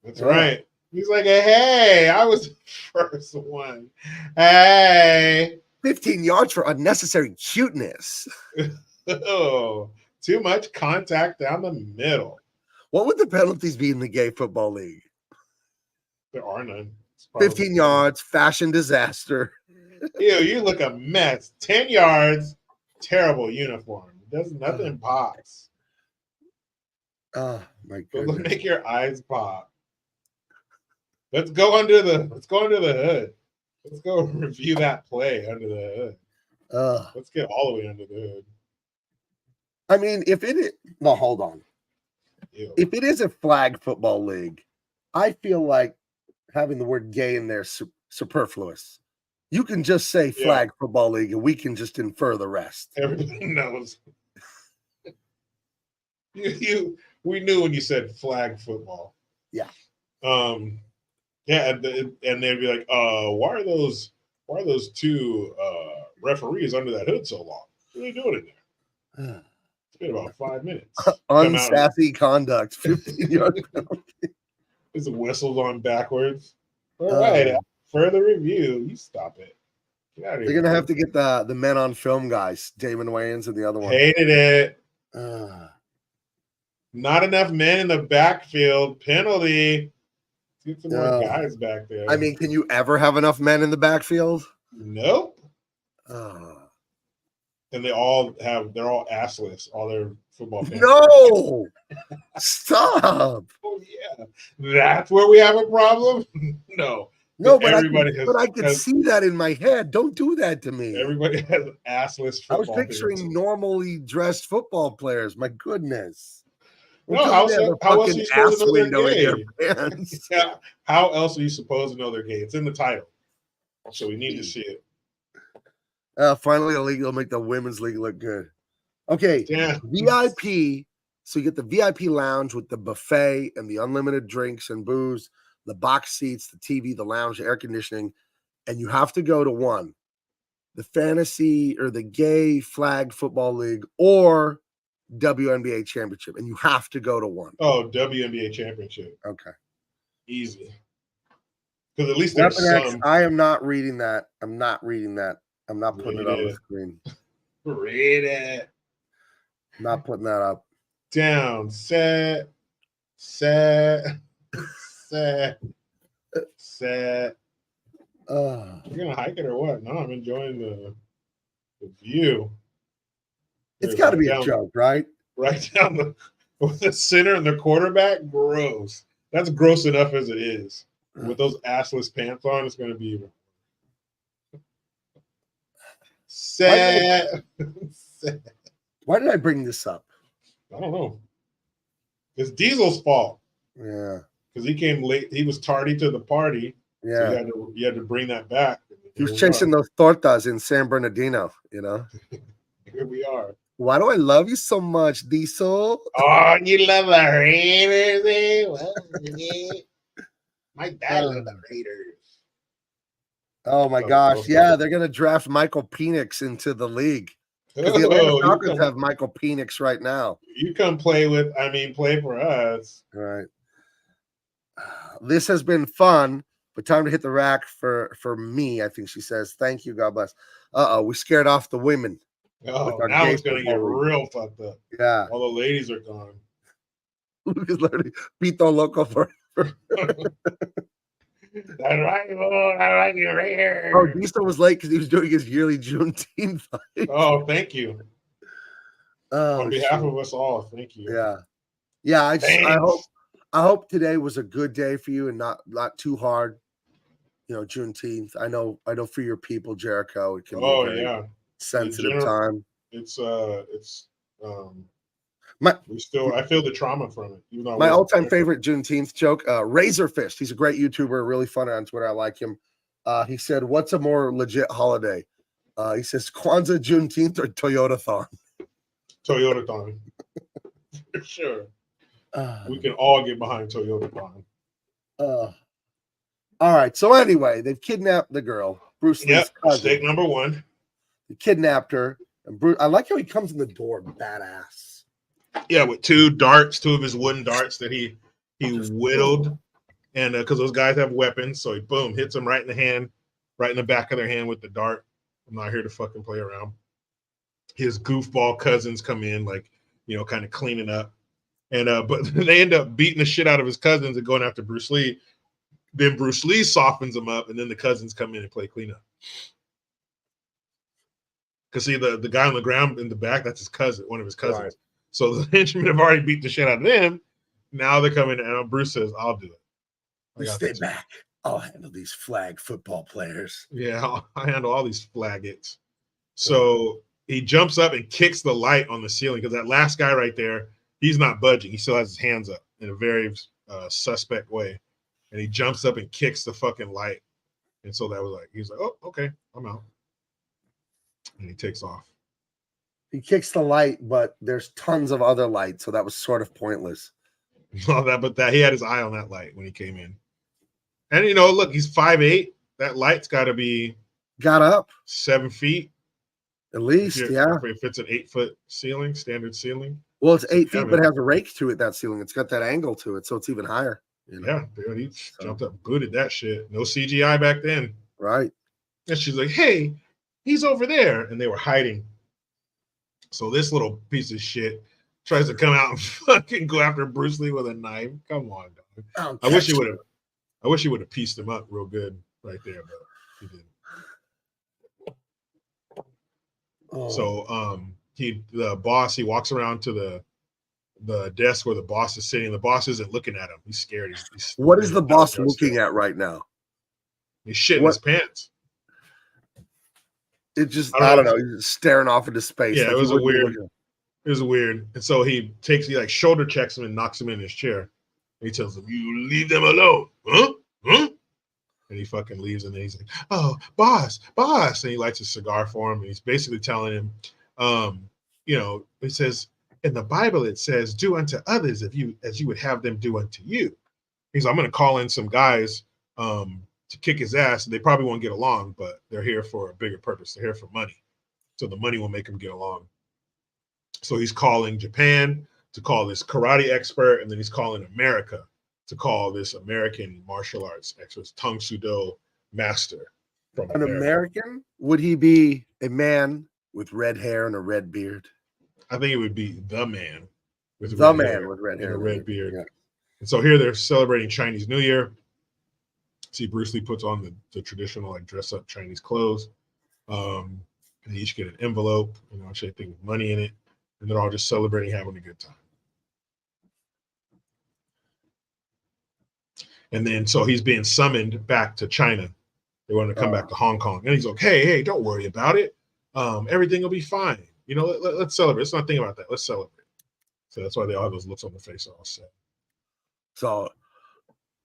That's right. He's like, hey, I was the first one. Hey. 15 yards for unnecessary cuteness. Oh, too much contact down the middle. What would the penalties be in the gay football league? There are none. 15 yards, fashion disaster. Ew, you look a mess. 10 yards, terrible uniform. Does nothing pops. Oh my goodness. Make your eyes pop. Let's go under the hood. Let's go review that play under the hood. Let's get all the way under the hood. I mean, hold on. Ew. If it is a flag football league, I feel like having the word gay in there is superfluous. You can just say flag football league and we can just infer the rest. Everybody knows. We knew when you said flag football. Yeah. Yeah, and they'd be like, why are those two referees under that hood so long? What are they doing in there? It's been about 5 minutes. Unsassy conduct. 15-yard penalty. There's the whistles on backwards. All right. Further review. You stop it. Get out of here. They're gonna have to get the men on film guys, Damon Wayans and the other one. Hated it. Not enough men in the backfield. Penalty. Get some more guys back there. I mean, can you ever have enough men in the backfield? Nope. And they're all assless, all their football fans. No! Stop. Oh yeah. That's where we have a problem? No. No, but I can see that in my head. Don't do that to me. Everybody has assless football. I was picturing normally dressed football players. My goodness. No, how else are you supposed to know they're gay? Yeah. How else are you supposed to know they're gay? It's in the title. So we need to see it. Finally, a league will make the women's league look good. Okay. Yeah. VIP. So you get the VIP lounge with the buffet and the unlimited drinks and booze, the box seats, the TV, the lounge, the air conditioning. And you have to go to one, the fantasy or the gay flag football league or WNBA championship. And you have to go to one. Oh, WNBA championship. Okay. Easy. Because at least there's some. I am not reading that. I'm not reading that. I'm not putting it on the screen. Read it. Not putting that up. Down. Set. You're gonna hike it or what? No, I'm enjoying the view. It's got to be a joke, right? Right down the center and the quarterback. Gross. That's gross enough as it is. With those assless pants on, it's gonna be. Sad. Why did I bring this up? I don't know. It's Diesel's fault Yeah. because he came late. He was tardy to the party. So Yeah. you had to bring that back. He was chasing those tortas in San Bernardino, you know. Here we are. Why do I love you so much, Diesel? Oh, you love the Raiders, eh? Well, yeah. My dad loved the Raiders. Oh my gosh. Yeah, they're gonna draft Michael Penix into the league. Because the Atlanta Falcons have Michael Penix right now. You come play for us. All right. This has been fun, but time to hit the rack for me, I think she says. Thank you, God bless. We scared off the women. Oh, now it's gonna get real fucked up. Yeah. All the ladies are gone. Lucas learning Pito Loco forever. That's right, boy. I like you right here. Oh, Diesel was late because he was doing his yearly Juneteenth fight. Oh, thank you. Oh, on behalf of us all, thank you. Yeah. I hope today was a good day for you and not too hard. You know, Juneteenth. I know for your people, Jericho, it can be a very sensitive time. I feel the trauma from it. Even though my all-time favorite Juneteenth joke, Razorfist. He's a great YouTuber, really funny on Twitter. I like him. He said, "What's a more legit holiday?" He says, "Kwanzaa, Juneteenth, or Toyotathon." Toyotathon, for sure. We can all get behind Toyotathon. All right. So anyway, they've kidnapped the girl, Bruce Lee's cousin. Mistake number one. They kidnapped her, and Bruce. I like how he comes in the door, badass. Yeah, with two of his wooden darts that he whittled, and because those guys have weapons, so he hits them right in the hand, right in the back of their hand with the dart. I'm not here to fucking play around. His goofball cousins come in, kind of cleaning up, and but they end up beating the shit out of his cousins and going after Bruce Lee. Then Bruce Lee softens them up, and then the cousins come in and play cleanup. Because see, the guy on the ground in the back, that's his cousin, one of his cousins. Right. So the henchmen have already beat the shit out of them. Now they're coming in, and Bruce says, "I'll do it. Stay back. I'll handle these flag football players." Yeah, I'll handle all these flaggots. So he jumps up and kicks the light on the ceiling because that last guy right there, he's not budging. He still has his hands up in a very suspect way. And he jumps up and kicks the fucking light. And so that was he's like, "Oh, okay, I'm out." And he takes off. He kicks the light, but there's tons of other lights, so that was sort of pointless. But he had his eye on that light when he came in. And look, he's 5'8". That light's got up 7 feet. At least, If it's an 8-foot ceiling, standard ceiling. Well, it's 8 feet, but it has a rake to it, that ceiling. It's got that angle to it, so it's even higher. Yeah, dude, he jumped up, booted that shit. No CGI back then. Right. And she's like, "Hey, he's over there." And they were hiding. So this little piece of shit tries to come out and fucking go after Bruce Lee with a knife. Come on, dog. I wish he would have pieced him up real good right there, but he didn't. Oh. So the boss, he walks around to the desk where the boss is sitting. The boss isn't looking at him. He's scared. What is the boss looking at right now? He's shitting his pants. It just, I don't know. He's just staring off into space. Yeah, it was weird. And so he shoulder checks him and knocks him in his chair. And he tells him, "You leave them alone." Huh? And he fucking leaves. And then he's like, "Oh, boss. And he lights a cigar for him. And he's basically telling him, he says, "In the Bible, it says, do unto others as you would have them do unto you." He's like, "I'm going to call in some guys to kick his ass. They probably won't get along, but they're here for a bigger purpose. They're here for money. So the money will make them get along." So he's calling Japan to call this karate expert, and then he's calling America to call this American martial arts expert, Tang Sudo master. From an American? Would he be a man with red hair and a red beard? I think it would be the man with red hair and a red beard. Yeah. And so here they're celebrating Chinese New Year. See, Bruce Lee puts on the traditional dress up Chinese clothes. And they each get an envelope, shaped thing with money in it, and they're all just celebrating, having a good time. And then so he's being summoned back to China. They want to come back to Hong Kong, and he's like, "Hey, don't worry about it. Everything will be fine. You know, let's celebrate. Let's not think about that. Let's celebrate. So that's why they all have those looks on their face all set. So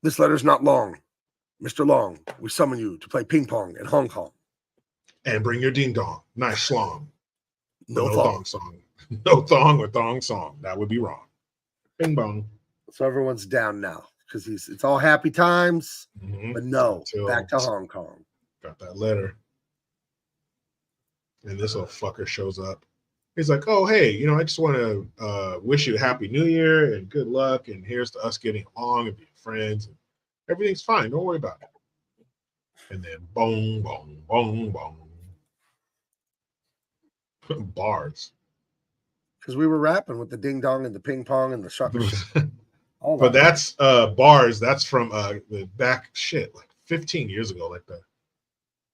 this letter's not long. Mr. Long, we summon you to play ping pong in Hong Kong. And bring your ding dong. Nice schlong. No No thong. thong song. No thong or thong song. That would be wrong. Bing bong. So everyone's down now because it's all happy times. Mm-hmm. But no, Until back to Hong Kong. Got that letter. And this little fucker shows up. He's like, oh, hey, you know, I just want to wish you a happy new year and good luck. And here's to us getting along and being friends. And everything's fine. Don't worry about it. And then boom, boom, boom, boom. Bars. Because we were rapping with the ding dong and the ping pong and the shot. But that's bars. That's from the back like 15 years ago, like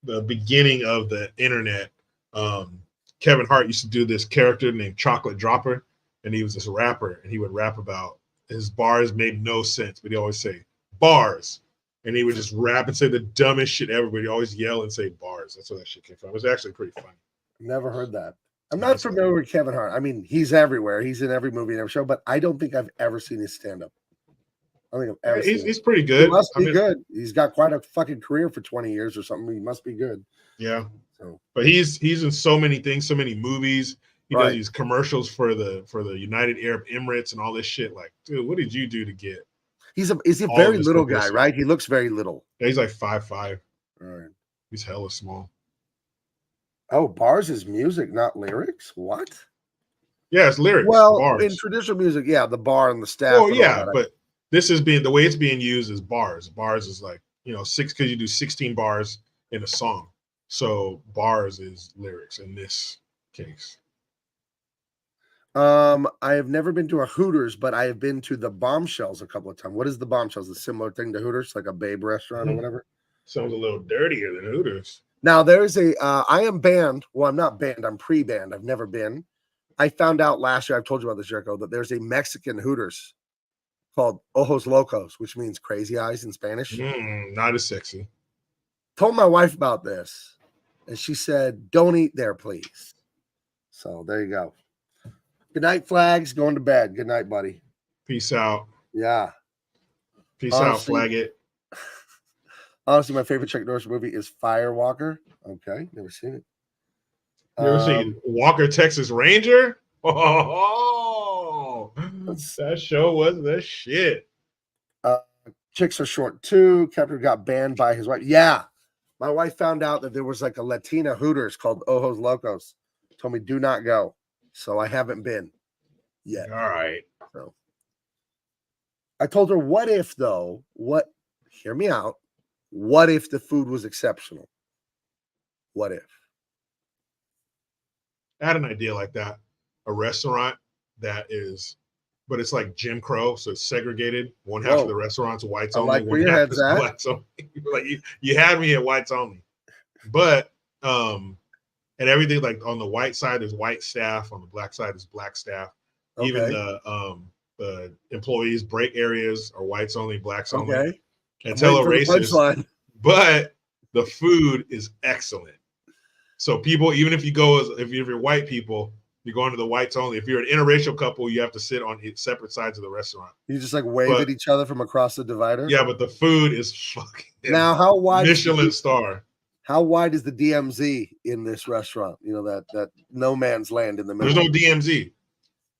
the beginning of the internet. Kevin Hart used to do this character named Chocolate Dropper, and he was this rapper, and he would rap about his bars made no sense, but he always say bars, and he would just rap and say the dumbest shit ever, but he always yell and say bars. That's where that shit came from. It was actually pretty funny. Never heard that. I'm not familiar with Kevin Hart. I mean, he's everywhere. He's in every movie and every show, but I don't think I've ever seen his stand-up. I don't think I've ever seen He's pretty good. He must be good. He's got quite a fucking career for 20 years or something. He must be good. Yeah. So, but he's in so many things, so many movies. He Right. does these commercials for the United Arab Emirates and all this shit. Like, dude, what did you do to get? is he a all very this little guy, publicity? right? He looks very little. Yeah, he's like 5'5". All right. He's hella small. Oh, bars is music, not lyrics? What? Yeah, it's lyrics. Well, bars. in traditional music, yeah, the bar and the staff. Well, and all yeah, that. but this is being the way it's being used is bars. Bars is like, you know, 6 because you do 16 bars in a song. So bars is lyrics in this case. I have never been to a Hooters, but I have been to the Bombshells a couple of times. What is the Bombshells? A similar thing to Hooters, like a Babe restaurant or whatever? Sounds a little dirtier than Hooters. Now, there's I am banned. Well, I'm not banned. I'm pre-banned. I've never been. I found out last year, I've told you about this, Jericho, that there's a Mexican Hooters called Ojos Locos, which means crazy eyes in Spanish. Not as sexy. Told my wife about this, and she said, don't eat there, please. So there you go. Good night, Flags. Going to bed. Good night, buddy. Peace out. Yeah. Peace out, Flag it. Honestly, my favorite Chuck Norris movie is Firewalker. Okay, never seen it. You ever seen Walker, Texas Ranger? Oh, that show was the shit. Chicks Are Short too. Captain got banned by his wife. Yeah. My wife found out that there was like a Latina Hooters called Ojos Locos. Told me do not go. So I haven't been yet. All right. So I told her, what if though? Hear me out. What if the food was exceptional? What if? I had an idea like that. A restaurant that is, but it's like Jim Crow, so it's segregated. One half of the restaurant's whites only. Like where your head's at. Blacks only. Like you had me at whites only. But and everything, like on the white side is white staff, on the black side is black staff. Okay. Even the employees break areas are whites only, blacks only. Okay. And tell a racist, but the food is excellent. So people, even if you're white people, you're going to the whites only. If you're an interracial couple, you have to sit on separate sides of the restaurant. You just like wave at each other from across the divider. Yeah, but the food is fucking. Now, how wide? Michelin star. How wide is the DMZ in this restaurant? You know that no man's land in the middle. There's no DMZ.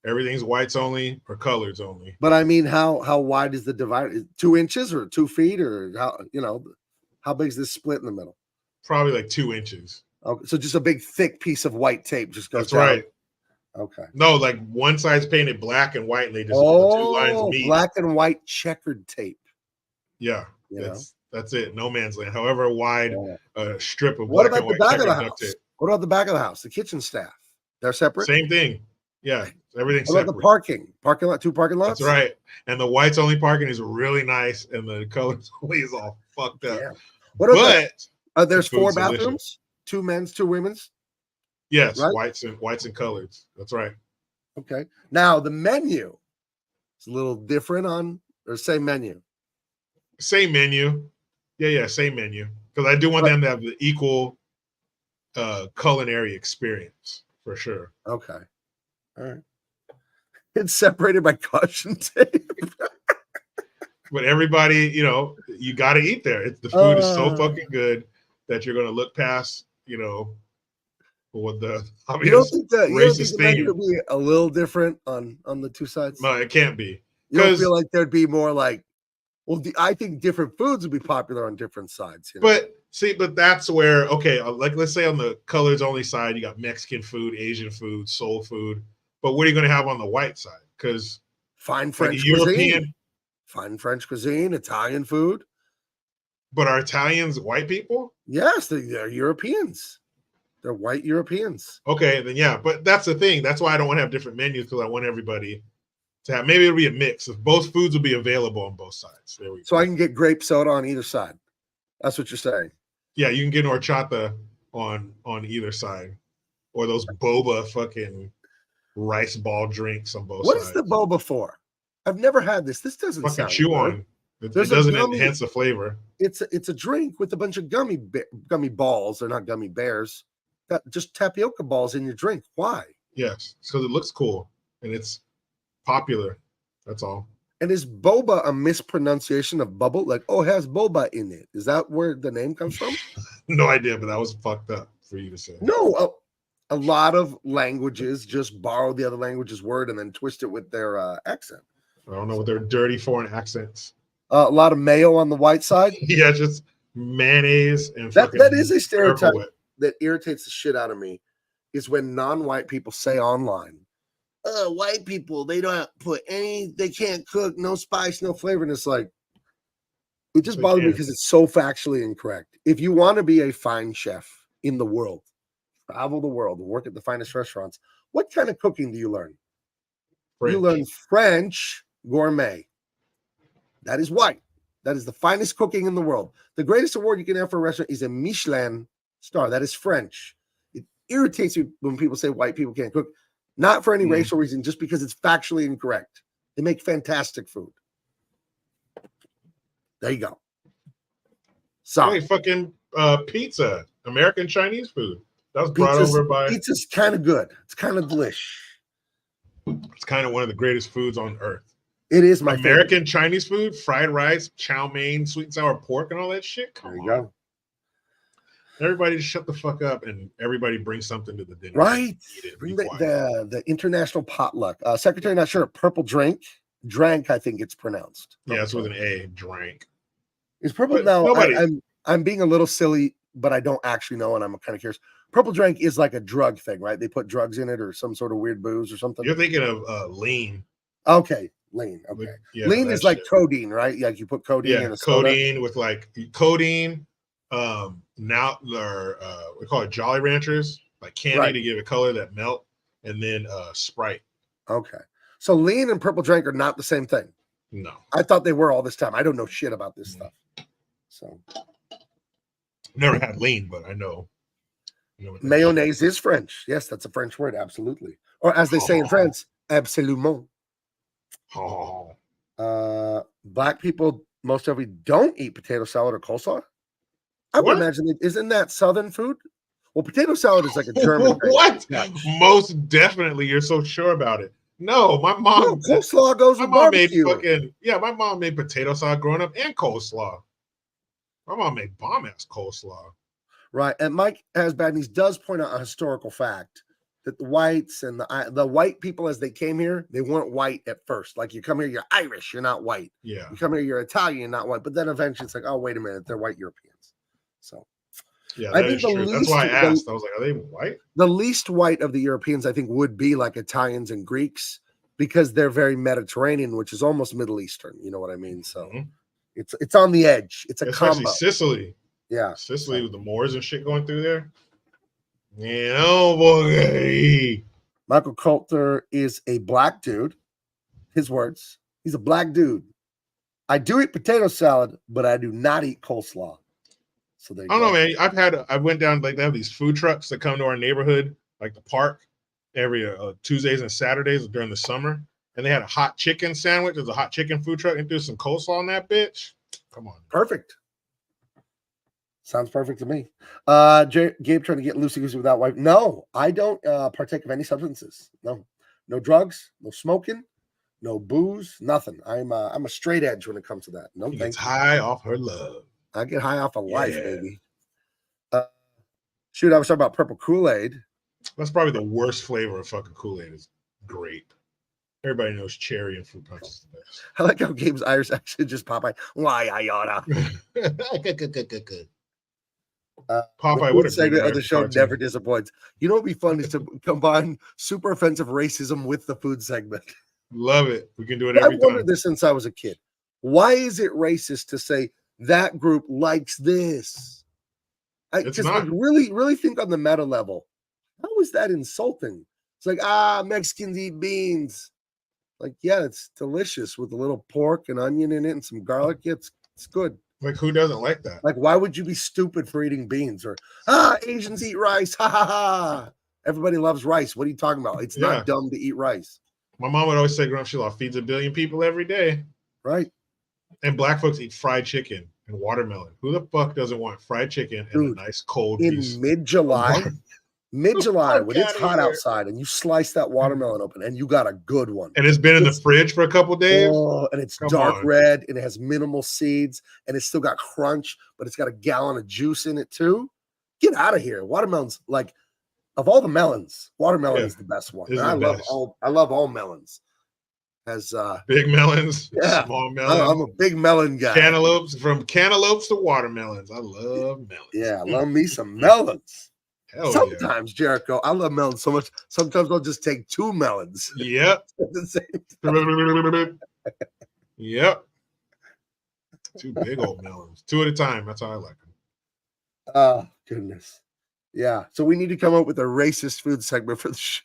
Everything's whites only or colors only. But I mean, how wide is the divider? 2 inches or 2 feet, or how big is this split in the middle? Probably like 2 inches. Okay, so just a big thick piece of white tape just goes That's down. Right. Okay. No, like one side's painted black and white, and they just the 2 lines meet. Black and white checkered tape. Yeah, that's it. No man's land. However wide a strip of what black about and the white back of the checkered house? duct tape. What about the back of the house? The kitchen staff, they're separate. Same thing. Yeah, everything's what about separate. The parking lot, 2 parking lots. That's right. And the whites only parking is really nice, and the colors only is all fucked up. Yeah. What about there's 4 bathrooms, delicious. 2 men's, 2 women's. Yes, right? whites and colors. That's right. Okay. Now the menu is a little different or same menu. Same menu. Yeah, same menu. Because I do want them to have the equal culinary experience for sure. Okay. All right. It's separated by caution tape. But everybody, you got to eat there. The food is so fucking good that you're going to look past, what the obvious you don't racist think the thing. menu could be a little different on the two sides? No, it can't be. You don't feel like there'd be more like, well, I think different foods would be popular on different sides. But that's where, okay, like let's say on the colors only side, you got Mexican food, Asian food, soul food. But what are you going to have on the white side? Because fine French cuisine. Fine French cuisine, Italian food. But are Italians white people? Yes, they're Europeans. They're white Europeans. Okay, then yeah. But that's the thing. That's why I don't want to have different menus, because I want everybody to have. Maybe it'll be a mix of both foods will be available on both sides. There we go. So I can get grape soda on either side. That's what you're saying. Yeah, you can get an horchata on either side, or those boba fucking rice ball drinks on both sides. What is the boba for? I've never had this. This doesn't fucking sound chew good. on. It doesn't enhance the flavor. It's a drink with a bunch of gummy balls. They're not gummy bears. That just tapioca balls in your drink. Why? Yes, because it looks cool and it's popular. That's all. And is boba a mispronunciation of bubble? Like, oh, it has boba in it. Is that where the name comes from? No idea, but that was fucked up for you to say. No, a lot of languages just borrow the other language's word and then twist it with their accent. I don't know what their dirty foreign accents. A lot of mayo on the white side. Yeah, just mayonnaise and that is a stereotype that irritates the shit out of me. Is when non-white people say online, white people, they don't they can't cook, no spice, no flavor. And it's like, it just bothers me because it's so factually incorrect. If you want to be a fine chef in the world, travel the world, work at the finest restaurants, what kind of cooking do you learn? French. You learn French gourmet. That is white. That is the finest cooking in the world. The greatest award you can have for a restaurant is a Michelin star. That is French. It irritates me when people say white people can't cook. Not for any racial reason, just because it's factually incorrect. They make fantastic food. There you go. Sorry. Hey, fucking pizza, American Chinese food. That was brought over by. Pizza's kind of good. It's kind of delish. It's kind of one of the greatest foods on earth. It is my American favorite. Chinese food, fried rice, chow mein, sweet and sour pork, and all that shit. There you go. Everybody just shut the fuck up and everybody bring something to the dinner. Right. Bring the international potluck. Secretary, not sure. Purple drink. Drank, I think it's pronounced. Yeah, it's with an A. Drank. It's purple. Now, I'm being a little silly, but I don't actually know, and I'm kind of curious. Purple drink is like a drug thing, right? They put drugs in it or some sort of weird booze or something. You're thinking of lean. Okay. Lean. Okay. Yeah, lean is like codeine, right? Like you put codeine in a soda. Codeine with like codeine. Now we call it Jolly Ranchers, like candy to give it color that melt, and then Sprite. Okay. So lean and purple drink are not the same thing. No. I thought they were all this time. I don't know shit about this stuff. So never had lean, but I know. Mayonnaise is French. Yes, that's a French word, absolutely. Or as they say in France, absolument. Black people, most of you don't eat potato salad or coleslaw. I would imagine isn't that Southern food? Well, potato salad is like a German thing. What? Most definitely. You're so sure about it. No, my mom. Coleslaw goes with barbecue. My mom made potato salad growing up and coleslaw. My mom made bomb ass coleslaw. Right, and Mike has bad news does point out a historical fact that the whites and the white people as they came here, they weren't white at first. Like you come here, you're Irish, you're not white. Yeah. You come here, you're Italian, you're not white. But then eventually it's like, oh, wait a minute, they're white Europeans. So yeah, I think true. That's why I asked. I was like, are they white? The least white of the Europeans, I think, would be like Italians and Greeks because they're very Mediterranean, which is almost Middle Eastern. You know what I mean? So it's on the edge. It's a combo. Sicily. Yeah. Sicily with the Moors and shit going through there. Yeah, oh boy. Michael Coulter is a black dude. His words. He's a black dude. I do eat potato salad, but I do not eat coleslaw. So I don't know, man. I went down, like they have these food trucks that come to our neighborhood, like the park, every Tuesdays and Saturdays during the summer. And they had a hot chicken sandwich. There's a hot chicken food truck and threw some coleslaw on that bitch. Come on. Perfect. Sounds perfect to me. Gabe trying to get loosey-goosey without wife. No, I don't partake of any substances. No drugs, no smoking, no booze, nothing. I'm a straight edge when it comes to that. No, He thank gets you. high off her love. I get high off of life, Yeah. baby. Shoot, I was talking about purple Kool-Aid. That's probably the worst flavor of fucking Kool-Aid is grape. Everybody knows cherry and fruit punch is the best. I like how Gabe's Irish accent just Popeye. Why I oughta. Popeye, the what food a great segment of the American show cartoon. never disappoints. You know what would be fun is to combine super offensive racism with the food segment. Love it. We can do it I've every wondered time. this since I was a kid. Why is it racist to say that group likes this? It's Just not. like really think on the meta level. How is that insulting? It's like, Mexicans eat beans. Like, yeah, it's delicious with a little pork and onion in it and some garlic. Yeah, it's good. Like, who doesn't like that? Like, why would you be stupid for eating beans? Or, Asians eat rice. Ha ha ha. Everybody loves rice. What are you talking about? It's not dumb to eat rice. My mom would always say growing up, she feeds 1 billion people every day. Right. And black folks eat fried chicken and watermelon. Who the fuck doesn't want fried chicken and a nice cold piece? In mid-July, when it's hot here. outside and you slice that watermelon open and you got a good one. And it's been in the fridge for a couple days. Oh, and it's dark red and it has minimal seeds and it's still got crunch, but it's got a gallon of juice in it too. Get out of here. Watermelon's like, of all the melons, watermelon is the best one. I love all melons. As big melons, small melons. I'm a big melon guy. Cantaloupes, from cantaloupes to watermelons. I love melons. Yeah, I love me some melons. Hell sometimes, Jericho, I love melons so much. Sometimes I'll just take 2 melons. Yep. At the same time. Yep. 2 big old melons. 2 at a time. That's how I like them. Oh, goodness. Yeah. So we need to come up with a racist food segment for the show.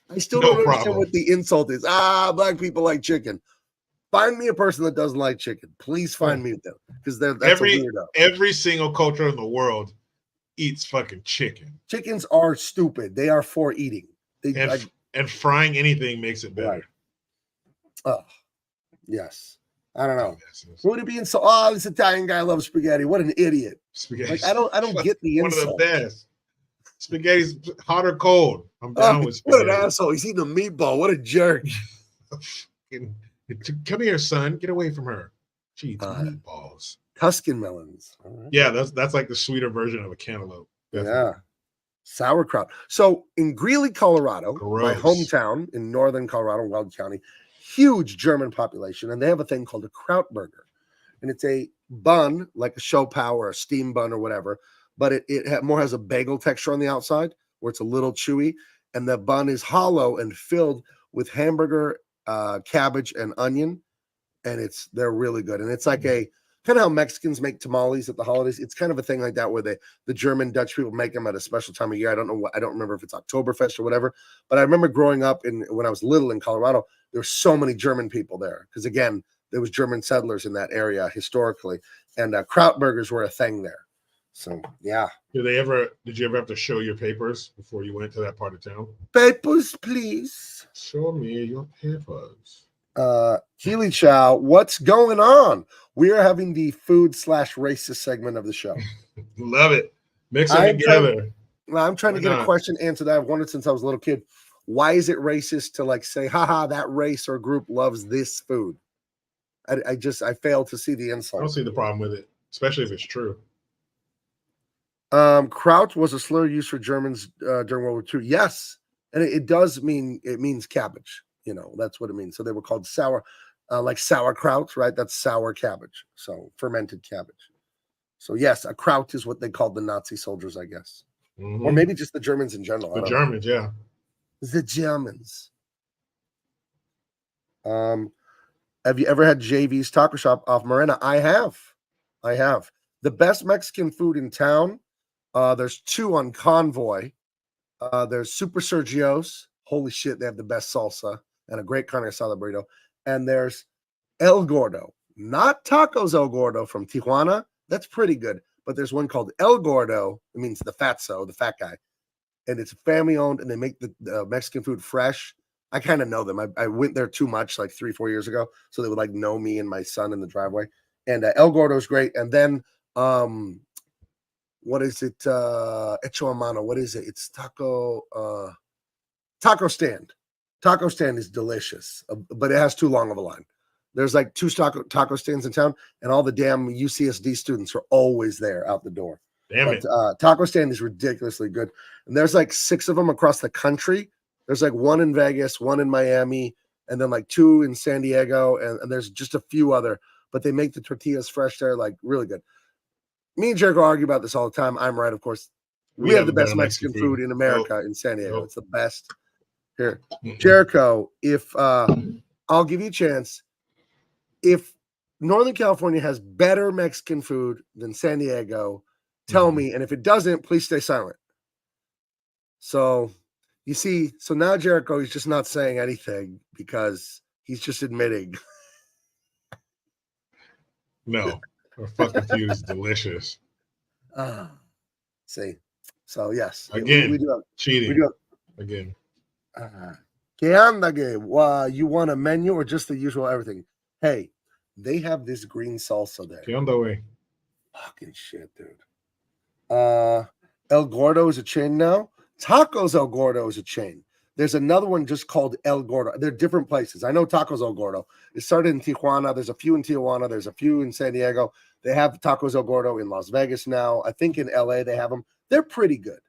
I still don't understand what the insult is. Black people like chicken. Find me a person that doesn't like chicken. Please find me them. Because that's a weirdo. Every single culture in the world eats fucking chicken. Chickens are stupid. They are for eating. And frying anything makes it better. Right. Oh, yes. I don't know. Would it be insult? This Italian guy loves spaghetti. What an idiot. Spaghetti. Like, I don't get the insult. One of the best. Spaghetti's hot or cold. I'm down with spaghetti. What an asshole. He's eating a meatball. What a jerk. Come here, son. Get away from her. She eats meatballs. Tuscan melons. Right. Yeah, that's like the sweeter version of a cantaloupe. Definitely. Yeah. Sauerkraut. So in Greeley, Colorado, my hometown in northern Colorado, Weld County, huge German population, and they have a thing called a Krautburger. And it's a bun, like a show pow or a steam bun or whatever, but it more has a bagel texture on the outside where it's a little chewy, and the bun is hollow and filled with hamburger, cabbage, and onion, and they're really good. And it's like a kind of how Mexicans make tamales at the holidays. It's kind of a thing like that where the German Dutch people make them at a special time of year. I don't remember if it's Oktoberfest or whatever, but I remember growing up when I was little in Colorado, there were so many German people there because again, there was German settlers in that area historically, and Krautburgers were a thing there. So yeah. Did you ever have to show your papers before you went to that part of town? Papers, please. Show me your papers. Keely Chow, what's going on? We are having the food/racist segment of the show. Love it. Mix them together. I'm trying to get a question answered that I've wondered since I was a little kid. Why is it racist to like say, haha, that race or group loves this food? I fail to see the insult. I don't see the problem with it, especially if it's true. Kraut was a slur used for Germans during World War II. Yes, and it means cabbage. You know, that's what it means. So they were called like sauerkraut, right? That's sour cabbage. So fermented cabbage. So yes, a kraut is what they called the Nazi soldiers, I guess. Mm-hmm. Or maybe just the Germans in general. The Germans, yeah. The Germans. Have you ever had JV's Taco Shop off Morena? I have. The best Mexican food in town. There's 2 on Convoy. There's Super Sergio's. Holy shit, they have the best salsa and a great carne asada burrito. And there's El Gordo, not Tacos El Gordo from Tijuana. That's pretty good. But there's one called El Gordo. It means the fatso, the fat guy. And it's family owned, and they make the Mexican food fresh. I kind of know them. I went there too much, like 3-4 years ago. So they would like know me and my son in the driveway. And El Gordo is great. And then what is it? Hecho a mano. What is it? It's taco stand. Taco stand is delicious, but it has too long of a line. There's like 2 taco stands in town, and all the damn UCSD students are always there out the door. Damn But taco stand is ridiculously good. And there's like 6 of them across the country. There's like 1 in Vegas, 1 in Miami, and then like 2 in San Diego. And there's just a few other, but they make the tortillas fresh there, like really good. Me and Jericho argue about this all the time. I'm right, of course. We have the best Mexican food in America in San Diego. Nope. It's the best. Here, Jericho, if I'll give you a chance. If Northern California has better Mexican food than San Diego, tell me. And if it doesn't, please stay silent. So you see, so now Jericho, he's just not saying anything because he's just admitting. No, our fucking food is delicious. See, so yes, again, we do have, cheating. We do have, again. ¿Qué anda, you want a menu or just the usual everything? Hey, they have this green salsa there. ¿Qué onda, güey? Fucking shit, dude. El Gordo is a chain now. Tacos El Gordo is a chain. There's another one just called El Gordo. They're different places. I know Tacos El Gordo. It started in Tijuana. There's a few in Tijuana. There's a few in San Diego. They have Tacos El Gordo in Las Vegas now. I think in LA they have them. They're pretty good.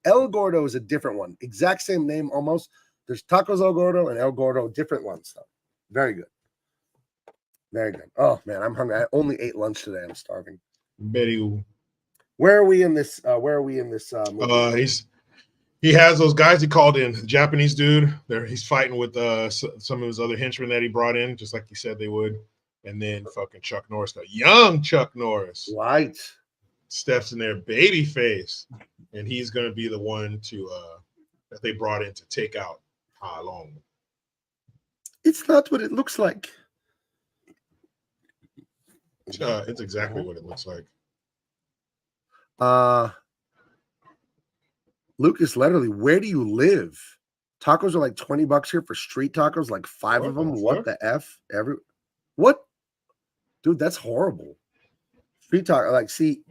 El Gordo is a different one. Exact same name almost. There's Tacos El Gordo and El Gordo, different ones though. Very good. Very good. Oh man, I'm hungry. I only ate lunch today. I'm starving. Very. Where are we in this? Movie? He has those guys he called in. The Japanese dude. He's fighting with some of his other henchmen that he brought in, just like he said they would. And then fucking Chuck Norris, young Chuck Norris, right? Steps in there, baby face, and he's gonna be the one to that they brought in to take out LAWMAN. It's not what it looks like. It's exactly what it looks like. Lucas, literally, where do you live? Tacos are like $20 here for street tacos, like 5 of them. What the F? What? Dude, that's horrible. Street taco, street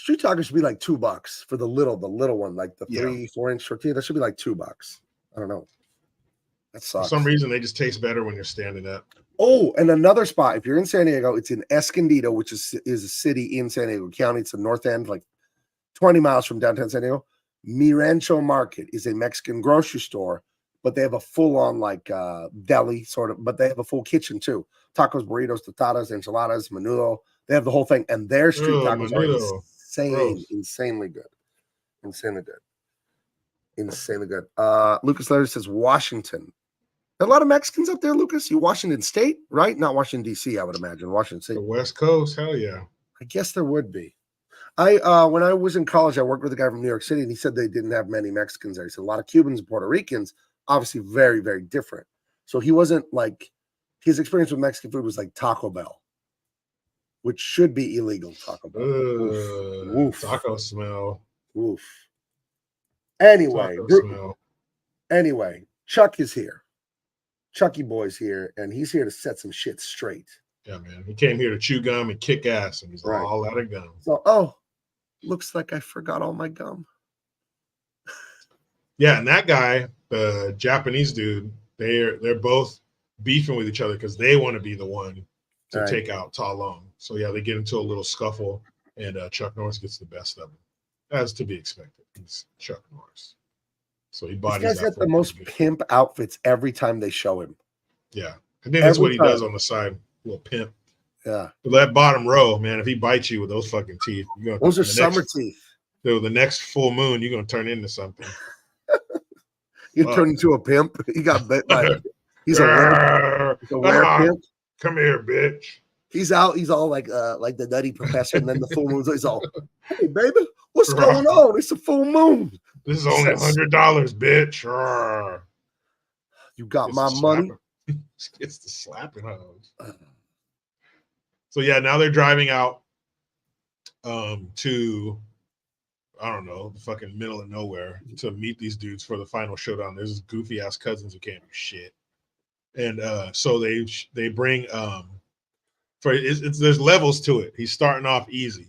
tacos should be like $2 for the little one, like the 3-4 inch tortilla. That should be like $2. I don't know. That sucks. For some reason, they just taste better when you're standing up. Oh, and another spot. If you're in San Diego, it's in Escondido, which is a city in San Diego County. It's the north end, like 20 miles from downtown San Diego. Mi Rancho Market is a Mexican grocery store, but they have a full-on deli sort of, but they have a full kitchen too. Tacos, burritos, tostadas, enchiladas, menudo. They have the whole thing, and their street tacos are insanely good. Insanely good. Lucas Letter says Washington. There are a lot of Mexicans up there, Lucas. You Washington State, right? Not Washington, D.C., I would imagine. Washington State. The West Coast, hell yeah. I guess there would be. When I was in college, I worked with a guy from New York City, and he said they didn't have many Mexicans there. He said a lot of Cubans and Puerto Ricans, obviously very, very different. So he wasn't his experience with Mexican food was like Taco Bell, which should be illegal. Taco Bell. Oof. Taco smell. Oof. Anyway, Chuck is here. Chucky Boy's here, and he's here to set some shit straight. Yeah, man. He came here to chew gum and kick ass, and he's all out of gum. So, looks like I forgot all my gum. Yeah, and that guy, the Japanese dude, they're both beefing with each other because they want to be the one to take out LAWMAN. So yeah, they get into a little scuffle, and Chuck Norris gets the best of him, as to be expected. He's Chuck Norris, so he bodies. This guy's got the most pimp outfits every time they show him. Yeah, I think that's what he does on the side, little pimp. Yeah, but that bottom row, man, if he bites you with those fucking teeth, those are summer teeth. So the next full moon, you're gonna turn into something. You turn into a pimp. He got bit by. He's a rare pimp. Come here, bitch. He's out. He's all like the Nutty Professor, and then the full moon. He's all, hey baby, what's going on? It's a full moon. This is only $100, bitch. You got my money. It's the slapping hose. So yeah, now they're driving out to, I don't know, the fucking middle of nowhere to meet these dudes for the final showdown. There's this goofy ass cousins who can't do shit, and so they bring there's levels to it. He's starting off easy,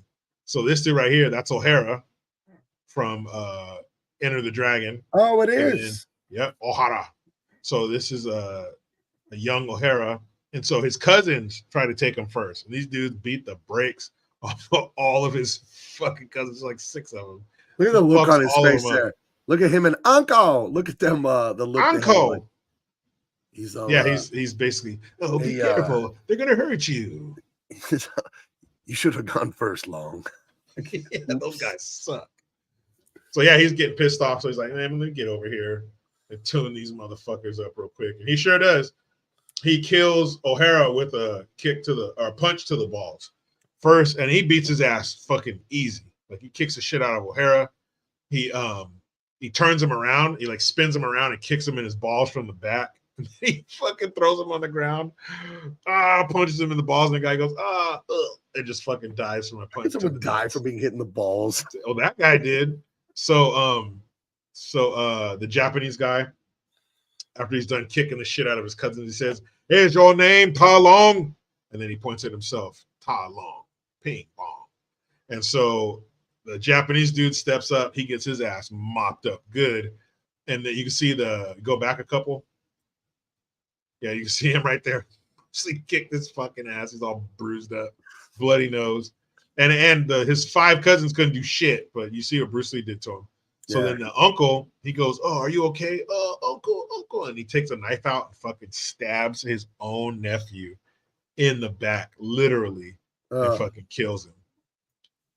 So this dude right here, that's O'Hara from Enter the Dragon. Oh, it And is. then, yep, O'Hara. So this is a young O'Hara. And so his cousins try to take him first. And these dudes beat the brakes off of all of his fucking cousins, like 6 of them. Look at the look Fucks on his all of face them up. there. Look at him and Uncle. Look at them. The look. they have, like, Uncle. he's all, Yeah, he's basically, oh, be Hey, careful. They're going to hurt you. you should have gone first, Long. Yeah, those guys suck. So yeah, he's getting pissed off. So he's like, man, let me get over here and tune these motherfuckers up real quick. And he sure does. He kills O'Hara with a kick to the or punch to the balls first, and he beats his ass fucking easy. Like he kicks the shit out of O'Hara. He turns him around. He like spins him around and kicks him in his balls from the back. He fucking throws him on the ground. Punches him in the balls, and the guy goes, and just fucking dies from a punch. Someone die for being hit in the balls. Oh, that guy did. So the Japanese guy, after he's done kicking the shit out of his cousins, he says, "Here's your name, Ta Long," and then he points at himself, Ta Long, ping pong. And so the Japanese dude steps up. He gets his ass mopped up good, and then you can see go back a couple. Yeah, you can see him right there. So he kicked his fucking ass. He's all bruised up, bloody nose. And his 5 cousins couldn't do shit, but you see what Bruce Lee did to him. So then the uncle, he goes, "Oh, are you okay? Uncle." And he takes a knife out and fucking stabs his own nephew in the back, literally, and fucking kills him.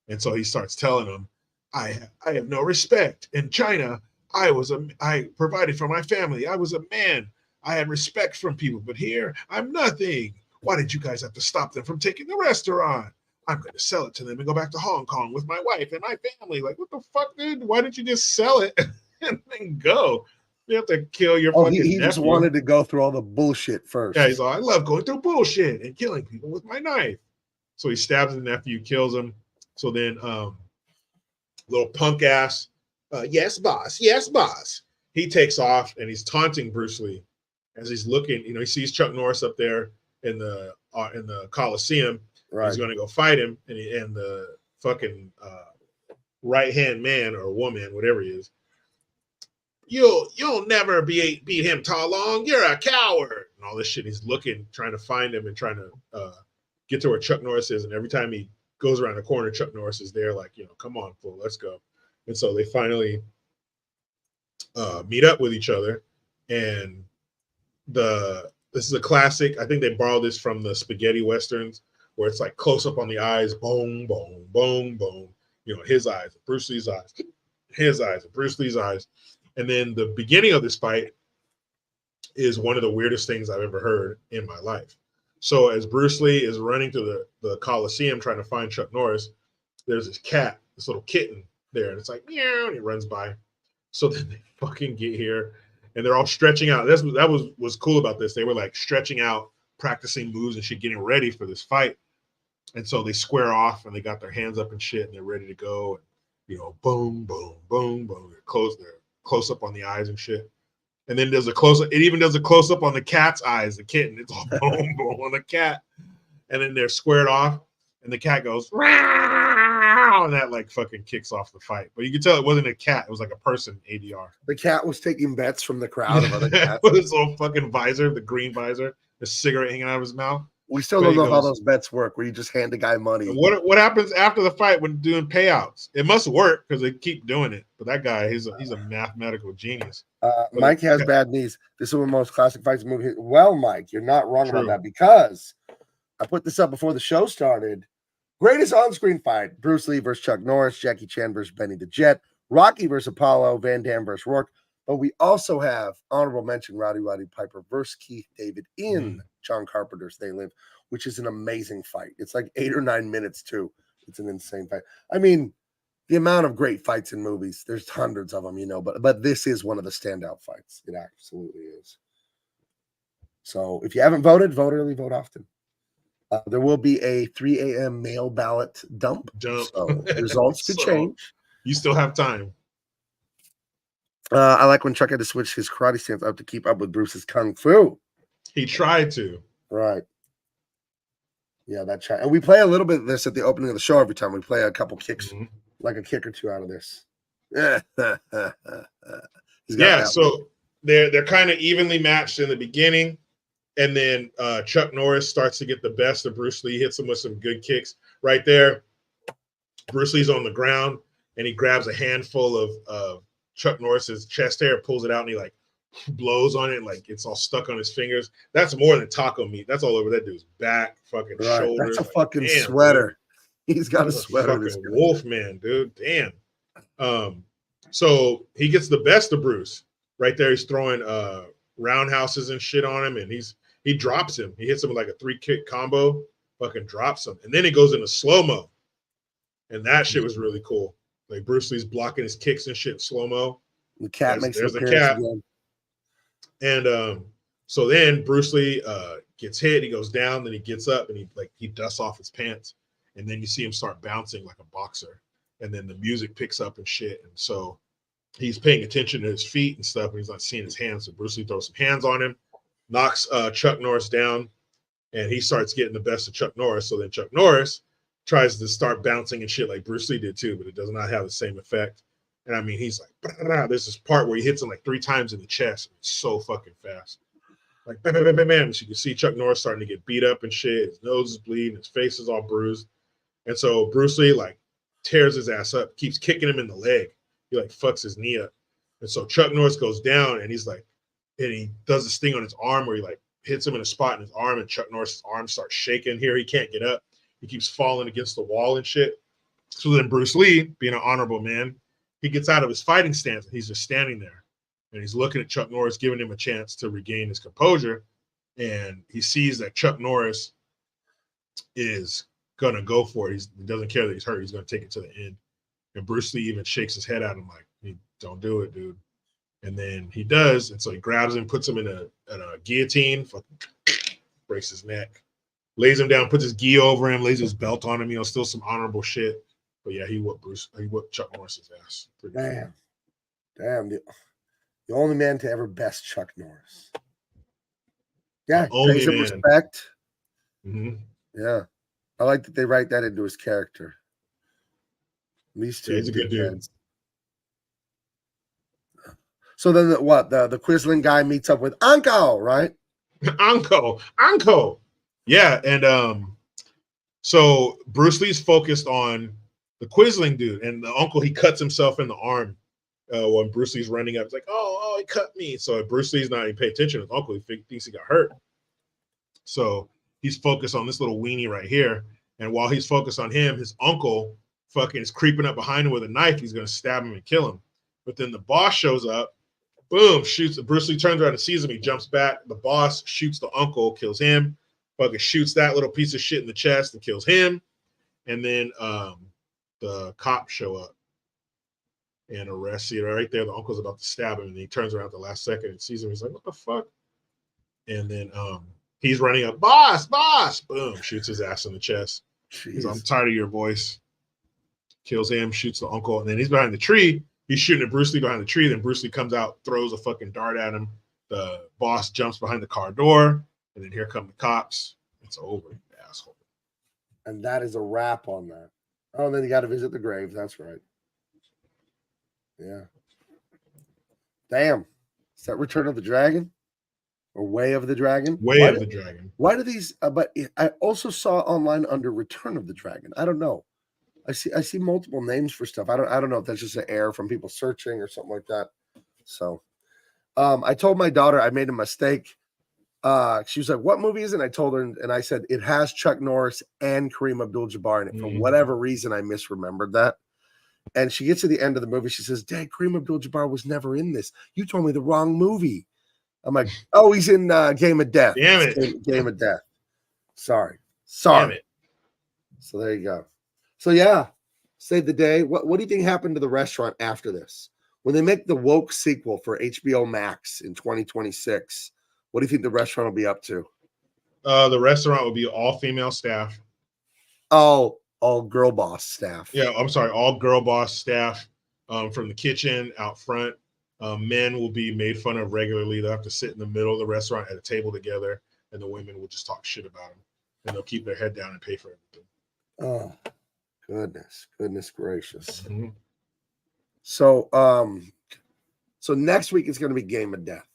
And so he starts telling him, I have no respect. In China, I provided for my family. I was a man. I had respect from people, but here I'm nothing. Why did you guys have to stop them from taking the restaurant? I'm going to sell it to them and go back to Hong Kong with my wife and my family. Like, what the fuck, dude? Why didn't you just sell it and then go? You have to kill your fucking nephew. He just wanted to go through all the bullshit first. Yeah, he's like, I love going through bullshit and killing people with my knife. So he stabs his nephew, kills him. So then little punk ass, yes, boss. He takes off and he's taunting Bruce Lee as he's looking. He sees Chuck Norris up there in the Coliseum. Right. He's going to go fight him, and the fucking right-hand man or woman, whatever he is, you'll never beat him, Ta Long. You're a coward, and all this shit. He's looking, trying to find him and trying to get to where Chuck Norris is. And every time he goes around the corner, Chuck Norris is there, like, come on, fool, let's go. And so they finally meet up with each other, and this is a classic. I think they borrowed this from the spaghetti westerns, where it's like close up on the eyes, boom, boom, boom, boom. His eyes, Bruce Lee's eyes, his eyes, Bruce Lee's eyes. And then the beginning of this fight is one of the weirdest things I've ever heard in my life. So as Bruce Lee is running to the Coliseum trying to find Chuck Norris, there's this cat, this little kitten there, and it's like, meow, and he runs by. So then they fucking get here, and they're all stretching out. That was cool about this. They were like stretching out, practicing moves and shit, getting ready for this fight. And so they square off and they got their hands up and shit and they're ready to go. And, boom, boom, boom, boom. They're close up on the eyes and shit. And then there's a close up. It even does a close up on the cat's eyes, the kitten. It's all boom, boom on the cat. And then they're squared off and the cat goes, Row! And that like fucking kicks off the fight. But you can tell it wasn't a cat. It was like a person, ADR. The cat was taking bets from the crowd of other cats. With his little fucking visor, the green visor. A cigarette hanging out of his mouth. We still don't know how those bets work, where you just hand the guy money. What happens after the fight when doing payouts? It must work because they keep doing it. But that guy, he's a mathematical genius. Mike has bad knees. This is one of the most classic fights in the movie. Well, Mike, you're not wrong about that, because I put this up before the show started. Greatest on-screen fight: Bruce Lee versus Chuck Norris, Jackie Chan versus Benny the Jet, Rocky versus Apollo, Van Damme versus Rourke. But we also have honorable mention Roddy Piper versus Keith David in John Carpenter's They Live, which is an amazing fight. It's like 8 or 9 minutes too. It's an insane fight. I mean, the amount of great fights in movies, there's hundreds of them, but this is one of the standout fights. It absolutely is. So if you haven't voted, vote early, vote often. There will be a 3 a.m. mail ballot dump. So results could change. You still have time. I like when Chuck had to switch his karate stance up to keep up with Bruce's kung fu. He tried to. Right. Yeah, that chat. And we play a little bit of this at the opening of the show every time. We play a couple kicks, like a kick or two out of this. He's got that so one. they're kind of evenly matched in the beginning, and then Chuck Norris starts to get the best of Bruce Lee, hits him with some good kicks right there. Bruce Lee's on the ground, and he grabs a handful of Chuck Norris's chest hair, pulls it out, and he like blows on it, like it's all stuck on his fingers. That's more than taco meat. That's all over that dude's back, fucking shoulders. That's a fucking damn, sweater. Dude. He's got a sweater. Fucking wolf man, dude. Damn. So he gets the best of Bruce right there. He's throwing roundhouses and shit on him, and he drops him. He hits him with like a 3-kick combo, fucking drops him, and then he goes into slow-mo, and that shit was really cool. Like Bruce Lee's blocking his kicks and shit in slow-mo. The cat makes there's the cat again. And so then Bruce Lee gets hit, he goes down, then he gets up and he dusts off his pants, and then you see him start bouncing like a boxer, and then the music picks up and shit, and so he's paying attention to his feet and stuff, and he's not seeing his hands. So Bruce Lee throws some hands on him, knocks Chuck Norris down, and he starts getting the best of Chuck Norris. So then Chuck Norris tries to start bouncing and shit like Bruce Lee did too, but it does not have the same effect. And I mean, he's like, there's this part where he hits him like 3 times in the chest. It's so fucking fast. Like, bam, bam, bam, bam, bam. So you can see Chuck Norris starting to get beat up and shit. His nose is bleeding. His face is all bruised. And so Bruce Lee like tears his ass up, keeps kicking him in the leg. He like fucks his knee up. And so Chuck Norris goes down, and he's like, and he does this thing on his arm where he like hits him in a spot in his arm, and Chuck Norris's arm starts shaking. Here he can't get up. He keeps falling against the wall and shit. So then Bruce Lee, being an honorable man, he gets out of his fighting stance, and he's just standing there. And he's looking at Chuck Norris, giving him a chance to regain his composure. And he sees that Chuck Norris is going to go for it. He doesn't care that he's hurt. He's going to take it to the end. And Bruce Lee even shakes his head at him like, hey, don't do it, dude. And then he does. And so he grabs him, puts him in a guillotine, fucking breaks his neck, lays him down, puts his gi over him, lays his belt on him, still some honorable shit. But yeah, he whipped Chuck Norris's ass. Damn. The only man to ever best Chuck Norris. Yeah, pays him respect. Mm-hmm. Yeah. I like that they write that into his character. These two. Yeah, he's a good dude. So then the Quisling guy meets up with Anko, right? Anko. Yeah, and so Bruce Lee's focused on the Quisling dude, and the uncle, he cuts himself in the arm when Bruce Lee's running up. It's like, oh, he cut me. So Bruce Lee's not even paying attention to his uncle. He thinks he got hurt. So he's focused on this little weenie right here. And while he's focused on him, his uncle fucking is creeping up behind him with a knife. He's going to stab him and kill him. But then the boss shows up, boom, shoots. Bruce Lee turns around and sees him. He jumps back. The boss shoots the uncle, kills him. Fucking shoots that little piece of shit in the chest and kills him. And then the cops show up and arrest you right there. The uncle's about to stab him, and he turns around at the last second and sees him. He's like, what the fuck? And then he's running up, boss, boom, shoots his ass in the chest. He's, I'm tired of your voice. Kills him, shoots the uncle, and then he's behind the tree. He's shooting at Bruce Lee behind the tree. Then Bruce Lee comes out, throws a fucking dart at him. The boss jumps behind the car door, and then here come the cops. It's over, you asshole. And that is a wrap on that. Oh, and then you got to visit the grave. That's right. Yeah. Damn. Is that Return of the Dragon? Or Way of the Dragon? Way of the Dragon. Why do these? But I also saw online under Return of the Dragon. I don't know. I see multiple names for stuff. I don't know if that's just an error from people searching or something like that. So, I told my daughter I made a mistake. She was like, "What movie is it?" And I told her, and I said it has Chuck Norris and Kareem Abdul-Jabbar in it. For whatever reason, I misremembered that. And she gets to the end of the movie. She says, "Dad, Kareem Abdul-Jabbar was never in this. You told me the wrong movie." I'm like, "Oh, he's in Game of Death." Damn it. Game of Death. Sorry. Damn it. So there you go. So yeah, save the day. What do you think happened to the restaurant after this? When they make the woke sequel for HBO Max in 2026, what do you think the restaurant will be up to? The restaurant will be all female staff. Oh, all girl boss staff. Yeah, I'm sorry, all girl boss staff from the kitchen out front. Men will be made fun of regularly. They'll have to sit in the middle of the restaurant at a table together, and the women will just talk shit about them. and they'll keep their head down and pay for everything. Oh, goodness gracious. Mm-hmm. So, so next week is going to be Game of Death.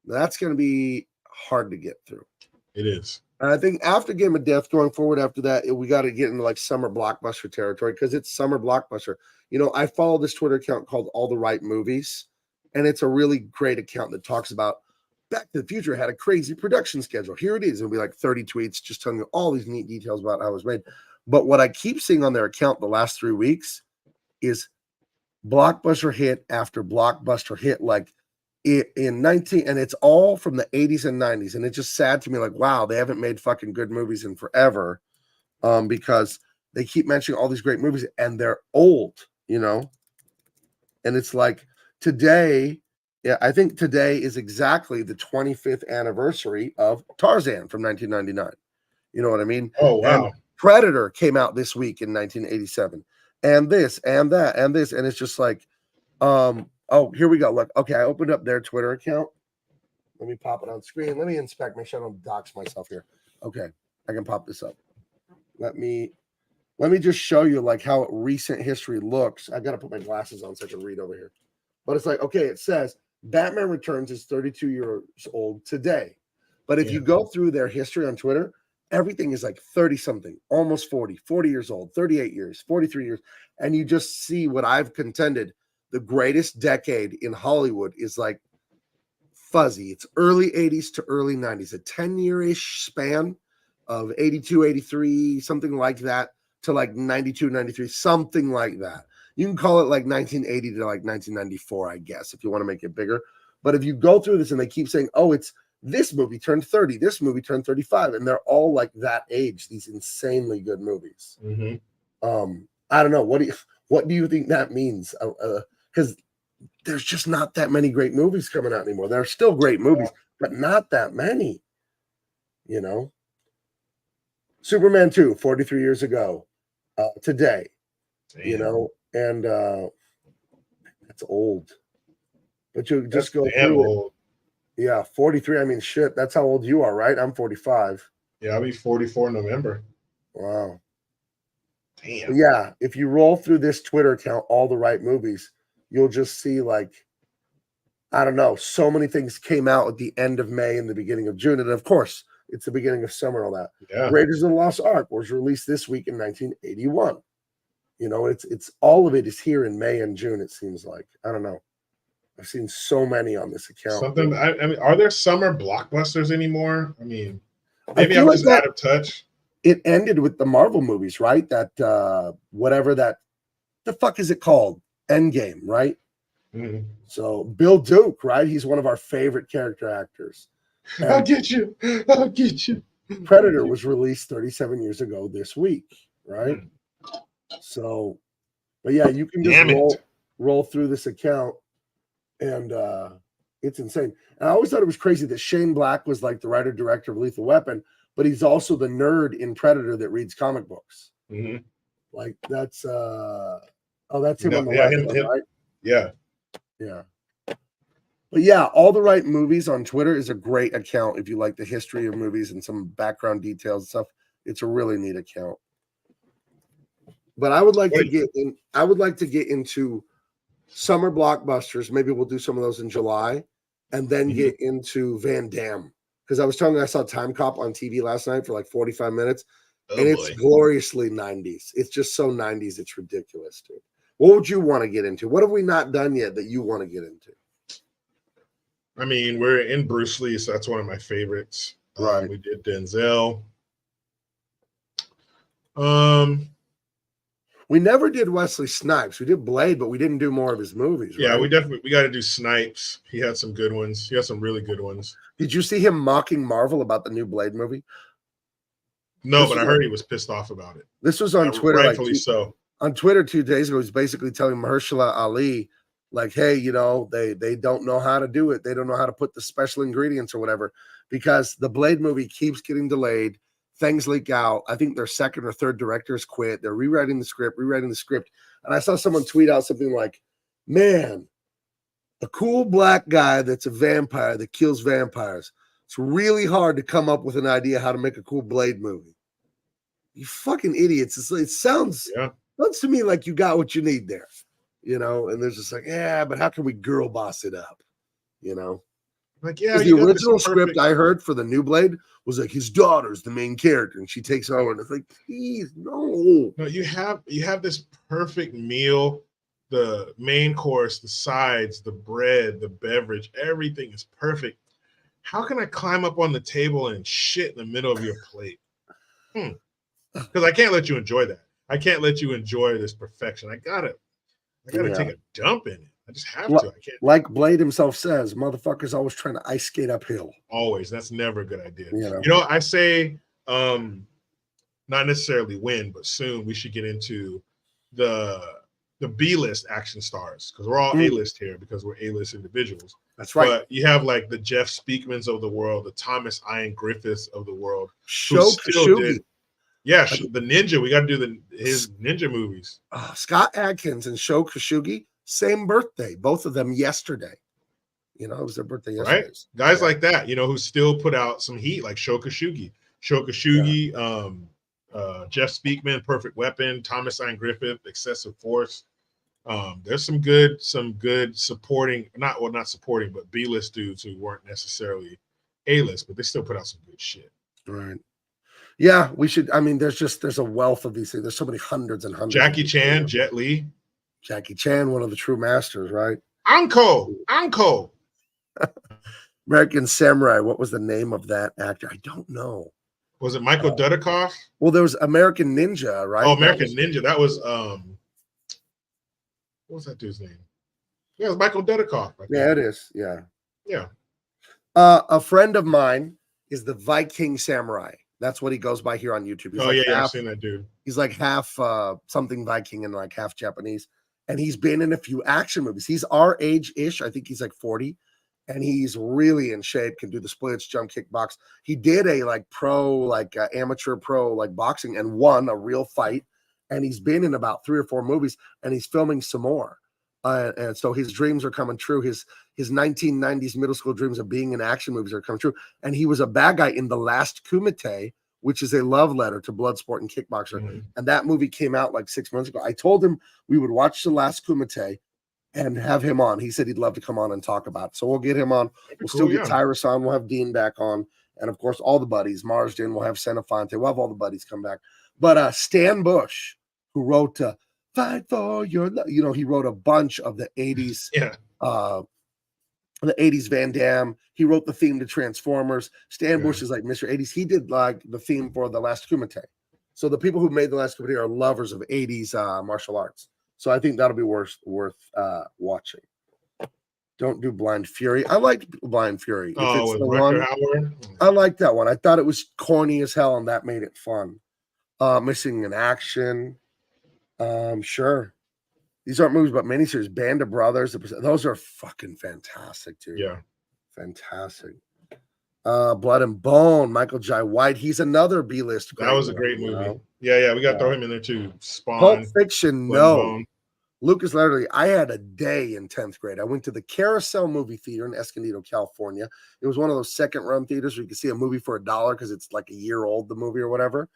That's going to be hard to get through. It is. And I think after Game of Death, going forward after that, we got to get into like summer blockbuster territory because it's summer blockbuster. You know, I follow this Twitter account called All the Right Movies, and it's a really great account that talks about Back to the Future had a crazy production schedule. Here it is. It'll be like 30 tweets just telling you all these neat details about how it was made. But what I keep seeing on their account the last 3 weeks is blockbuster hit after blockbuster hit, like in 19, and it's all from the 80s and 90s. And it's just sad to me, like, wow, they haven't made fucking good movies in forever, because they keep mentioning all these great movies and they're old, you know? And it's like today, yeah, I think today is exactly the 25th anniversary of Tarzan from 1999. You know what I mean? Oh, wow. And Predator came out this week in 1987. And this and that and this. And it's just like, oh, here we go. Look, okay, I opened up their Twitter account. Let me pop it on screen. Let me inspect, make sure I don't dox myself here. Okay, I can pop this up. Let me just show you like how recent history looks. I gotta put my glasses on so I can read over here. But it's like, okay, it says Batman Returns is 32 years old today. But if you go through their history on Twitter, everything is like 30 something, almost 40 years old, 38 years, 43 years. And you just see what I've contended. The greatest decade in Hollywood is like fuzzy. It's early 80s to early 90s, a 10-year-ish span of 82, 83, something like that, to like 92, 93, something like that. You can call it like 1980 to like 1994, I guess, if you want to make it bigger. But if you go through this and they keep saying, oh, it's this movie turned 30, this movie turned 35, and they're all like that age, these insanely good movies. Mm-hmm. I don't know. What do you think that means? Because there's just not that many great movies coming out anymore. There are still great movies, but not that many, you know. Superman 2, 43 years ago, today, you know, and that's old. But you just go through old. It. Yeah, 43. I mean, shit, that's how old you are, right? I'm 45. Yeah, I'll be 44 in November. Wow. Damn. But yeah, if you roll through this Twitter account, All the Right Movies, you'll just see like, I don't know, so many things came out at the end of May and the beginning of June. And of course, it's the beginning of summer, all that. Yeah. Raiders of the Lost Ark was released this week in 1981. You know, it's all of it is here in May and June, it seems like. I don't know. I've seen so many on this account. I mean, are there summer blockbusters anymore? I mean, maybe I'm just out of touch. It ended with the Marvel movies, right? That whatever that the fuck is it called? Endgame, right? Mm-hmm. So Bill Duke, right? He's one of our favorite character actors. And I'll get you. I'll get you. Predator was released 37 years ago this week, right? So, but yeah, you can just roll through this account, and it's insane. And I always thought it was crazy that Shane Black was like the writer director of Lethal Weapon, but he's also the nerd in Predator that reads comic books. Mm-hmm. Like that's that's him on the left, right? Yeah. Yeah. But yeah, All the Right Movies on Twitter is a great account if you like the history of movies and some background details and stuff. It's a really neat account. But I would like to get in. I would like to get into summer blockbusters. Maybe we'll do some of those in July, and then get into Van Damme. Because I was telling you, I saw Time Cop on TV last night for like 45 minutes, and it's gloriously 90s. It's just so 90s. It's ridiculous, dude. What would you want to get into? What have we not done yet that you want to get into? I mean, we're in Bruce Lee, so that's one of my favorites. Right. We did Denzel. We never did Wesley Snipes. We did Blade, but we didn't do more of his movies. Yeah, right? we got to do Snipes. He had some good ones. He had some really good ones. Did you see him mocking Marvel about the new Blade movie? No, but I heard he was pissed off about it. This was on Twitter. Rightfully so. On Twitter 2 days ago, he's basically telling Mahershala Ali, like, hey, you know, they don't know how to do it. They don't know how to put the special ingredients or whatever, because the Blade movie keeps getting delayed. Things leak out. I think their second or third directors quit. They're rewriting the script. And I saw someone tweet out something like, man, a cool black guy that's a vampire that kills vampires. It's really hard to come up with an idea how to make a cool Blade movie. You fucking idiots. It sounds to me like you got what you need there, you know, and there's just like, yeah, but how can we girl boss it up, you know? Like, yeah, the original script I heard for the new Blade was like his daughter's the main character and she takes over, and it's like, please, no. No, you have this perfect meal, the main course, the sides, the bread, the beverage, everything is perfect. How can I climb up on the table and shit in the middle of your plate? Because I can't let you enjoy that. I can't let you enjoy this perfection. I gotta take a dump in it. I just have to. I can't. Like Blade himself says, motherfuckers always trying to ice skate uphill. Always. That's never a good idea. You know, I say not necessarily win, but soon we should get into the B-list action stars, because we're all A-list here because we're A-list individuals. That's right. But you have like the Jeff Speakmans of the world, the Thomas Ian Griffiths of the world. Yeah, the ninja. We got to do his ninja movies. Scott Adkins and Sho Kosugi, same birthday. Both of them yesterday. You know, it was their birthday yesterday. Right? Guys like that, you know, who still put out some heat, like Sho Kosugi. Jeff Speakman, Perfect Weapon, Thomas Ian Griffith, Excessive Force. There's some good supporting, not supporting, but B-list dudes who weren't necessarily A-list, but they still put out some good shit. Right. Yeah, we should. I mean, there's a wealth of these things. There's so many hundreds and hundreds. Jackie Chan, Jet Li. Jackie Chan, one of the true masters, right? Anko. American Samurai. What was the name of that actor? I don't know. Was it Michael Dudikoff? Well, there was American Ninja, right? Oh, American Ninja. That was what was that dude's name? Yeah, it was Michael Dudikoff. Yeah, it is. Yeah. Yeah. A friend of mine is the Viking Samurai. That's what he goes by here on YouTube. He's I've seen that dude. He's like half something Viking and like half Japanese. And he's been in a few action movies. He's our age-ish. I think he's like 40. And he's really in shape, can do the splits, jump, kick, box. He did a like amateur pro like boxing and won a real fight. And he's been in about 3 or 4 movies, and he's filming some more. And so his dreams are coming true. His 1990s middle school dreams of being in action movies are coming true. And he was a bad guy in The Last Kumite, which is a love letter to Bloodsport and Kickboxer. Mm-hmm. And that movie came out like 6 months ago. I told him we would watch The Last Kumite and have him on. He said he'd love to come on and talk about it. So we'll get him on. We'll still get Tyrus on. We'll have Dean back on. And, of course, all the buddies. Marsden, we'll have Senefonte. We'll have all the buddies come back. But Stan Bush, who wrote Fight for Your Love, you know, he wrote a bunch of the 80s. Yeah. The 80s Van Damme. He wrote the theme to Transformers. Stan Bush is like Mr. 80s. He did like the theme for The Last Kumite. So the people who made The Last Kumite are lovers of 80s martial arts. So I think that'll be worth watching. Don't do Blind Fury. I liked Blind Fury. Oh, with Rutger Hauer? I liked that one. I thought it was corny as hell, and that made it fun. Missing in Action. Sure. These aren't movies, but miniseries. Band of Brothers. Those are fucking fantastic, dude. Yeah. Fantastic. Blood and Bone. Michael Jai White. He's another B-list. That was a great movie. Know? Yeah. We got to throw him in there too. Spawn. Pulp Fiction. No. Lucas Larry. I had a day in 10th grade. I went to the Carousel movie theater in Escondido, California. It was one of those second-run theaters where you could see a movie for $1 because it's like a year old, the movie or whatever.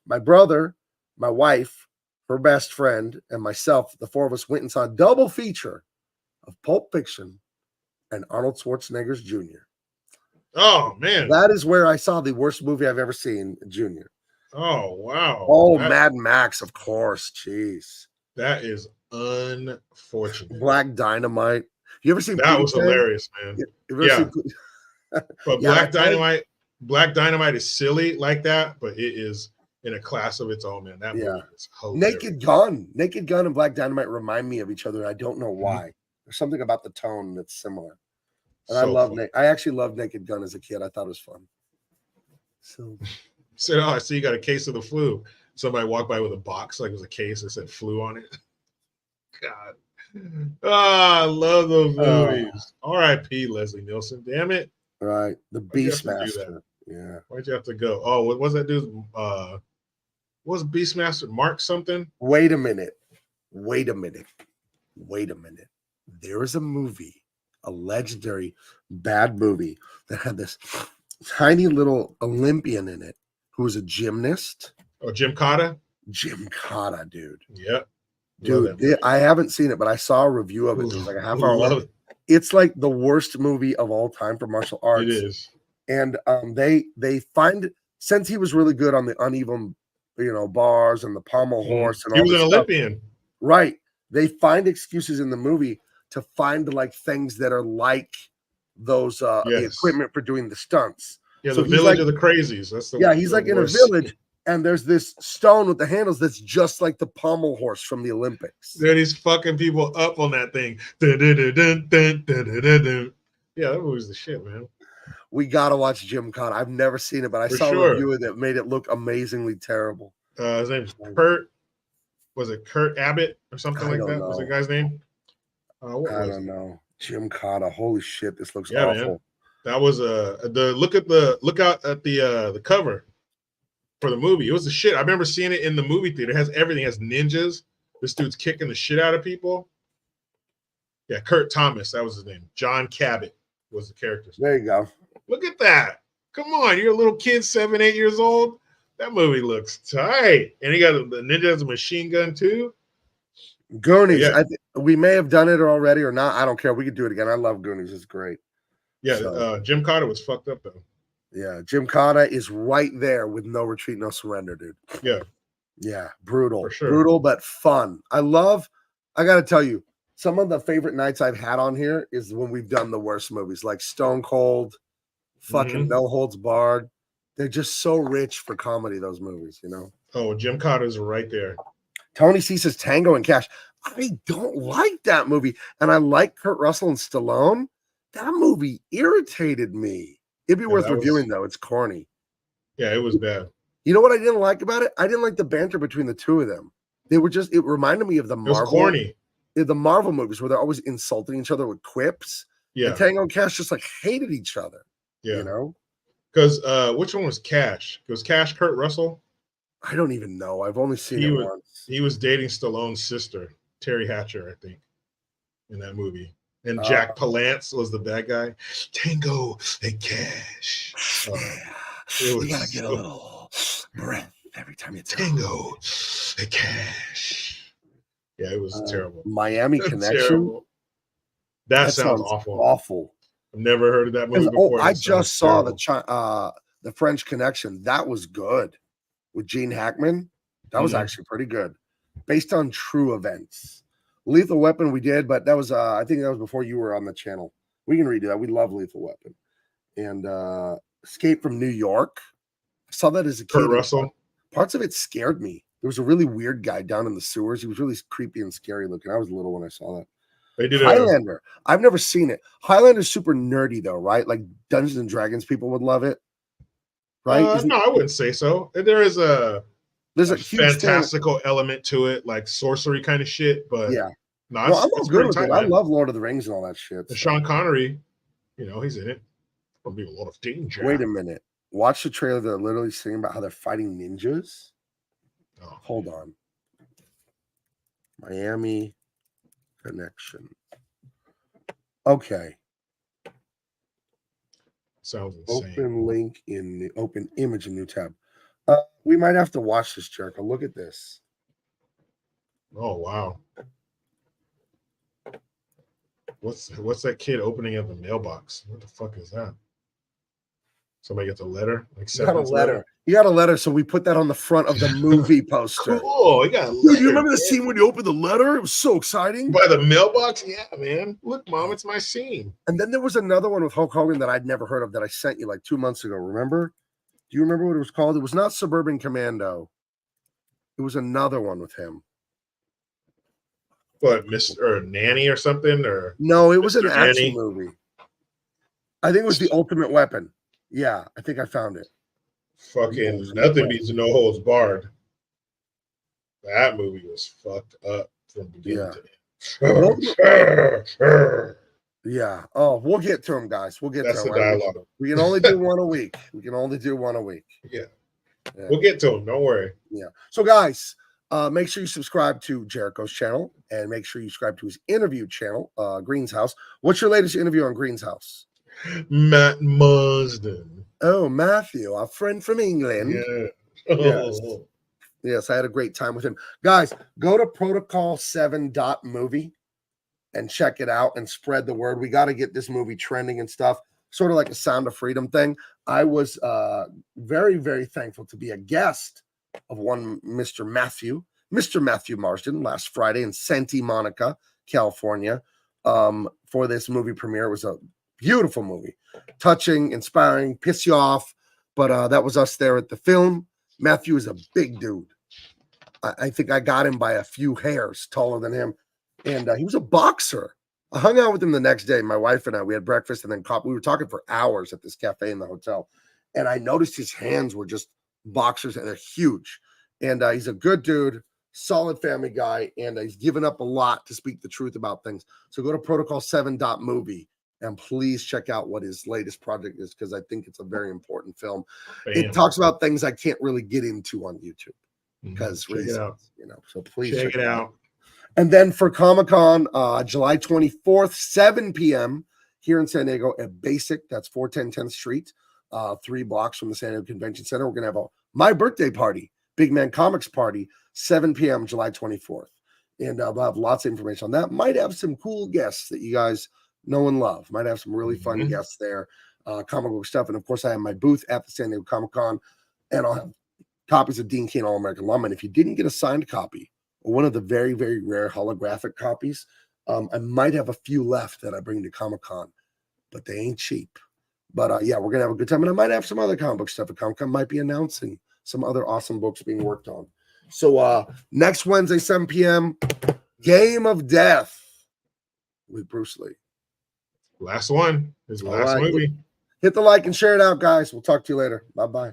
My brother, my wife, her best friend, and myself, the 4 of us went and saw a double feature of Pulp Fiction and Arnold Schwarzenegger's Jr. Oh, man. That is where I saw the worst movie I've ever seen, Jr. Oh, wow. Oh, Mad Max, of course. Jeez. That is unfortunate. Black Dynamite. You ever seen that? Was hilarious, man. But Black Dynamite is silly like that, but it is in a class of its own, man. That movie is hilarious. Naked Gun and Black Dynamite remind me of each other. I don't know why. Mm-hmm. There's something about the tone that's similar. And I actually loved Naked Gun as a kid. I thought it was fun. So I see you got a case of the flu. Somebody walked by with a box, like it was a case that said flu on it. God. I love those movies. R.I.P. Leslie Nielsen. Damn it. Right. The Beastmaster. Yeah. Why'd you have to go? Oh, what was that dude? What was Beastmaster? Mark something? Wait a minute. There is a movie, a legendary bad movie that had this tiny little Olympian in it who was a gymnast. Oh, Jim Cotta. Jim Cotta, dude. Yep. Dude, I haven't seen it, but I saw a review of it. It was like a half hour long. It's like the worst movie of all time for martial arts. It is. And they find, since he was really good on the uneven, bars and the pommel horse and all he was an Olympian. Right. They find excuses in the movie to find like things that are like those the equipment for doing the stunts. Yeah, so the village of the crazies. That's the he's like in a village. And there's this stone with the handles that's just like the pommel horse from the Olympics. Then he's fucking people up on that thing. Dun, dun, dun, dun, dun, dun, dun, dun. Yeah, that movie's the shit, man. We gotta watch Jim Cotta. I've never seen it, but I saw a review that made it look amazingly terrible. His name's Kurt. Was it Kurt Abbott or something like that? Was the guy's name? I don't know. Jim Cotta. Holy shit, this looks awful. Man. That was look out at the cover for the movie. It was the shit. I remember seeing it in the movie theater. It has everything. It has ninjas. This dude's kicking the shit out of people. Yeah, Kurt Thomas. That was his name. John Cabot was the character. There you go. Look at that. Come on. You're a little kid, 7, 8 years old. That movie looks tight. And he got the ninja has a machine gun too. Goonies. Yeah. We may have done it already or not. I don't care. We could do it again. I love Goonies. It's great. Yeah, Jim Cotta was fucked up though. Yeah, Jim Cotta is right there with No Retreat, No Surrender, dude. Yeah, brutal. For sure. Brutal, but fun. I got to tell you, some of the favorite nights I've had on here is when we've done the worst movies, like Stone Cold, fucking No Holds Barred. They're just so rich for comedy, those movies, Oh, Jim Cotta's right there. Tony C says Tango and Cash. I don't like that movie. And I like Kurt Russell and Stallone. That movie irritated me. It'd be worth reviewing, though. It's corny. Yeah, it was bad. You know what I didn't like about it? I didn't like the banter between the two of them. They were just, it reminded me of the Marvel. It was corny. The Marvel movies where they're always insulting each other with quips. Yeah. And Tango and Cash just like hated each other. Yeah. Because which one was Cash? Was Cash Kurt Russell? I don't even know. I've only seen it once. He was dating Stallone's sister, Terry Hatcher, I think, in that movie. And Jack Palance was the bad guy. Tango and Cash. You gotta get a little breath every time you Tango and Cash. Yeah, it was terrible. Miami Connection. Terrible. That sounds awful. Awful. I've never heard of that movie before. I just saw the French Connection. That was good with Gene Hackman. That was actually pretty good, based on true events. Lethal Weapon we did, but that was I think that was before you were on the channel. We can redo that. We love Lethal Weapon. And Escape from New York. I saw that as a kid. Kurt Russell. Parts of it scared me. There was a really weird guy down in the sewers. He was really creepy and scary looking. I was little when I saw that. They did Highlander. I've never seen it. Highlander's super nerdy though, right? Like Dungeons and Dragons people would love it. Right? No, I wouldn't say so. There's a huge fantastical element to it, like sorcery kind of shit. But yeah, no, I'm good with it. I love Lord of the Rings and all that shit. So. Sean Connery, he's in it. There'll be a lot of danger. Wait a minute. Watch the trailer. They're literally singing about how they're fighting ninjas. Oh. Hold on. Miami Connection. Okay. Sounds insane. Open link in the open image in new tab. We might have to watch this, Jericho. Look at this. Oh wow. What's that kid opening up the mailbox? What the fuck is that? Somebody gets a letter? You got a letter. You got a letter, so we put that on the front of the movie poster. Cool. You got a letter. You remember the scene when you opened the letter? It was so exciting. By the mailbox? Yeah, man. Look, Mom, it's my scene. And then there was another one with Hulk Hogan that I'd never heard of that I sent you like 2 months ago. Remember? Do you remember what it was called? It was not Suburban Commando. It was another one with him. What, Mr. Nanny or something? Or no, it was an action movie. I think it was The Ultimate Weapon. Yeah, I think I found it. Fucking nothing beats No Holds Barred. That movie was fucked up from beginning to end. Yeah. Oh, we'll get to them, guys. We'll get That's to them. The dialogue. We can only do one a week. Yeah. We'll get to them. Don't worry. Yeah. So, guys, make sure you subscribe to Jericho's channel and make sure you subscribe to his interview channel, Green's House. What's your latest interview on Green's House? Matt Marsden. Oh, Matthew, our friend from England. Yeah. Yes. Oh. Yes, I had a great time with him. Guys, go to protocol7.movie and check it out and spread the word. We got to get this movie trending and stuff, sort of like a Sound of Freedom thing. I was very, very thankful to be a guest of one Mr. Matthew Marsden last Friday in Santa Monica, California, for this movie premiere. It was a beautiful movie, touching, inspiring, piss you off, but that was us there at the film. Matthew is a big dude. I think I got him by a few hairs taller than him. And he was a boxer. I hung out with him the next day. My wife and I, we had breakfast and then we were talking for hours at this cafe in the hotel. And I noticed his hands were just boxers and they're huge. And he's a good dude, solid family guy. And he's given up a lot to speak the truth about things. So go to protocol7.movie and please check out what his latest project is, because I think it's a very important film. Bam. It talks about things I can't really get into on YouTube because Check it out. so please Check it out. And then for Comic-Con, July 24th, 7 p.m. here in San Diego at Basic, that's 410 10th Street, 3 blocks from the San Diego Convention Center. We're going to have my birthday party, Big Man Comics Party, 7 p.m. July 24th. And I'll have lots of information on that. Might have some cool guests that you guys know and love. Might have some really fun guests there, comic book stuff. And of course, I have my booth at the San Diego Comic-Con, and I'll have copies of Dean Cain All-American LAWMAN. If you didn't get a signed copy, or one of the very, very rare holographic copies, I might have a few left that I bring to Comic-Con, but they ain't cheap. But yeah, we're going to have a good time. And I might have some other comic book stuff at Comic-Con. Might be announcing some other awesome books being worked on. So next Wednesday, 7 p.m., Game of Death with Bruce Lee. Last one. His last movie. Hit the like and share it out, guys. We'll talk to you later. Bye-bye.